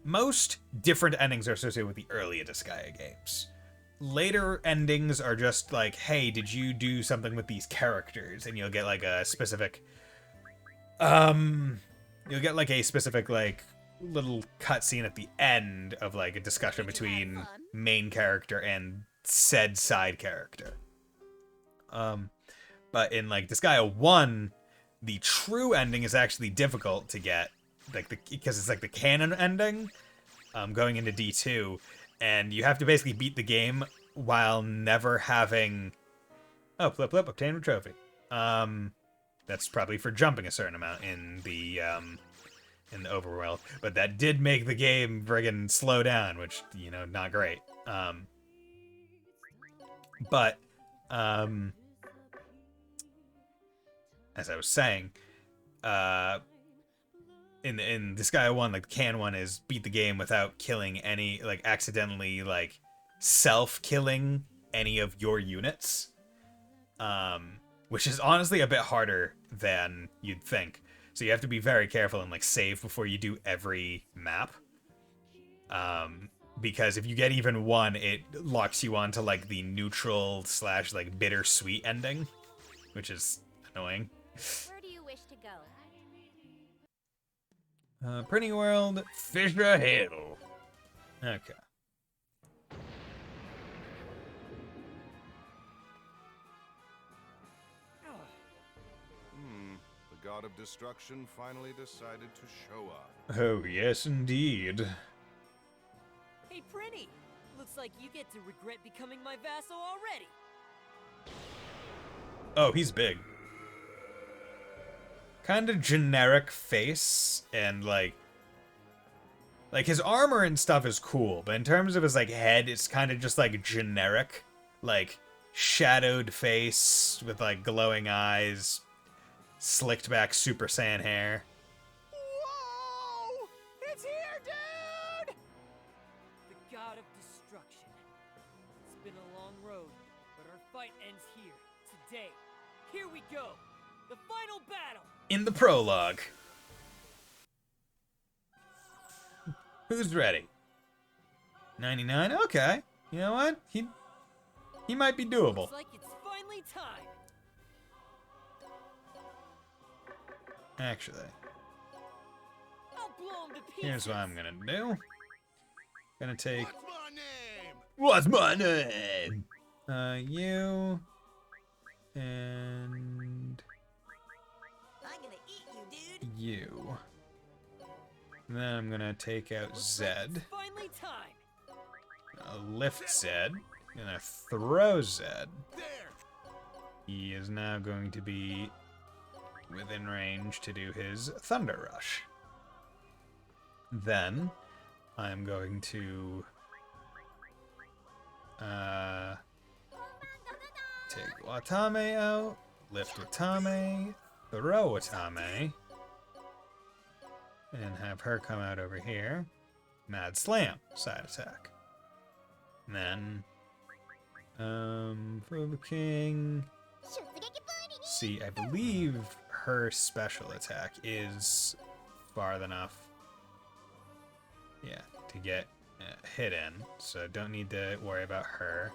most different endings are associated with the earlier Disgaea games. Later endings are just like, hey, did you do something with these characters? And you'll get like a specific, like little cutscene at the end of like a discussion between main character and said side character. But in like Disgaea 1, the true ending is actually difficult to get, like because it's like the canon ending, going into D2, and you have to basically beat the game while never having, flip, obtain a trophy. That's probably for jumping a certain amount in the overworld, but that did make the game friggin' slow down, which, you know, not great. But as I was saying, in Disgaea 1, like the canon one is beat the game without killing any, like accidentally like self-killing any of your units, which is honestly a bit harder than you'd think. So you have to be very careful and like save before you do every map. Because if you get even one, it locks you onto like the neutral / like bittersweet ending, which is annoying. Where do you wish to go? Pretty World, Fissure Hill. Okay. The god of destruction finally decided to show up. Oh, yes, indeed. Hey, Prinny! Looks like you get to regret becoming my vassal already. Oh, he's big. Kind of generic face, and like his armor and stuff is cool, but in terms of his like head, it's kind of just like generic. Like shadowed face with like glowing eyes, slicked back Super Saiyan hair. Whoa! It's here, dude! The god of destruction. It's been a long road, but our fight ends here, today. Here we go! The final battle! In the prologue. Who's ready? 99? Okay. You know what? He might be doable. Looks like it's finally time! Actually, I'll blow him to pieces! here's what I'm gonna do. Gonna take... What's my name? What's my name? You... And... I'm gonna eat you, dude! You. And then I'm gonna take out Zed. It's finally time! I'll lift Zed. Gonna throw Zed. There. He is now going to be within range to do his Thunder Rush. Then I'm going to take Watame out, lift Watame, throw Watame, and have her come out over here. Mad Slam, side attack. And then for the king. See, I believe her special attack is far enough, yeah, to get hit in, so don't need to worry about her.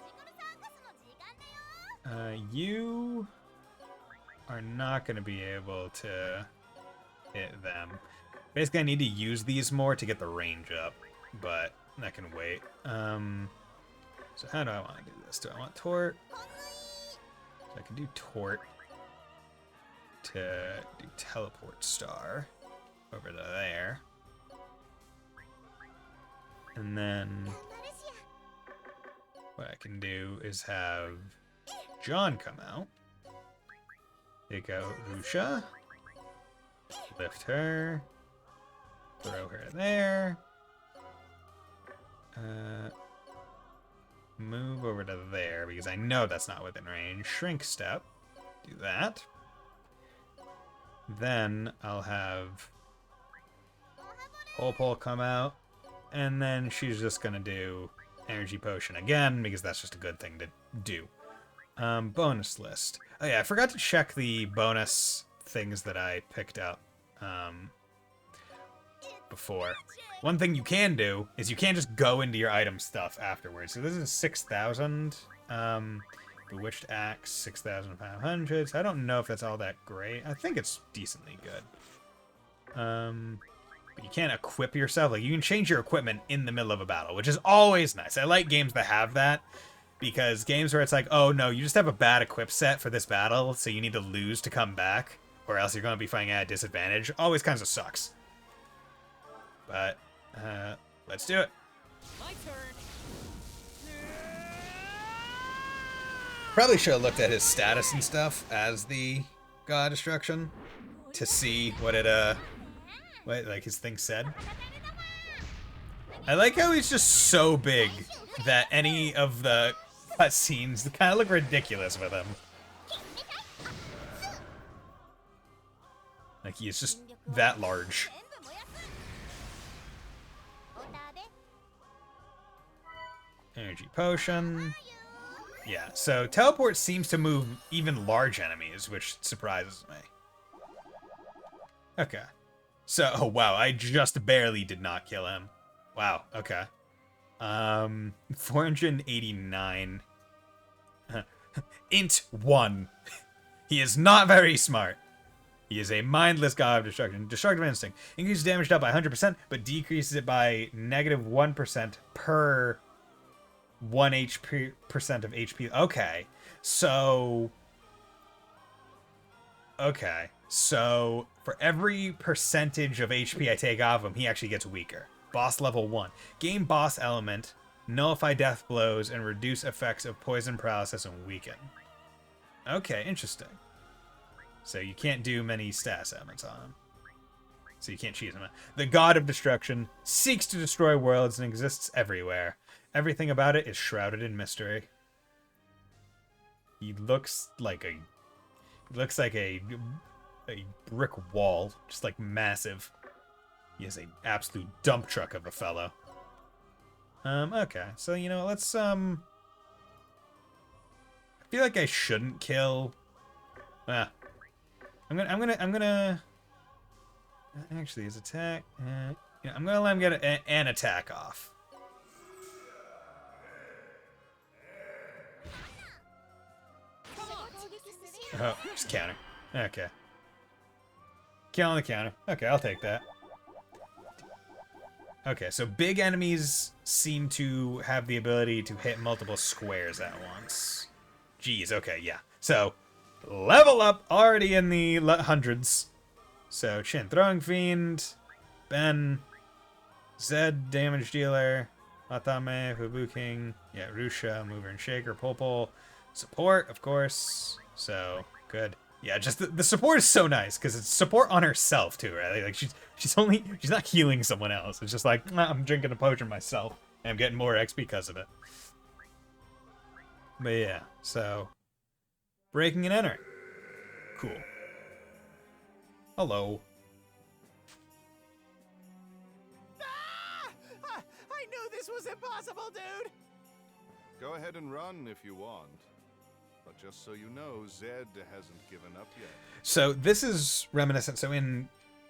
You are not going to be able to hit them. Basically, I need to use these more to get the range up, but that can wait. So how do I want to do this? Do I want Tort? So I can do Tort to do Teleport Star over to there. And then what I can do is have John come out. Take out Rusha. Lift her. Throw her there. Move over to there because I know that's not within range. Shrink step. Do that. Then I'll have Pole come out. And then she's just going to do Energy Potion again because that's just a good thing to do. Bonus list. Oh yeah, I forgot to check the bonus things that I picked up before. One thing you can do is you can't just go into your item stuff afterwards. So this is 6,000. Bewitched Axe, 6,500. So I don't know if that's all that great. I think it's decently good. But you can't equip yourself. Like, you can change your equipment in the middle of a battle, which is always nice. I like games that have that, because games where it's like, oh no, you just have a bad equip set for this battle, so you need to lose to come back, or else you're going to be fighting at a disadvantage, always kind of sucks. But, let's do it. My turn. Probably should have looked at his status and stuff as the God of Destruction to see what it, what, like, his thing said. I like how he's just so big that any of the cutscenes kind of look ridiculous with him. Like, he is just that large. Energy Potion. Yeah, so Teleport seems to move even large enemies, which surprises me. Okay. So, oh wow, I just barely did not kill him. Wow, okay. 489. Int 1. He is not very smart. He is a mindless god of destruction. Destructive instinct. Increases damage dealt by 100%, but decreases it by -1% per 1 HP percent of HP. Okay. So for every percentage of HP I take off him, he actually gets weaker. Boss level 1. Gain boss element, nullify death blows, and reduce effects of poison, paralysis, and weaken. Okay, interesting. So you can't do many status elements on him. So you can't cheese him. The God of Destruction seeks to destroy worlds and exists everywhere. Everything about it is shrouded in mystery. He looks like a brick wall, just like massive. He is an absolute dump truck of a fellow. Okay, so you know, let's I feel like I shouldn't kill. I'm gonna. Actually, his attack. You know, I'm gonna let him get an attack off. Oh, just counter. Okay. Kill on the counter. Okay, I'll take that. Okay, so big enemies seem to have the ability to hit multiple squares at once. Jeez, okay, yeah. So, level up, already in the hundreds. So, Chin, Throwing Fiend, Ben, Zed, Damage Dealer, Atame, Fubu King, yeah, Rusha, Mover and Shaker, Popol, Support, of course. So, good. Yeah, just the support is so nice because it's support on herself too, right? Like she's not healing someone else. It's just like I'm drinking a potion myself and I'm getting more XP because of it. But yeah, so breaking and entering. Cool. Hello. Ah! I knew this was impossible, dude. Go ahead and run if you want. But just so you know, Zed hasn't given up yet. So this is reminiscent. So in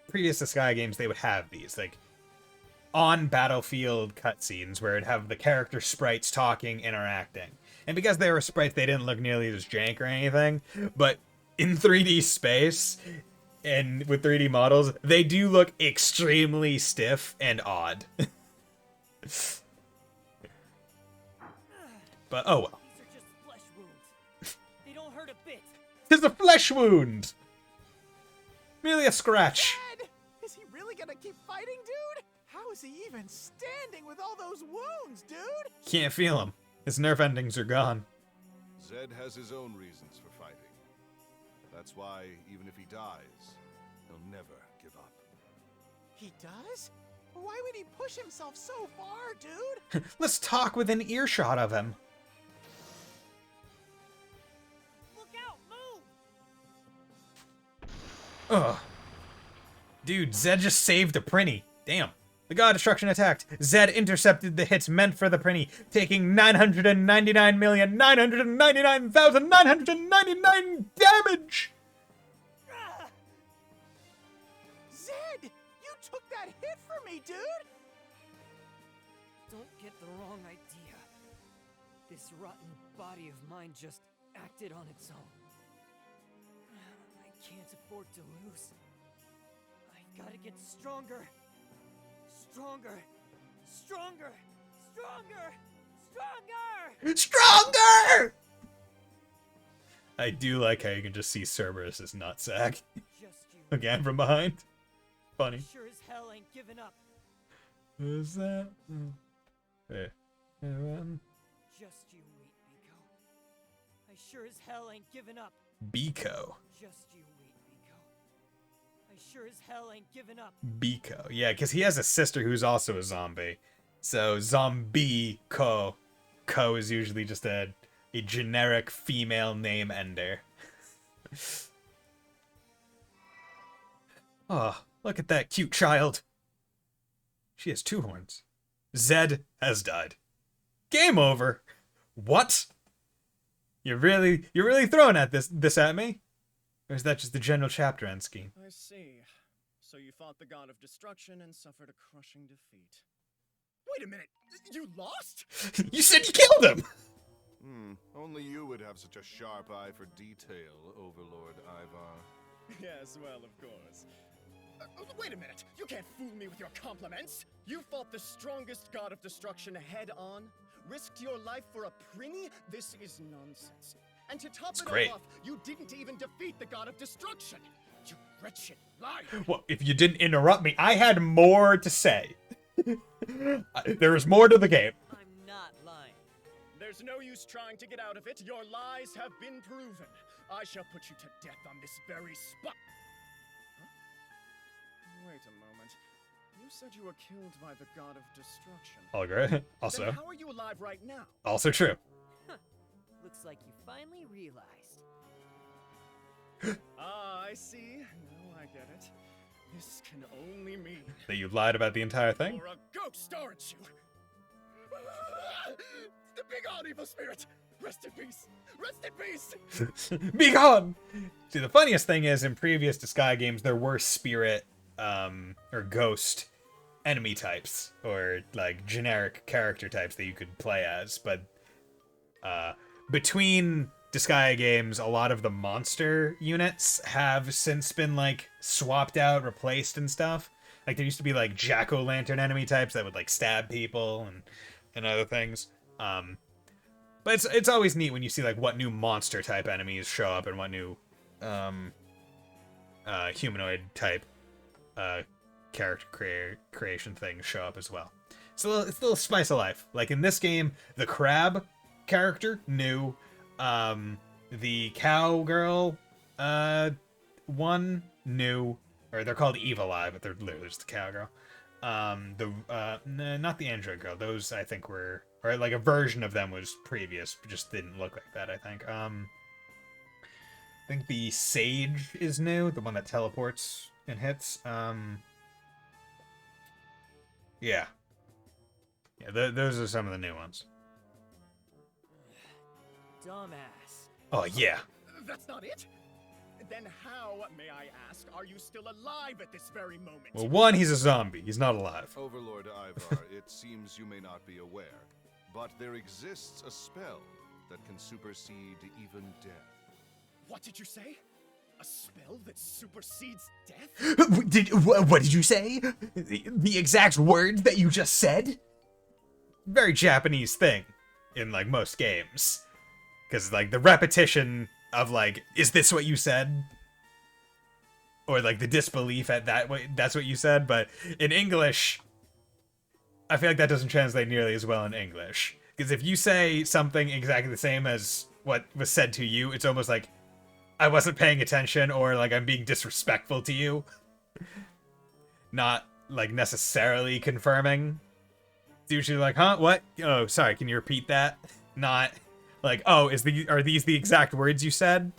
previous Disgaea games, they would have these like on battlefield cutscenes where it'd have the character sprites talking, interacting. And because they were sprites, they didn't look nearly as jank or anything. But in 3D space and with 3D models, they do look extremely stiff and odd. But oh well. These are just flesh wounds. They don't hurt a bit. 'Tis a flesh wound! Merely a scratch. Zed! Is he really gonna keep fighting, dude? How is he even standing with all those wounds, dude? Can't feel him. His nerf endings are gone. Zed has his own reasons for fighting. That's why, even if he dies, he'll never give up. He does? Why would he push himself so far, dude? Let's talk within earshot of him. Look out! Move! Ugh. Dude, Zed just saved the Prinny. Damn. The God of Destruction attacked. Zed intercepted the hits meant for the Prinny, taking 999,999,999 damage! Zed! You took that hit for me, dude! Don't get the wrong idea. This rotten body of mine just acted on its own. I can't afford to lose. I gotta get stronger. Stronger. Stronger. Stronger. Stronger! Stronger! I do like how you can just see Cerberus's nutsack. Just you. Again from behind. Funny. Sure as hell ain't giving up. Who's that? Hey. Just you wait, Biko. I sure as hell ain't giving up. Biko. Just you wait, Biko. I sure as hell ain't giving up. Biko. Yeah, because he has a sister who's also a zombie. So, zombie ko. Ko is usually just a generic female name ender. Oh, look at that cute child. She has 2 horns. Zed has died. Game over. What? You're really throwing at this at me? Or is that just the general chapter end scheme? I see. So you fought the God of Destruction and suffered a crushing defeat. Wait a minute! You lost? You said you killed him! Only you would have such a sharp eye for detail, Overlord Ivar. Yes, well, of course. Wait a minute! You can't fool me with your compliments! You fought the strongest God of Destruction head-on? Risked your life for a Prinny? This is nonsense. And to top it great. all off, you didn't even defeat the God of Destruction! You wretched liar! Well, if you didn't interrupt me, I had more to say. There is more to the game. I'm not lying. There's no use trying to get out of it. Your lies have been proven. I shall put you to death on this very spot. Huh? Wait a moment. You said you were killed by the God of Destruction. All great. Also, Then how are you alive right now? also true. Looks like you finally realized. Ah, I see. Now I get it. This can only mean That you lied about the entire thing? you're a ghost, aren't you? The big old evil spirit! Rest in peace! Rest in peace! Be gone! See, the funniest thing is, in previous Disgaea games, there were spirit, or ghost enemy types, or, like, generic character types that you could play as, but, between Disgaea games, a lot of the monster units have since been, like, swapped out, replaced, and stuff. Like, there used to be, like, jack-o'-lantern enemy types that would, like, stab people, and other things. But it's always neat when you see, like, what new monster type enemies show up and what new humanoid type character creation things show up as well. It's a little spice of life. Like in this game, the crab character new, the cowgirl one new, or they're called Evil-Eye, but they're literally just the cowgirl. Not the android girl. Those I think were, or like a version of them was previous, but just didn't look like that. I think the sage is new, the one that teleports and hits. Yeah, those are some of the new ones. Dumbass. Oh yeah. That's not it? Then how, may I ask, are you still alive at this very moment? Well, one, he's a zombie. He's not alive. Overlord Ivar, it seems you may not be aware, but there exists a spell that can supersede even death. What did you say? A spell that supersedes death? What did you say? The exact word that you just said? Very Japanese thing in, like, most games. Because, like, the repetition of, like, is this what you said? Or, like, the disbelief at that way, that's what you said. But in English, I feel like that doesn't translate nearly as well in English. Because if you say something exactly the same as what was said to you, it's almost like, I wasn't paying attention, or, like, I'm being disrespectful to you. Not, like, necessarily confirming. It's usually like, huh, what? Oh, sorry, can you repeat that? Not, like, oh, are these the exact words you said?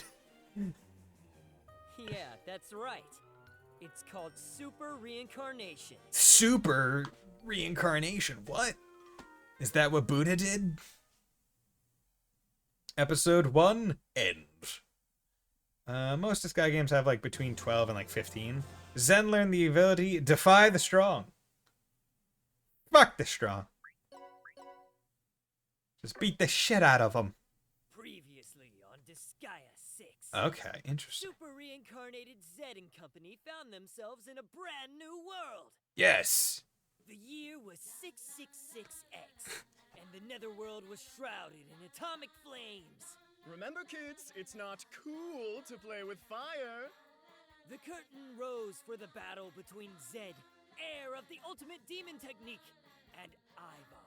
Yeah, that's right. It's called Super Reincarnation. Super Reincarnation, what? Is that what Buddha did? Episode 1, end. Most Disgaea games have, like, between 12 and, like, 15. Zen learned the ability Defy the Strong. Fuck the strong. Just beat the shit out of them. Previously on Disgaea 6. Okay, interesting. Super reincarnated Zed and company found themselves in a brand new world. Yes. The year was 666X, and the Netherworld was shrouded in atomic flames. Remember, kids, it's not cool to play with fire. The curtain rose for the battle between Zed, heir of the ultimate demon technique, and Ivar,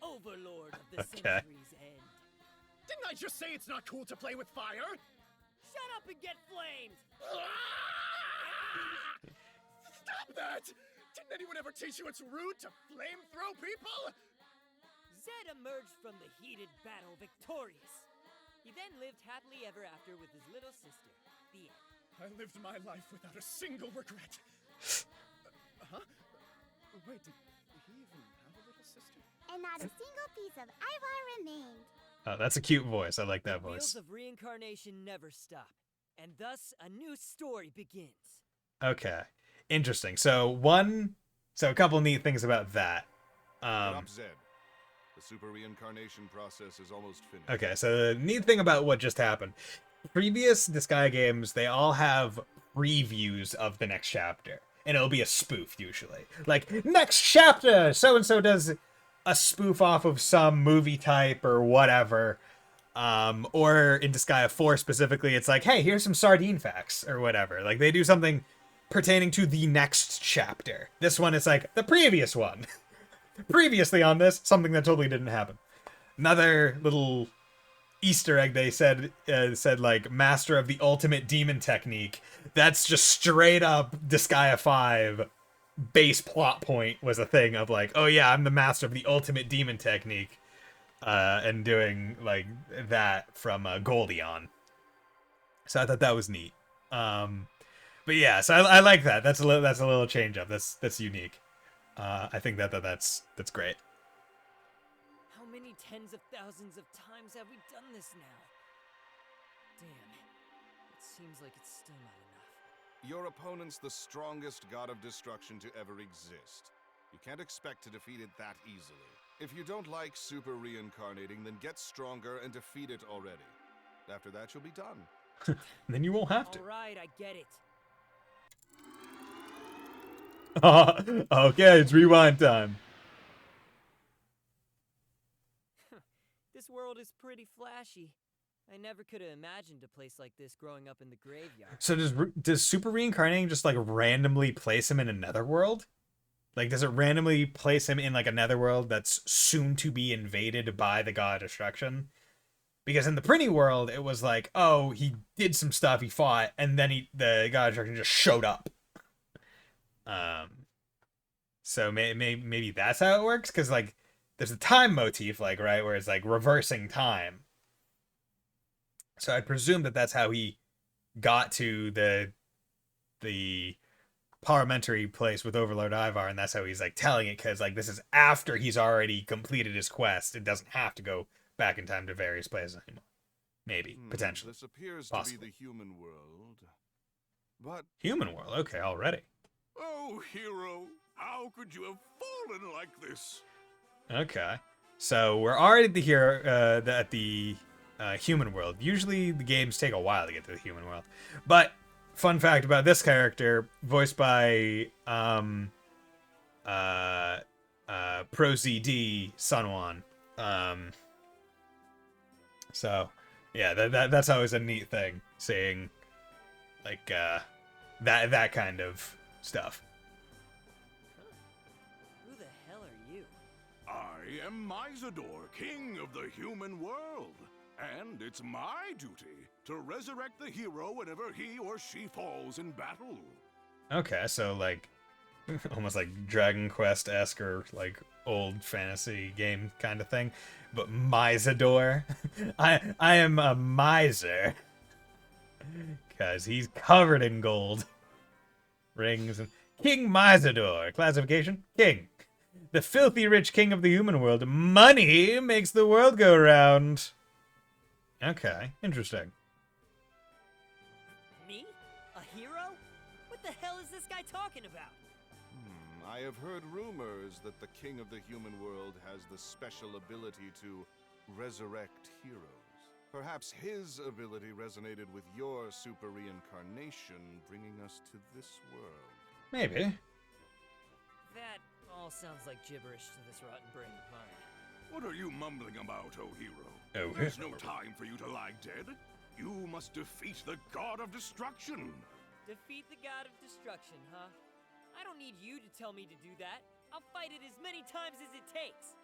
overlord of the century's end. Didn't I just say it's not cool to play with fire? Shut up and get flamed! Stop that! Didn't anyone ever teach you it's rude to flamethrow people? Zed emerged from the heated battle victorious. He then lived happily ever after with his little sister, the end. I lived my life without a single regret. Huh? Wait, did he even have a little sister? And not a single piece of Ivar remained. Oh, that's a cute voice. I like that The wheels voice. of reincarnation never stop, and thus a new story begins. Okay. Interesting. So a couple neat things about that. Drop Zed. The super reincarnation process is almost finished. Okay, so the neat thing about what just happened. Previous Disgaea games, they all have previews of the next chapter. And it'll be a spoof, usually. Like, next chapter! So-and-so does a spoof off of some movie type or whatever. Or in Disgaea 4 specifically, it's like, hey, here's some sardine facts or whatever. Like, they do something pertaining to the next chapter. This one is like, the previous one. Previously on this, something that totally didn't happen. Another little Easter egg they said like master of the ultimate demon technique. That's just straight up Disgaea 5 base plot point was a thing of like, oh yeah, I'm the master of the ultimate demon technique. and doing like that from Goldion. So I thought that was neat. But yeah, so I like that. That's a little change up. That's unique. I think that's great. How many tens of thousands of times have we done this now? Damn, it seems like it's still not enough. Your opponent's the strongest god of destruction to ever exist. You can't expect to defeat it that easily. If you don't like super reincarnating, then get stronger and defeat it already. After that, you'll be done. Then you won't have to. Alright, I get it. Okay, it's rewind time. This world is pretty flashy. I never could have imagined a place like this growing up in the graveyard. So does super reincarnating just like randomly place him in a netherworld? Like, does it randomly place him in like a netherworld that's soon to be invaded by the god of destruction? Because in the Prinny world, it was like, oh, he did some stuff, he fought, and then the god of destruction just showed up. So maybe that's how it works, because like there's a time motif, like, right, where it's like reversing time. So I presume that's how he got to the parliamentary place with Overlord Ivar, and that's how he's like telling it, because like this is after he's already completed his quest. It doesn't have to go back in time to various places anymore. Maybe, potentially. This appears Possibly. to be the human world. But Human world, okay, already. Oh, hero, how could you have fallen like this? Okay, so we're already at the human world. Usually the games take a while to get to the human world, but fun fact about this character, voiced by Pro ZD Sunwon. So yeah, that's always a neat thing, seeing like that kind of stuff. Who the hell are you? I am Misador, king of the human world. And it's my duty to resurrect the hero whenever he or she falls in battle. Okay, so like almost like Dragon Quest-esque or like old fantasy game kind of thing, but Misador. I am a miser because he's covered in gold rings. And King Misador, classification king, the filthy rich king of the human world. Money makes the world go round. Okay, interesting. Me? A hero? What the hell is this guy talking about? I have heard rumors that the king of the human world has the special ability to resurrect heroes. Perhaps his ability resonated with your super reincarnation, bringing us to this world. Maybe. That all sounds like gibberish to this rotten brain of mine. What are you mumbling about, oh hero? Oh, There's no time for you to lie dead. You must defeat the god of destruction. Defeat the god of destruction, huh? I don't need you to tell me to do that. I'll fight it as many times as it takes.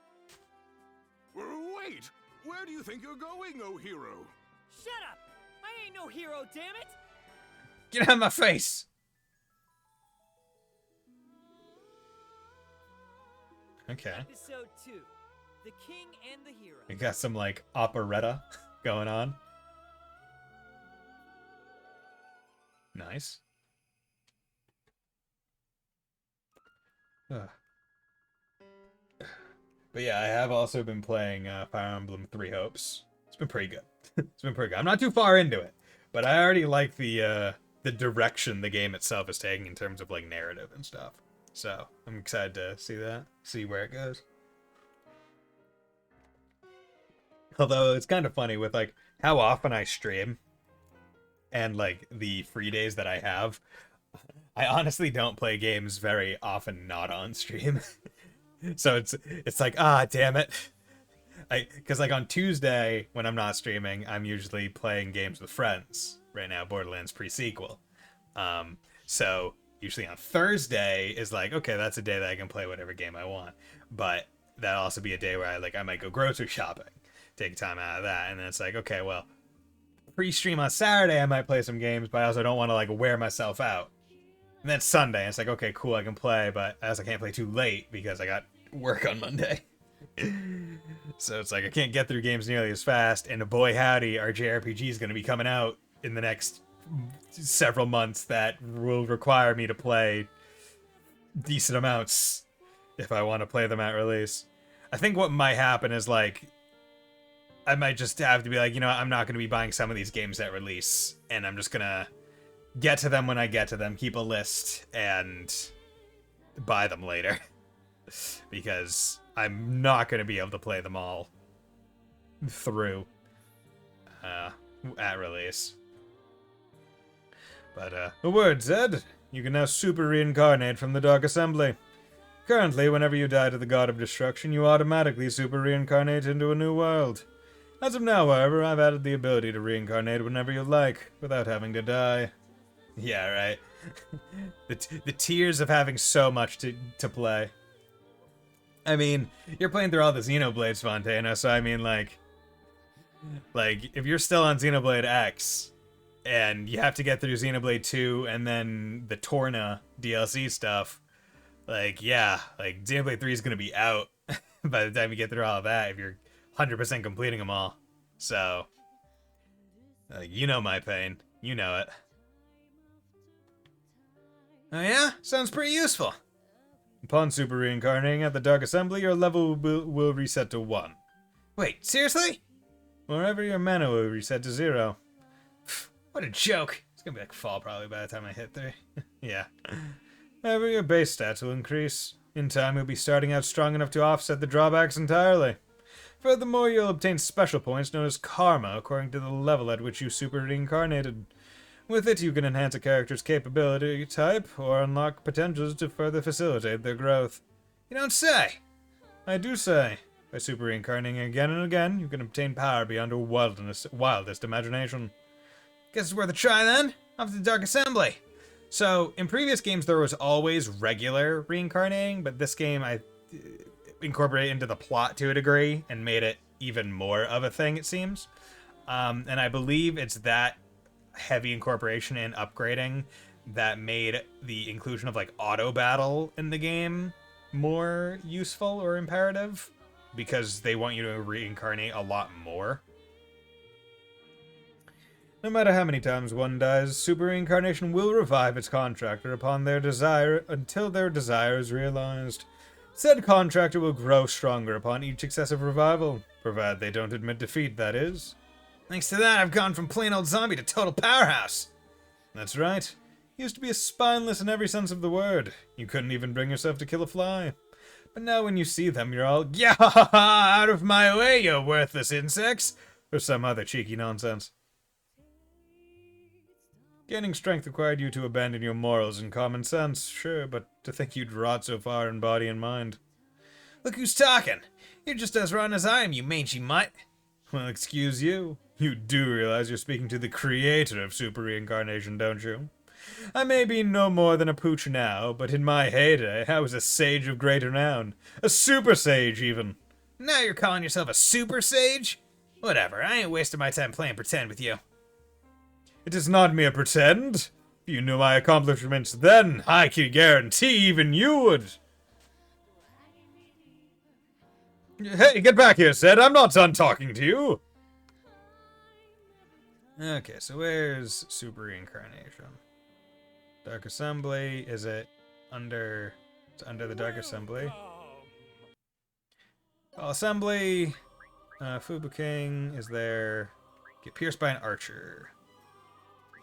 Wait! Where do you think you're going, oh hero? Shut up! I ain't no hero, damn it! Get out of my face! Okay. Episode 2. The King and the Hero. We got some like operetta going on. Nice. Ugh. But yeah, I have also been playing Fire Emblem Three Hopes. It's been pretty good. It's been pretty good. I'm not too far into it, but I already like the direction the game itself is taking in terms of like narrative and stuff. So I'm excited to see where it goes. Although it's kind of funny with like how often I stream and like the free days that I have, I honestly don't play games very often not on stream. So it's like, damn it. Because like on Tuesday when I'm not streaming, I'm usually playing games with friends. Right now, Borderlands pre-sequel. So usually on Thursday is like, okay, that's a day that I can play whatever game I want. But that'll also be a day where I might go grocery shopping, take time out of that, and then it's like, okay, well, pre-stream on Saturday I might play some games, but I also don't want to like wear myself out. And then Sunday, and it's like, okay, cool, I can play, but I also can't play too late because I got work on Monday. So it's like I can't get through games nearly as fast, and boy howdy, our JRPG is going to be coming out in the next several months that will require me to play decent amounts if I want to play them at release. I think what might happen is, like, I might just have to be like, you know what, I'm not going to be buying some of these games at release, and I'm just going to get to them when I get to them, keep a list, and buy them later. Because I'm not going to be able to play them all through at release. But, a word, Zed. You can now super reincarnate from the Dark Assembly. Currently, whenever you die to the God of Destruction, you automatically super reincarnate into a new world. As of now, however, I've added the ability to reincarnate whenever you like, without having to die. Yeah, right. the tears of having so much to play. I mean, you're playing through all the Xenoblades, Fontana, so I mean, like, if you're still on Xenoblade X, and you have to get through Xenoblade 2, and then the Torna DLC stuff, like, yeah, like, Xenoblade 3 is gonna be out by the time you get through all of that, if you're 100% completing them all. So, you know my pain. You know it. Oh yeah? Sounds pretty useful. Upon super reincarnating at the Dark Assembly, your level will reset to 1. Wait, seriously? Wherever your mana will reset to 0. What a joke. It's gonna be like fall probably by the time I hit 3. Yeah. However, your base stats will increase. In time, you'll be starting out strong enough to offset the drawbacks entirely. Furthermore, you'll obtain special points known as karma according to the level at which you super reincarnated. With it, you can enhance a character's capability type, or unlock potentials to further facilitate their growth. You don't say! I do say. By super reincarnating again and again, you can obtain power beyond your wildest imagination. Guess it's worth a try then? Off to the Dark Assembly! So, in previous games there was always regular reincarnating, but this game I incorporated into the plot to a degree, and made it even more of a thing, it seems. And I believe it's that heavy incorporation and upgrading that made the inclusion of, like, auto battle in the game more useful or imperative, because they want you to reincarnate a lot more. No matter how many times one dies, super reincarnation will revive its contractor upon their desire until their desire is realized. Said contractor will grow stronger upon each successive revival, provided they don't admit defeat, that is. Thanks to that, I've gone from plain old zombie to total powerhouse. That's right. You used to be a spineless in every sense of the word. You couldn't even bring yourself to kill a fly. But now when you see them, you're all, yeah, out of my way, you worthless insects, or some other cheeky nonsense. Gaining strength required you to abandon your morals and common sense, sure, but to think you'd rot so far in body and mind. Look who's talking. You're just as rotten as I am, you mangy mutt. Well, excuse you. You do realize you're speaking to the creator of super reincarnation, don't you? I may be no more than a pooch now, but in my heyday, I was a sage of great renown. A super sage, even. Now you're calling yourself a super sage? Whatever, I ain't wasting my time playing pretend with you. It is not mere pretend. If you knew my accomplishments then, I could guarantee even you would. Hey, get back here, Zed. I'm not done talking to you. Okay, so where's super reincarnation? Dark Assembly, is it under... It's under the Dark Assembly. Assembly, Fubu King is there. Get pierced by an archer.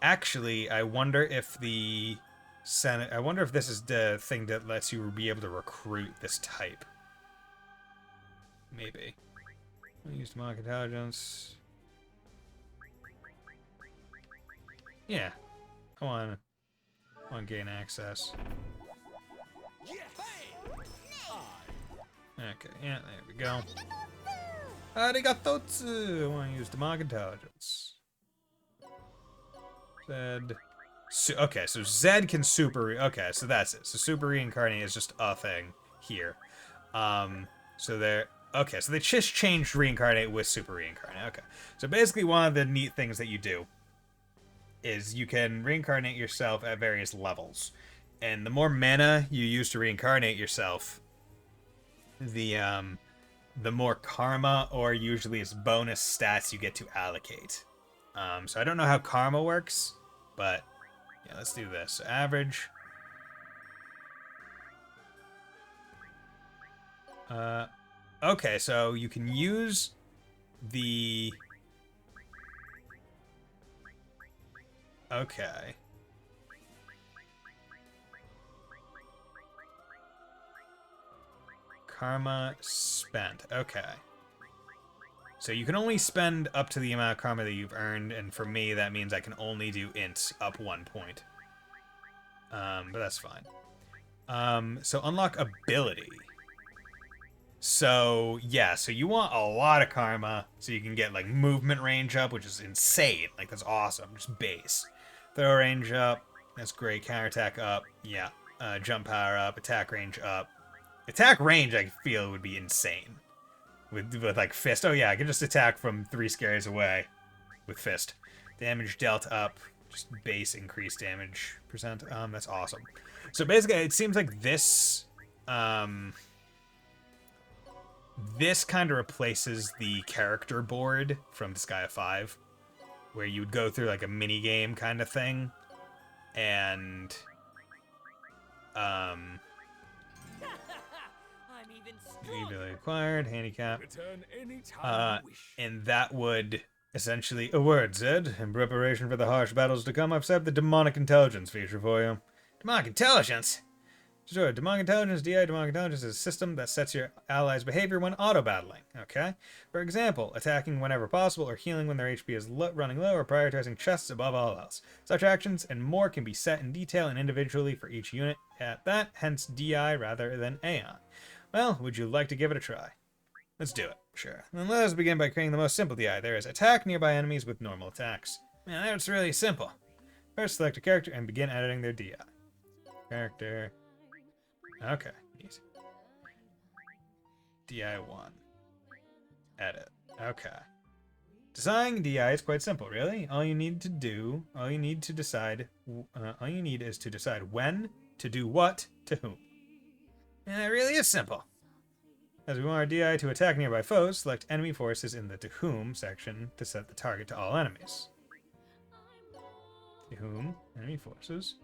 Actually, I wonder if the Senate... I wonder if this is the thing that lets you be able to recruit this type. Maybe. I'll use market intelligence. Yeah. Come on. Come on, gain access. Okay, yeah, there we go. Arigatotsu! I want to use the market intelligence. Zed. Okay, so Zed can super... Okay, so that's it. So super reincarnate is just a thing here. So there... Okay, so they just changed reincarnate with super reincarnate. Okay. So basically one of the neat things that you do is you can reincarnate yourself at various levels. And the more mana you use to reincarnate yourself, the the more karma, or usually it's bonus stats you get to allocate. So I don't know how karma works, but yeah, let's do this. So average. Okay, so you can use the... Okay. Karma spent. Okay. So you can only spend up to the amount of karma that you've earned, and for me, that means I can only do ints up 1 point. But that's fine. So unlock ability. So, yeah, so you want a lot of karma, so you can get, like, movement range up, which is insane. Like, that's awesome. Just base. Throw range up. That's great. Counterattack up. Yeah. Jump power up. Attack range up. Attack range, I feel, would be insane. With like, fist. Oh, yeah, I can just attack from 3 squares away with fist. Damage dealt up. Just base increased damage percent. That's awesome. So, basically, it seems like this... This kind of replaces the character board from Disgaea 5, where you would go through like a mini game kind of thing, and I'm even stronger. ability acquired, handicap, Return anytime you wish. and that would essentially a word, Zed. In preparation for the harsh battles to come, I've set up the demonic intelligence feature for you. Demonic intelligence. Sure, Demonic Intelligence, DI Demonic Intelligence is a system that sets your allies' behavior when auto-battling, okay? For example, attacking whenever possible or healing when their HP is running low or prioritizing chests above all else. Such actions and more can be set in detail and individually for each unit at that, hence DI rather than Aeon. Well, would you like to give it a try? Let's do it, sure. Then let us begin by creating the most simple DI there is. Attack nearby enemies with normal attacks. Man, that's really simple. First, select a character and begin editing their DI. Character... Okay, easy. DI1. Edit. Okay. Designing DI is quite simple, really. All you need is to decide when, to do what, to whom. And it really is simple. As we want our DI to attack nearby foes, select enemy forces in the to whom section to set the target to all enemies. To whom, enemy forces.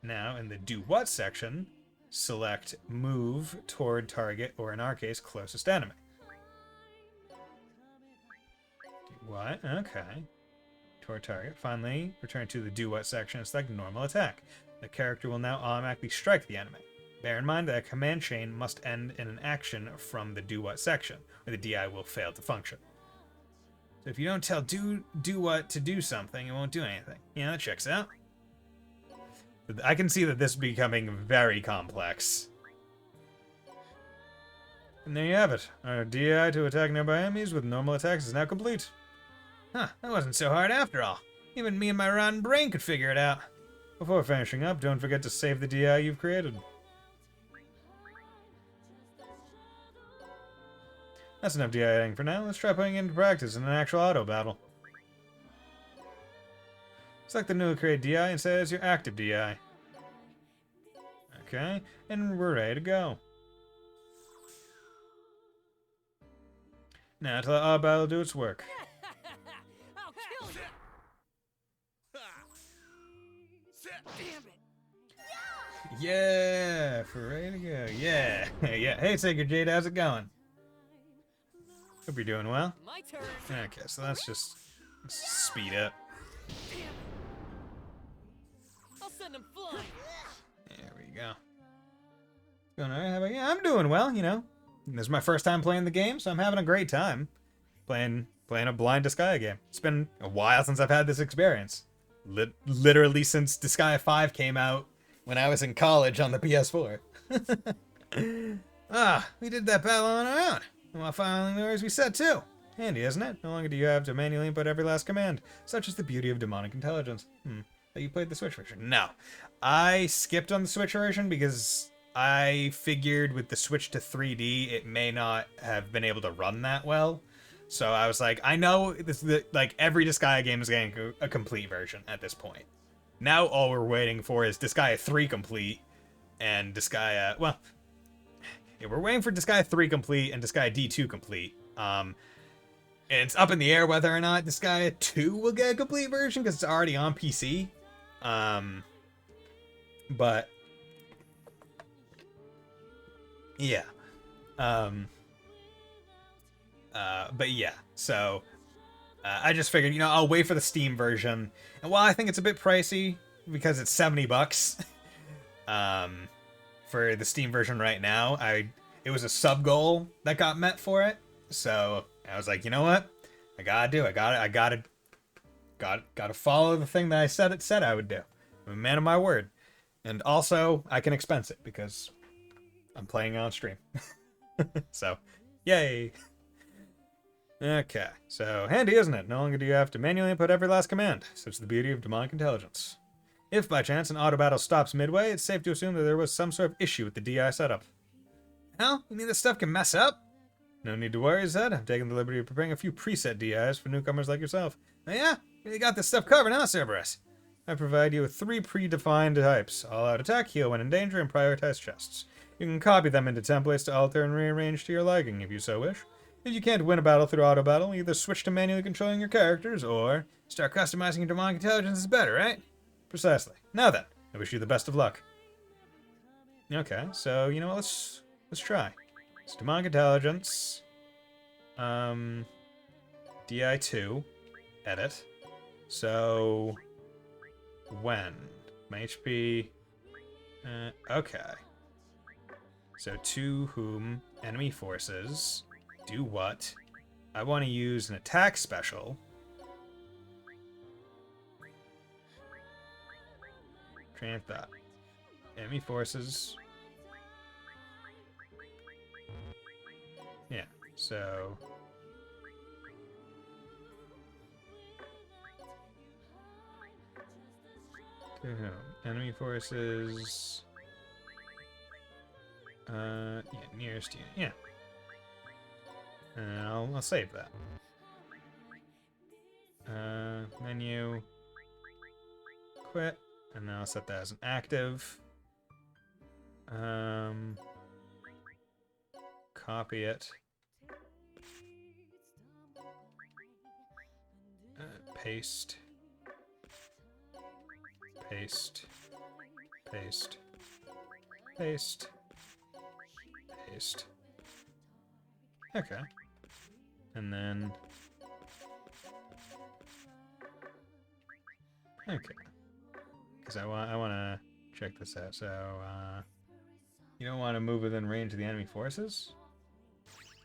Now, in the do what section, select move toward target, or in our case, closest enemy. Do what? Okay. Toward target. Finally, return to the do what section and select normal attack. The character will now automatically strike the enemy. Bear in mind that a command chain must end in an action from the do what section, or the DI will fail to function. So if you don't tell do what to do something, it won't do anything. Yeah, that checks out. I can see that this is becoming very complex. And there you have it. Our DI to attack nearby enemies with normal attacks is now complete. Huh, that wasn't so hard after all. Even me and my rotten brain could figure it out. Before finishing up, don't forget to save the DI you've created. That's enough DIing for now. Let's try putting it into practice in an actual auto battle. Select the newly created DI and set it as your active DI. Okay, and we're ready to go. Now to let our battle do its work. I'll kill you. Damn it. Yeah, we're ready to go. Yeah, yeah. Hey, Sacred Jade, how's it going? Hope you're doing well. My turn. Okay, so let's speed up. Damn it. I'll send him flying. There we go. Going alright? How about you? I'm doing well, you know. This is my first time playing the game, so I'm having a great time playing a blind Disgaea game. It's been a while since I've had this experience. Literally since Disgaea 5 came out when I was in college on the PS4. We did that battle on our own. And while following the orders we set too. Handy, isn't it? No longer do you have to manually input every last command. Such is the beauty of demonic intelligence. That you played the Switch version? No. I skipped on the Switch version because I figured with the switch to 3D, it may not have been able to run that well. So I was like, I know this, like every Disgaea game is getting a complete version at this point. Now all we're waiting for is Disgaea 3 complete and Disgaea, well, Yeah, we're waiting for Disgaea 3 complete and Disgaea D2 complete. And it's up in the air whether or not Disgaea 2 will get a complete version because it's already on PC. But yeah. But yeah, so I just figured, you know, I'll wait for the Steam version. And while I think it's a bit pricey because it's $70 for the Steam version right now, it was a sub goal that got met for it. So I was like, you know what? I gotta do it. I gotta follow the thing that I said I would do. I'm a man of my word. And also, I can expense it because I'm playing on stream. So, yay! Okay, so handy, isn't it? No longer do you have to manually input every last command. Such the beauty of demonic intelligence. If by chance an auto battle stops midway, it's safe to assume that there was some sort of issue with the DI setup. Hell, you mean this stuff can mess up? No need to worry, Zed. I've taken the liberty of preparing a few preset DIs for newcomers like yourself. Oh yeah? You got this stuff covered, huh, Cerberus? I provide you with 3 predefined types: all-out attack, heal when in danger, and prioritize chests. You can copy them into templates to alter and rearrange to your liking if you so wish. If you can't win a battle through auto battle, either switch to manually controlling your characters, or start customizing your demonic intelligence is better, right? Precisely. Now then, I wish you the best of luck. Okay, so you know what? Let's try. It's demonic intelligence. DI2. Edit. So when my HP. Okay. So to whom enemy forces do what? I want to use an attack special. Train that. Enemy forces. Yeah, so. To whom? Enemy forces. Yeah, nearest unit. Yeah. And I'll save that. Menu. Quit. And now I'll set that as an active. Copy it. Paste. Paste. Paste. Paste. Paste. Okay. And then... Okay. Because I want to check this out. So, you don't want to move within range of the enemy forces?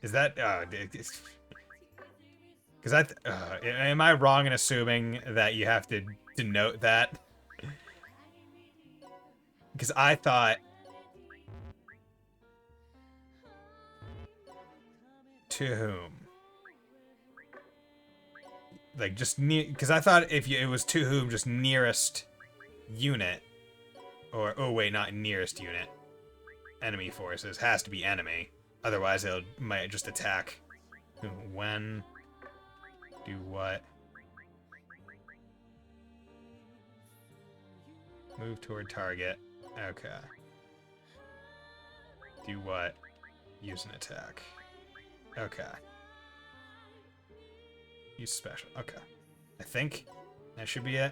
Is that... Because am I wrong in assuming that you have to denote that? Because I thought... To whom? Like, just near... Because I thought if it was to whom, just nearest unit. Or, oh wait, not nearest unit. Enemy forces. Has to be enemy. Otherwise, it might just attack. When... Do what? Move toward target. Okay. Do what? Use an attack. Okay. Use special. Okay. I think that should be it.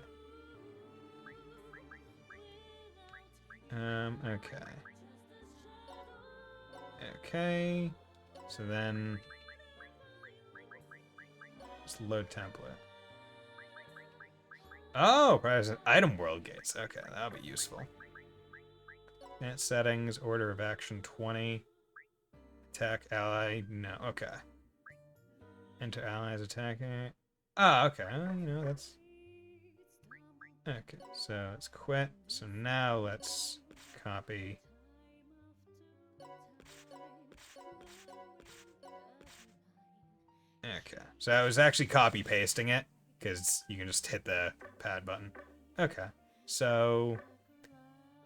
Okay. Okay. So then... Just load template. Oh, present item world gates. Okay, that'll be useful. Net settings, order of action 20. Attack ally, no, okay. Enter allies attacking. Oh, okay, well, you know, that's... Okay, so let's quit. So now let's copy. Okay, so I was actually copy pasting it, because you can just hit the pad button. Okay, so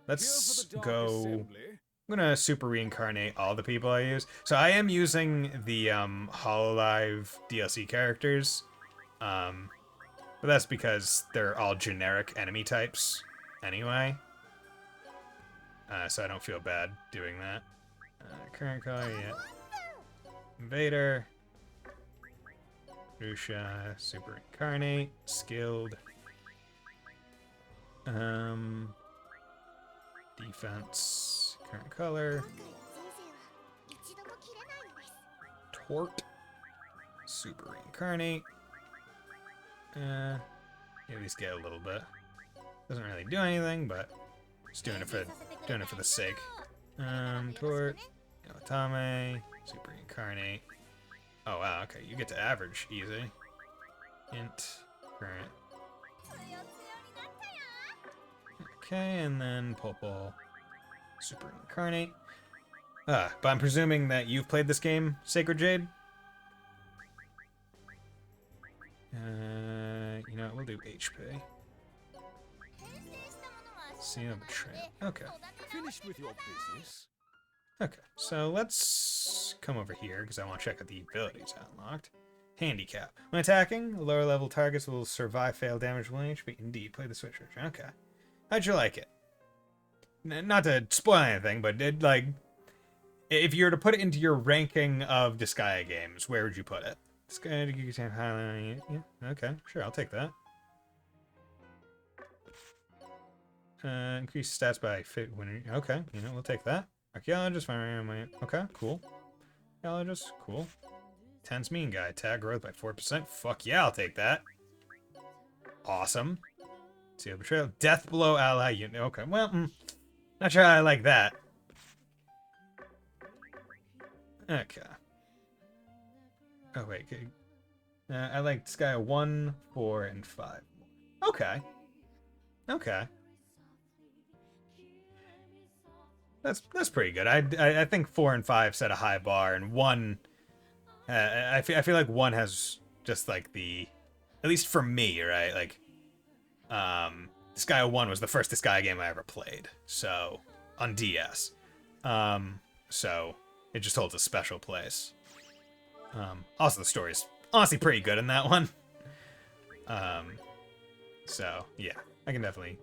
let's go... I'm gonna super reincarnate all the people I use. So I am using the Hololive DLC characters, but that's because they're all generic enemy types anyway. So I don't feel bad doing that. Current color, yeah. Invader. Rusha, Super Incarnate, Skilled. Defense, current color. Tort. Super Incarnate. At least get a little bit. Doesn't really do anything, but just doing it for the sake. Tort. Otame. Super Incarnate. Oh wow, okay, you get to average easy. Int. Current. Okay, and then Popol. Super Incarnate. But I'm presuming that you've played this game, Sacred Jade? You know what, we'll do HP. Seal Betrayal. Okay. Finished with your business? Okay, so let's come over here, because I want to check out the abilities unlocked. Handicap. When attacking, lower level targets will survive fail damage 1 HP. Indeed, play the switch version. Okay. How'd you like it? Not to spoil anything, but if you were to put it into your ranking of Disgaea games, where would you put it? Disgaea, yeah, okay, sure, I'll take that. Increase stats by fit when. Okay, you know, we'll take that. Archaeologist, okay, cool. Archaeologist, cool. Tense mean guy, attack growth by 4%. Fuck yeah, I'll take that. Awesome. Seal Betrayal, death below ally unit. Okay, well, not sure I like that. Okay. Oh wait, okay. I like Disgaea 1, 4, and 5. Okay. Okay. That's pretty good. I think 4 and 5 set a high bar, and 1. I feel like 1 has just like at least for me, right? Like, Disgaea 1 was the first Disgaea game I ever played, so on DS. So it just holds a special place. Also, the story's honestly pretty good in that one. So yeah, I can definitely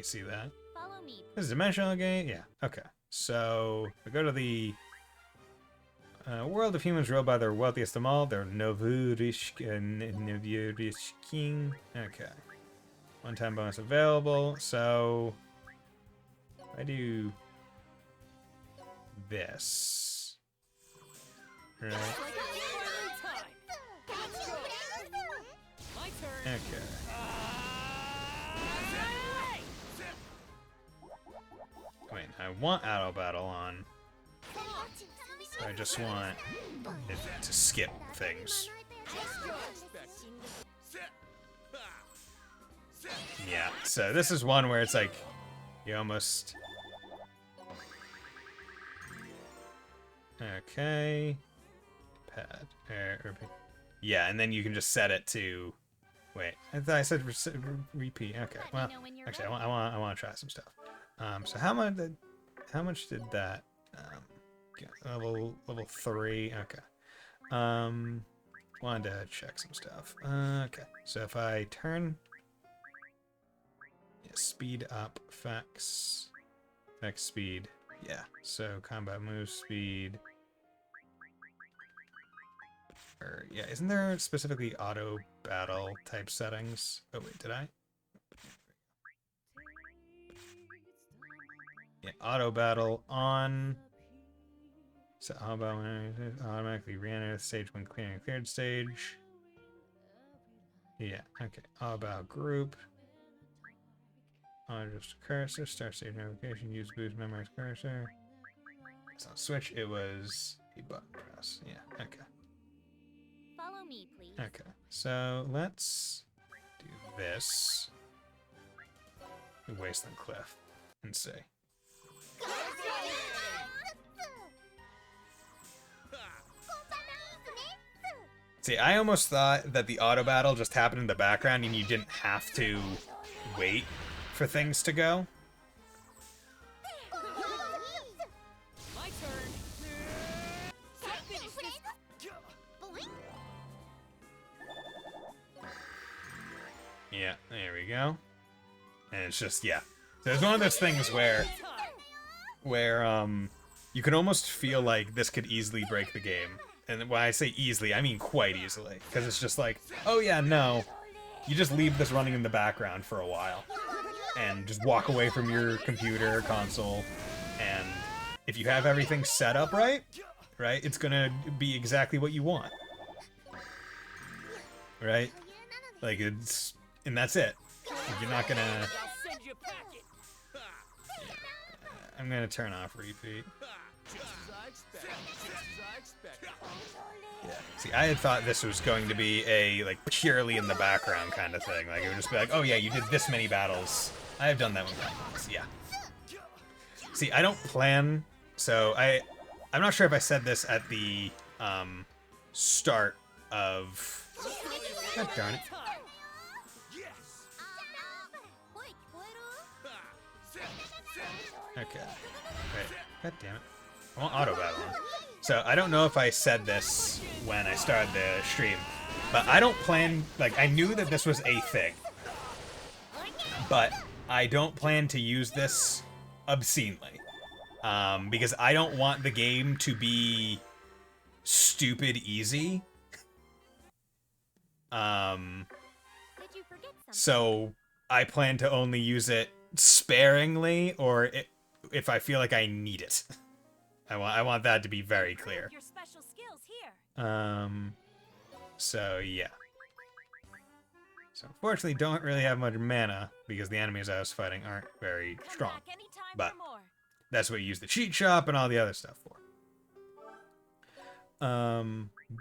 see that. Follow me. This is a dimensional game, yeah. Okay, so we go to the world of humans ruled by their wealthiest of all, their Novurishk king. Okay, one-time bonus available. So I do this, right? Okay. Wait, I want auto battle on. I just want it to skip things. Yeah, so this is one where it's like you almost. Okay. Pad. Yeah, and then you can just set it to. Wait, I thought I said repeat. Okay, well, actually, I want to try some stuff. So how much did that get? Level 3. Okay. Wanted to check some stuff. Okay, so if I turn speed up, effects speed. Yeah. So combat move speed. Yeah, isn't there specifically auto battle type settings? Oh wait, did I? Yeah, auto battle on. So auto battle automatically re-enter the stage when clearing a cleared stage. Yeah, okay. Auto battle group. Just cursor, start stage notification, use boost, memorize cursor. It's not switch, it was a button press. Yeah, okay. Follow me, please. Okay, so let's do this. Wasteland Cliff and see. See, I almost thought that the auto battle just happened in the background and you didn't have to wait for things to go. My turn. Yeah, there we go. And it's just, yeah. So it's one of those things where you can almost feel like this could easily break the game. And when I say easily, I mean quite easily. Because it's just like, oh yeah, no. You just leave this running in the background for a while. And just walk away from your computer or console. And if you have everything set up right, it's gonna be exactly what you want. Right? Like, it's... And that's it. You're not gonna... I'm gonna turn off repeat. Yeah. See, I had thought this was going to be a, like, purely in the background kind of thing. Like, it would just be like, oh yeah, you did this many battles. I have done that one once, yeah. See, I don't plan... So, I'm not sure if I said this at the, start of... God darn it. Okay. Wait. God damn it. I want auto battle. So I don't know if I said this when I started the stream, but I don't plan, like, I knew that this was a thing, but I don't plan to use this obscenely, because I don't want the game to be stupid easy. So I plan to only use it sparingly, or if I feel like I need it. I want that to be very clear. Your special skills here. So yeah. So unfortunately, don't really have much mana because the enemies I was fighting aren't very strong. But that's what you use the cheat shop and all the other stuff for.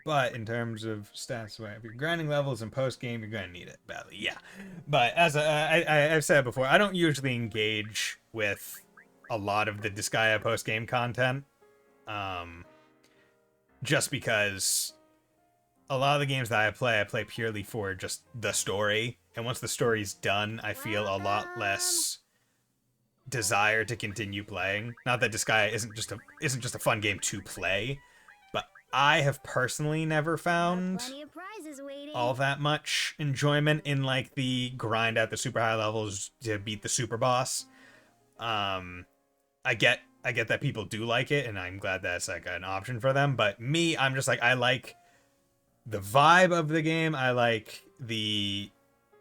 But in terms of stats, if you're grinding levels in post game, you're gonna need it badly. Yeah. But as I've said before, I don't usually engage with a lot of the Disgaea post game content. Just because a lot of the games that I play purely for just the story, and once the story's done, I feel a lot less desire to continue playing. Not that Disgaea isn't just a fun game to play, but I have personally never found all that much enjoyment in, like, the grind at the super high levels to beat the super boss. I get that people do like it, and I'm glad that's, like, an option for them, but me, I'm just like, I like the vibe of the game, I like the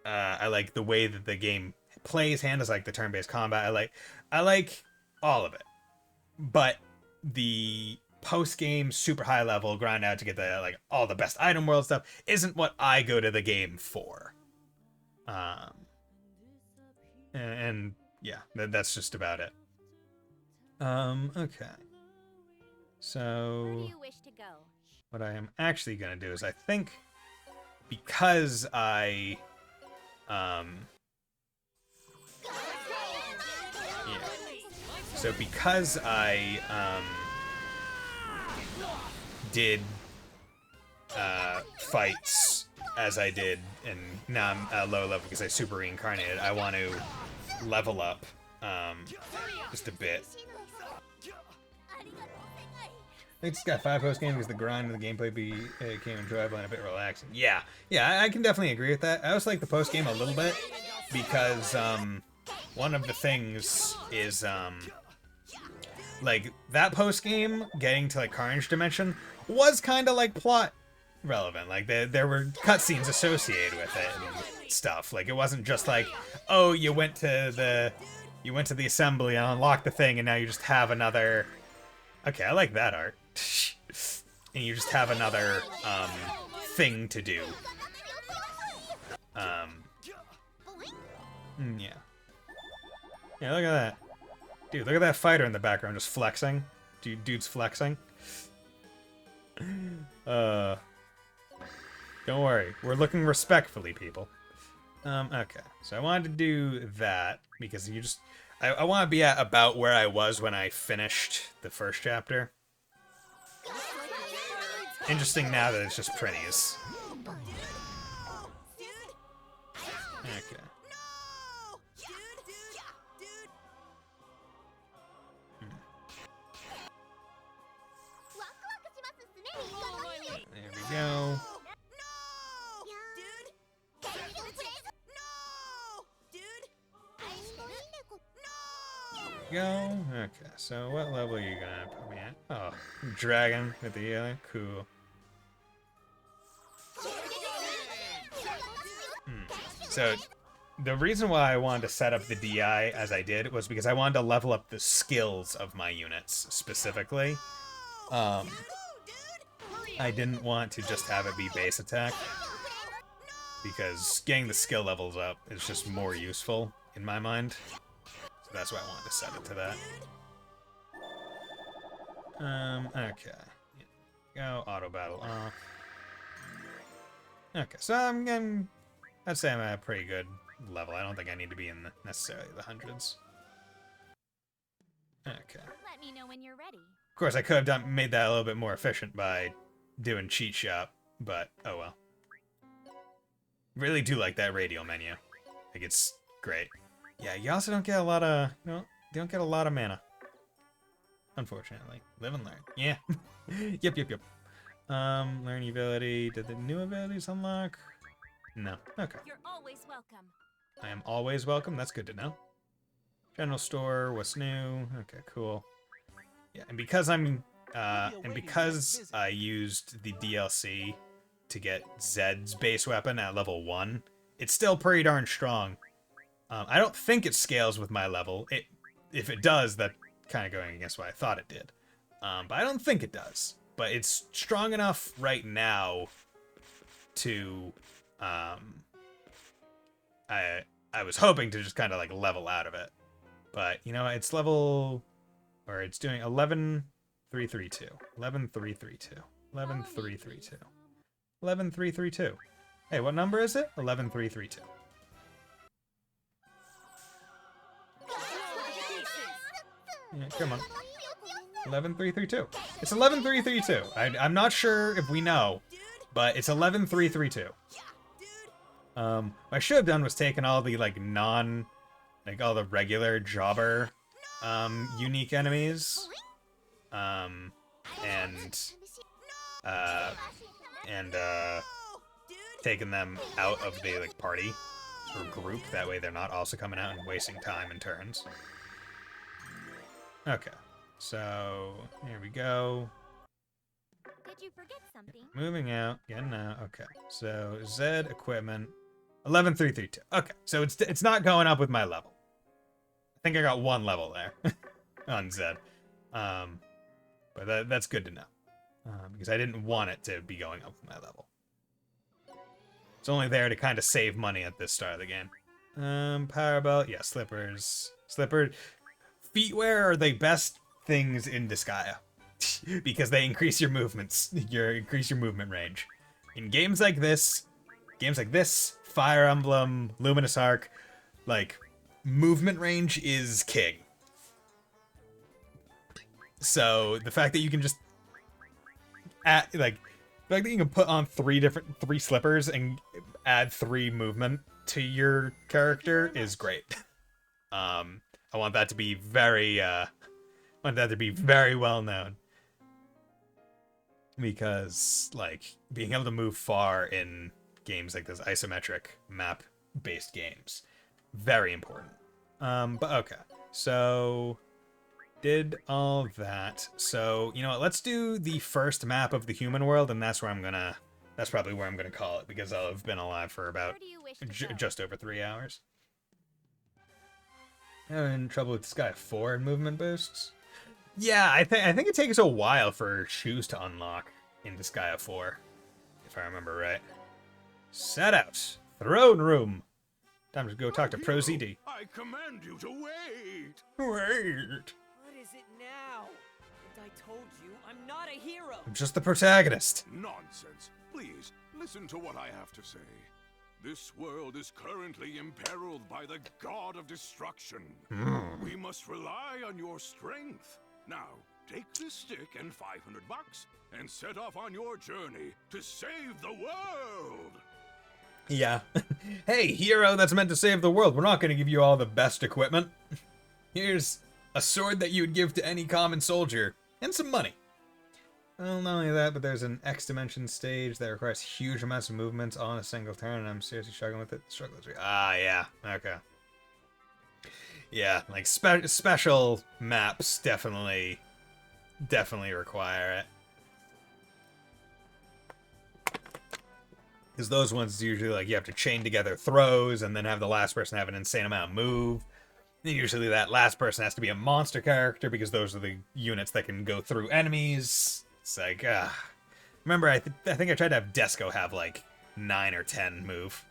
way that the game plays, handles, like, the turn-based combat, I like all of it. But the post-game super high level grind out to get the, like, all the best item world stuff isn't what I go to the game for. And yeah, that's just about it. Okay. So, Where do you wish to go? what I am actually gonna do is, I think, because I, yeah. So because I, did, fights as I did, and now I'm at low level because I super reincarnated, I want to level up, just a bit. I think it's got 5 post game because the grind and the gameplay became enjoyable and a bit relaxing. Yeah, I can definitely agree with that. I also like the post game a little bit because one of the things is like that post game getting to, like, Carnage Dimension was kind of, like, plot relevant. Like there were cutscenes associated with it and stuff. Like, it wasn't just like, oh, you went to the assembly and unlocked the thing and now you just have another. Okay, I like that art. And you just have another thing to do. Yeah. Yeah, look at that. Dude, look at that fighter in the background just flexing. Dude's flexing. Don't worry. We're looking respectfully, people. Okay. So I wanted to do that because you just... I want to be at about where I was when I finished the first chapter. Interesting now that it's just Prinnies. Okay. There we go. go. Okay, so what level are you gonna put me at? Oh, dragon with the healer. Cool. So, the reason why I wanted to set up the DI as I did was because I wanted to level up the skills of my units specifically. I didn't want to just have it be base attack, because getting the skill levels up is just more useful in my mind. So that's why I wanted to set it to that. Okay. Go, auto battle off. Okay, so I'd say I'm at a pretty good level. I don't think I need to be in necessarily the hundreds. Okay. Let me know when you're ready. Of course, I could have made that a little bit more efficient by doing cheat shop, but oh well. Really do like that radial menu. I think it's great. Yeah, you also don't get a lot of, you don't get a lot of mana. Unfortunately. Live and learn. Yeah. Yep. Learn ability. Did the new abilities unlock? No. Okay. You're always welcome. I am always welcome. That's good to know. General store, what's new? Okay, cool. Yeah, and because I used the DLC to get Zed's base weapon at level 1, it's still pretty darn strong. I don't think it scales with my level. If it does, that's kind of going against what I thought it did. But I don't think it does. But it's strong enough right now to... I was hoping to just kind of like level out of it. But, you know, it's level... Or it's doing 11,332. 11,332. 11,332. 11,332. Hey, what number is it? 11,332. Yeah, come on. 11,332. It's 11,332. I'm not sure if we know, but it's 11,332. What I should have done was taken all the like all the regular jobber unique enemies, and taken them out of the like party or group. That way they're not also coming out and wasting time and turns. Okay, so here we go. Did you forget something? Moving out. Getting out. Okay, so Zed equipment 11,332. Okay, so it's not going up with my level. I think I got one level there on Zed. But that's good to know. Because I didn't want it to be going up with my level. It's only there to kind of save money at this start of the game. Power belt, yeah, slippers. Feetwear are the best things in Disgaea. Because they increase your movements. Increase your movement range. In games like this, Fire Emblem, Luminous Arc, like, movement range is king. So the fact that you can just the fact that you can put on three slippers and add 3 movement to your character is great. I want that to be very well known, because like being able to move far in games like this isometric map based games, very important. But okay, so did all that. So, you know what, let's do the first map of the human world, and that's probably where I'm gonna call it, because I'll have been alive for about just over 3 hours. Having trouble with Disgaea 4 and movement boosts? Yeah, I think it takes a while for shoes to unlock in Disgaea 4, if I remember right. Set out. Throne room. Time to go talk to Pro ZD. I command you to wait. Wait. What is it now? And I told you, I'm not a hero. I'm just the protagonist. Nonsense. Please, listen to what I have to say. This world is currently imperiled by the god of destruction. We must rely on your strength. Now, take this stick and $500 and set off on your journey to save the world. Yeah. Hey, hero that's meant to save the world, we're not going to give you all the best equipment. Here's a sword that you would give to any common soldier, and some money. Well, not only that, but there's an X dimension stage that requires huge amounts of movements on a single turn, and I'm seriously struggling with it. The struggle is real. Ah, yeah. Okay. Yeah, like special maps definitely require it. Because those ones usually like you have to chain together throws and then have the last person have an insane amount of move. And usually that last person has to be a monster character because those are the units that can go through enemies. It's like, remember, I think I tried to have Desco have like 9 or 10 move.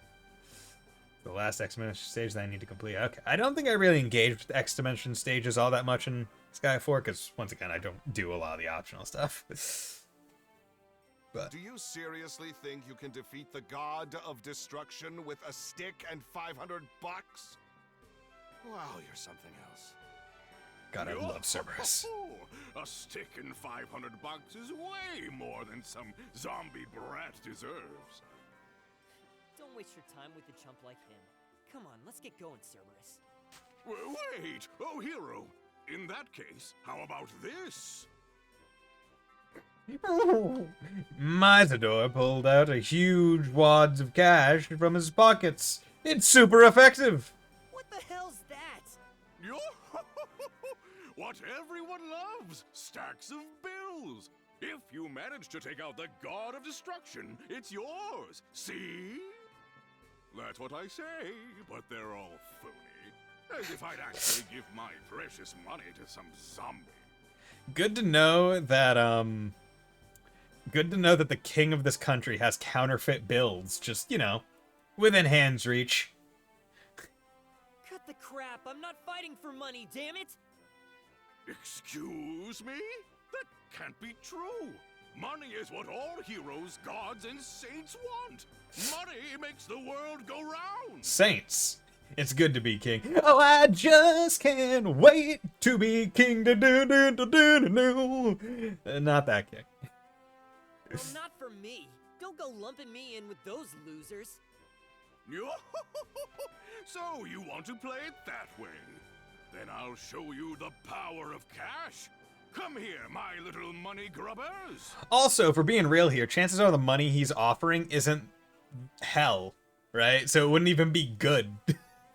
The last X-Dimension stage that I need to complete. Okay, I don't think I really engaged with X-Dimension stages all that much in Sky 4 because, once again, I don't do a lot of the optional stuff. But Do you seriously think you can defeat the god of destruction with a stick and $500? Wow, you're something else. God, I love Cerberus. A stick and $500 is way more than some zombie brat deserves. Don't waste your time with a chump like him. Come on, let's get going, Cerberus. Wait! Oh, hero! In that case, how about this? Mysador pulled out a huge wads of cash from his pockets. It's super effective. What the hell's that? What everyone loves! Stacks of bills! If you manage to take out the god of destruction, it's yours! See? That's what I say, but they're all phony. As if I'd actually give my precious money to some zombie. Good to know that the king of this country has counterfeit builds, just, you know, within hand's reach. Cut the crap, I'm not fighting for money, damn it! Excuse me? That can't be true. Money is what all heroes, gods, and saints want. Money makes the world go round. Saints. It's good to be king. Oh, I just can't wait to be king. Not that king. Well, not for me. Don't go lumping me in with those losers. So you want to play it that way? Then I'll show you the power of cash. Come here, my little money grubbers. Also, for being real here, chances are the money he's offering isn't hell, right? So it wouldn't even be good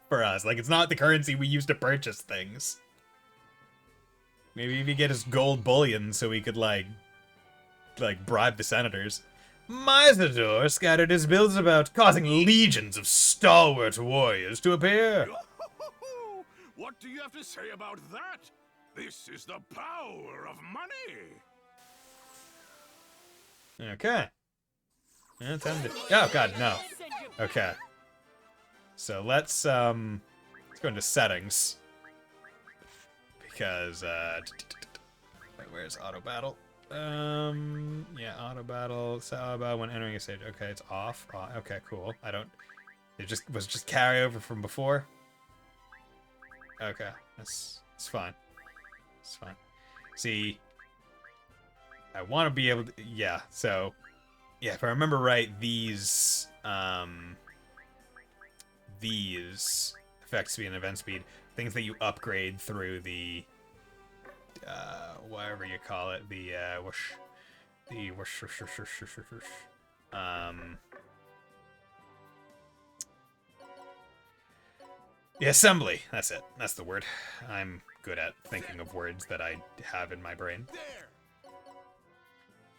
for us. Like, it's not the currency we use to purchase things. Maybe if he get his gold bullion so we could, like bribe the senators. Mysador scattered his bills about, causing legions of stalwart warriors to appear. What do you have to say about that? This is the power of money. Okay. Yeah, time to... Oh, God, no. Okay. So let's go into settings. Because, wait, where's auto battle? Yeah, auto battle. Set auto battle when entering a stage. Okay, it's off. Okay, cool. It was just carryover from before. Okay, it's fine. It's fine. See, I want to be able to, yeah, so, yeah, if I remember right, these effect speed and event speed, things that you upgrade through the, whatever you call it, the assembly. That's it. That's the word. I'm good at thinking of words that I have in my brain.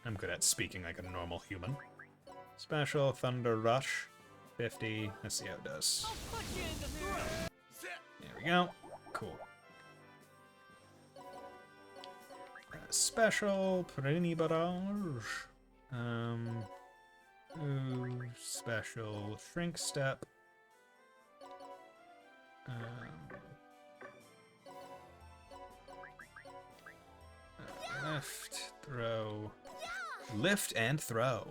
I'm good at speaking like a normal human. Special Thunder Rush. 50. Let's see how it does. There we go. Cool. Special Pretty Barrage. Special Shrink Step. Lift, throw. Lift and throw.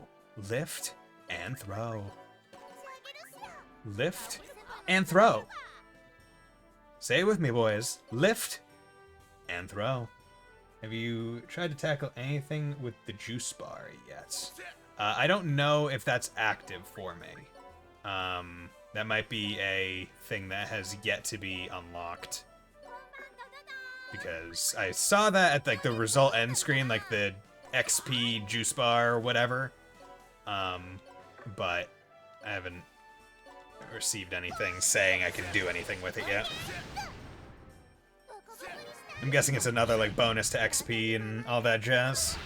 Lift and throw. Lift and throw. Say it with me, boys. Lift and throw. Have you tried to tackle anything with the juice bar yet? I don't know if that's active for me. That might be a thing that has yet to be unlocked. Because I saw that at like the result end screen, like the XP juice bar or whatever. But I haven't received anything saying I can do anything with it yet. I'm guessing it's another, like, bonus to XP and all that jazz.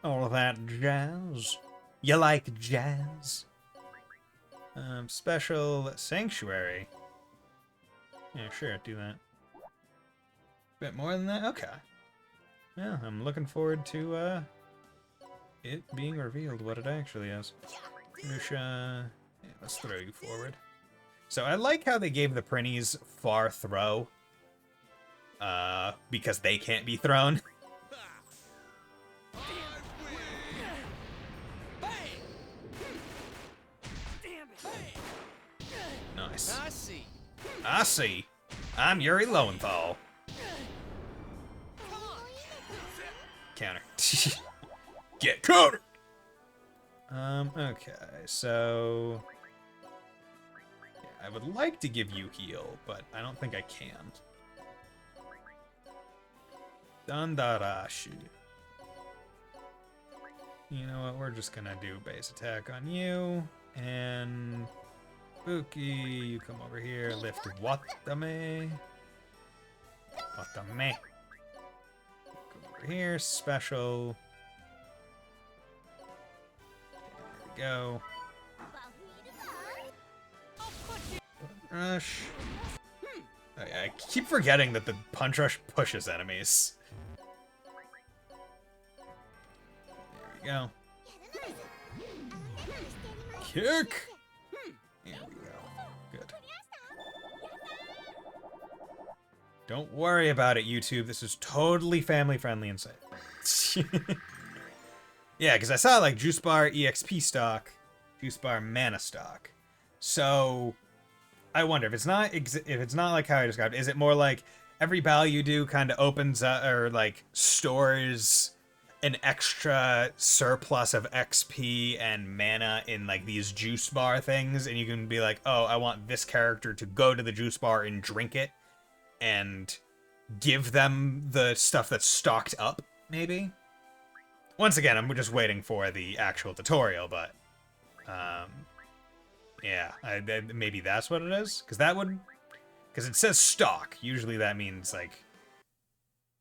All that jazz. You like jazz? Special Sanctuary. Yeah, sure, do that. Bit more than that? Okay. Yeah, I'm looking forward to, it being revealed what it actually is. Musha, yeah, let's throw you forward. So I like how they gave the Prinnies far throw. Because they can't be thrown. Nice. I see. I'm Yuri Lowenthal. Counter. Get countered! Okay, so... yeah, I would like to give you heal, but I don't think I can. Dandarashi. You know what, we're just gonna do base attack on you, and... Buki, you come over here, lift Watame. Watame. Come over here, special. There we go. Rush. I keep forgetting that the punch rush pushes enemies. There we go. Kick! There we go. Good. Don't worry about it, YouTube. This is totally family-friendly and safe. Yeah, because I saw, like, Juice Bar EXP stock, Juice Bar Mana stock. So, I wonder, if it's not like how I described it, is it more like every battle you do kind of opens up, or, like, stores an extra surplus of XP and mana in, like, these juice bar things, and you can be like, oh, I want this character to go to the juice bar and drink it, and give them the stuff that's stocked up, maybe? Once again, I'm just waiting for the actual tutorial, but, yeah, maybe that's what it is? Because it says stock. Usually that means, like,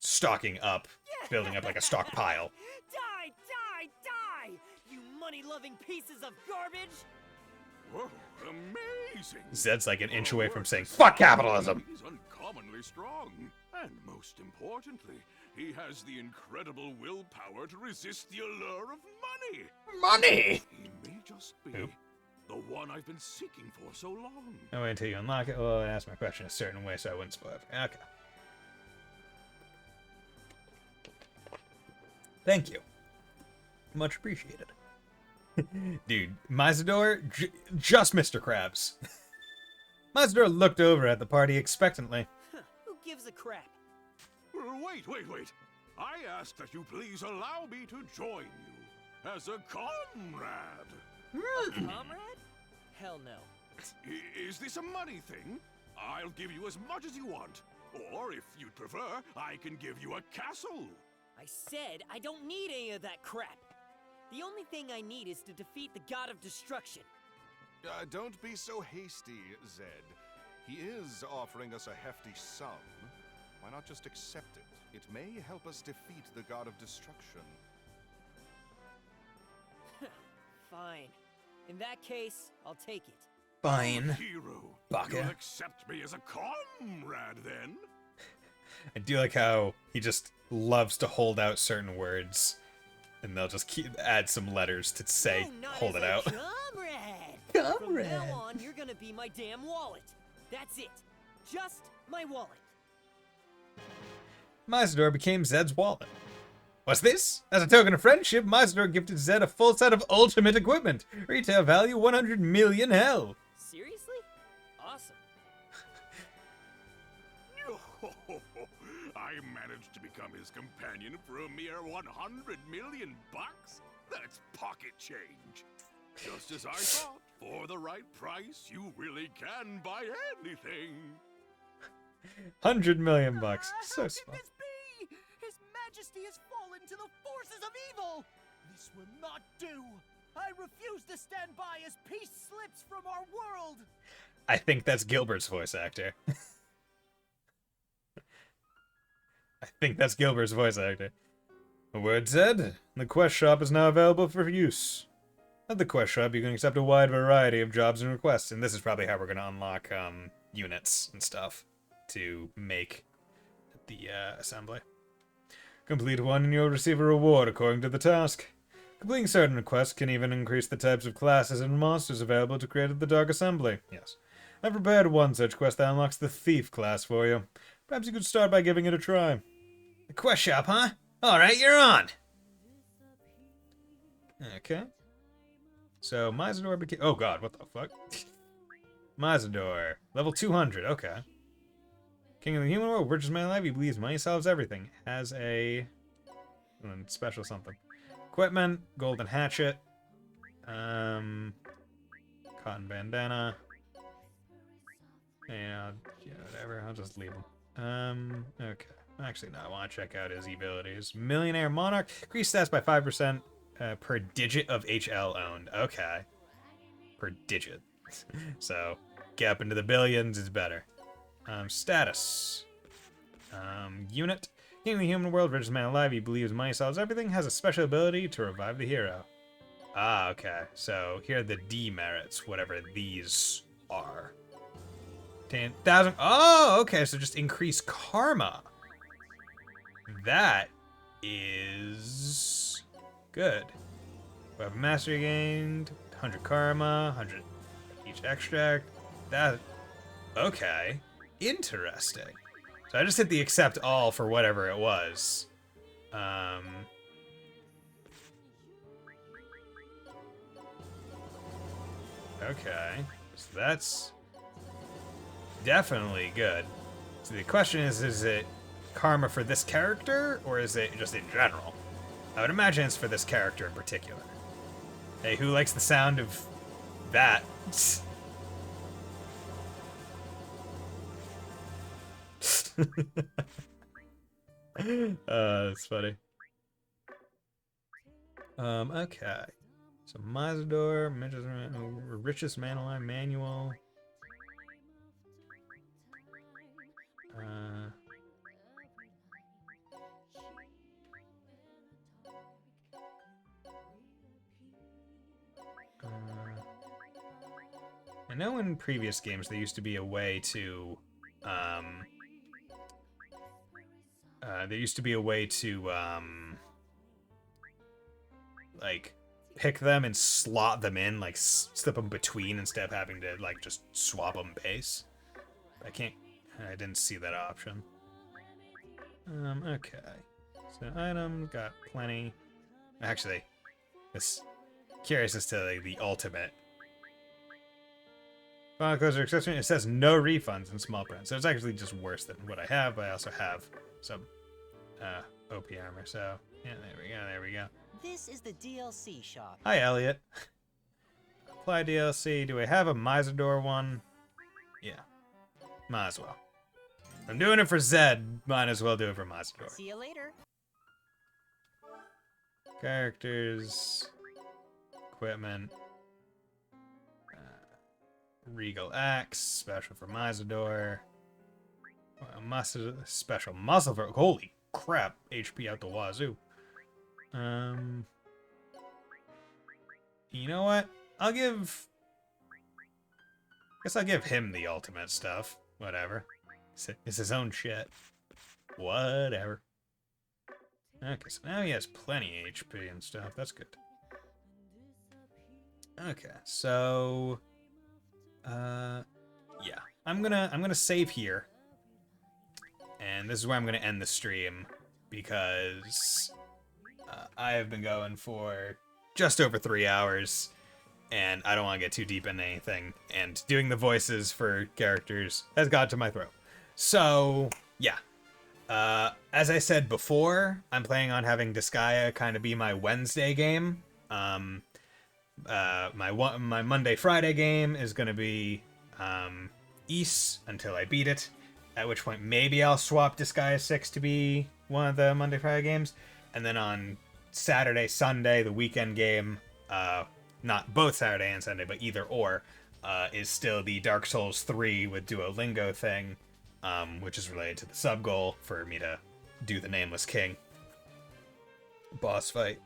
stocking up, building up like a stockpile. Die, die, die! You money-loving pieces of garbage! Whoa, amazing! Zed's like an inch away from saying, fuck capitalism! He's uncommonly strong. And most importantly, he has the incredible willpower to resist the allure of money. Money! He may just be the one I've been seeking for so long. I'll wait until you unlock it. Well, I asked my question a certain way so I wouldn't spoil it. Okay. Thank you. Much appreciated. Dude, Mazador, just Mr. Krabs. Mazador looked over at the party expectantly. Who gives a crap? Wait. I ask that you please allow me to join you as a comrade. A comrade? Hell no. Is this a money thing? I'll give you as much as you want. Or, if you'd prefer, I can give you a castle. I said I don't need any of that crap. The only thing I need is to defeat the god of destruction. Don't be so hasty, Zed. He is offering us a hefty sum. Why not just accept it? It may help us defeat the god of destruction. Fine. In that case, I'll take it. Fine. Hero, Baka. you'll accept me as a comrade, then? I do like how he just loves to hold out certain words, and they'll just add some letters to say, No, not hold as it a out. Comrade! From now on, you're gonna be my damn wallet. That's it. Just my wallet. Mazador became Zed's wallet. What's this? As a token of friendship, Mazador gifted Zed a full set of ultimate equipment. Retail value 100 million hell. Seriously? Awesome. I managed to become his companion for a mere 100 million bucks? That's pocket change. Just as I thought, for the right price, you really can buy anything. 100 million bucks. So How small. can this be? His Majesty has fallen to the forces of evil. This will not do. I refuse to stand by as peace slips from our world. I think that's Gilbert's voice actor. I think that's Gilbert's voice actor. A word said, the quest shop is now available for use. At the quest shop, you can accept a wide variety of jobs and requests, and this is probably how we're going to unlock units and stuff to make the assembly. Complete one and you'll receive a reward according to the task. Completing certain requests can even increase the types of classes and monsters available to create the Dark Assembly. Yes. I've prepared one such quest that unlocks the Thief class for you. Perhaps you could start by giving it a try. The quest shop, huh? Alright, you're on! Okay. So, Mizador became... Oh god, what the fuck? Mizador. Level 200, okay. King of the Human World, richest man alive, he believes money solves everything. Has a... special something. Equipment, golden hatchet. Cotton bandana. And, yeah, whatever, I'll just leave him. Okay. Actually, no, I want to check out his Evilities. Millionaire Monarch. Increase stats by 5% per digit of HL owned. Okay. Per digit. So, get up into the billions is better. Status. Unit. King of the Human World, richest man alive, he believes money solves everything, has a special ability to revive the hero. Ah, okay. So, here are the demerits, whatever these are. 10,000. Oh, okay, so just increase karma. That is good. Weapon mastery gained, 100 karma, 100 each extract. That, okay, interesting. So I just hit the accept all for whatever it was. Okay, so that's definitely good. So the question is it karma for this character, or is it just in general? I would imagine it's for this character in particular. Hey, who likes the sound of that? That's funny. Okay. So Mizador, richest man alive manual. I know in previous games there used to be a way to, like, pick them and slot them in, like, slip them between instead of having to, like, just swap them base. I didn't see that option. Okay. So, item, got plenty. Actually, curious as to, like, the ultimate. Final closer accessory, it says no refunds in small print, so it's actually just worse than what I have, but I also have some OP armor, so yeah, there we go. This is the DLC shop. Hi, Elliot. Apply DLC. Do I have a Mizador one? Yeah. Might as well. I'm doing it for Zed. Might as well do it for Mizador. See you later. Characters. Equipment. Regal Axe. Special for Mizador. Special muscle for... Holy crap. HP out the wazoo. You know what? I guess I'll give him the ultimate stuff. Whatever. It's his own shit. Whatever. Okay, so now he has plenty of HP and stuff. That's good. Okay, so yeah. I'm gonna save here. And this is where I'm gonna end the stream because I have been going for just over 3 hours, and I don't want to get too deep into anything, and doing the voices for characters has got to my throat. So, yeah. As I said before, I'm planning on having Disgaea kind of be my Wednesday game. My Monday, Friday game is going to be Ys until I beat it, at which point maybe I'll swap Disgaea 6 to be one of the Monday, Friday games, and then on Saturday, Sunday, the weekend game, not both Saturday and Sunday, but either or, is still the Dark Souls 3 with Duolingo thing, which is related to the sub goal for me to do the Nameless King boss fight.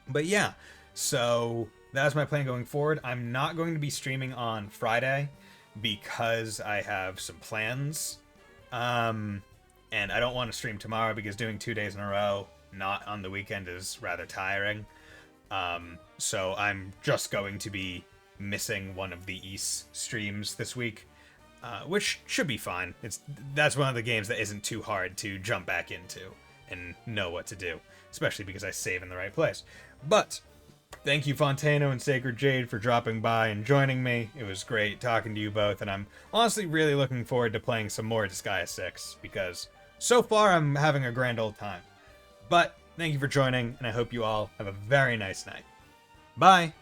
But yeah, so that's my plan going forward. I'm not going to be streaming on Friday because I have some plans. And I don't want to stream tomorrow because doing 2 days in a row, not on the weekend, is rather tiring. So I'm just going to be missing one of the East streams this week, which should be fine. That's one of the games that isn't too hard to jump back into and know what to do, especially because I save in the right place. But thank you, Fontano and Sacred Jade, for dropping by and joining me. It was great talking to you both, and I'm honestly really looking forward to playing some more Disgaea 6, because so far I'm having a grand old time. But thank you for joining, and I hope you all have a very nice night. Bye!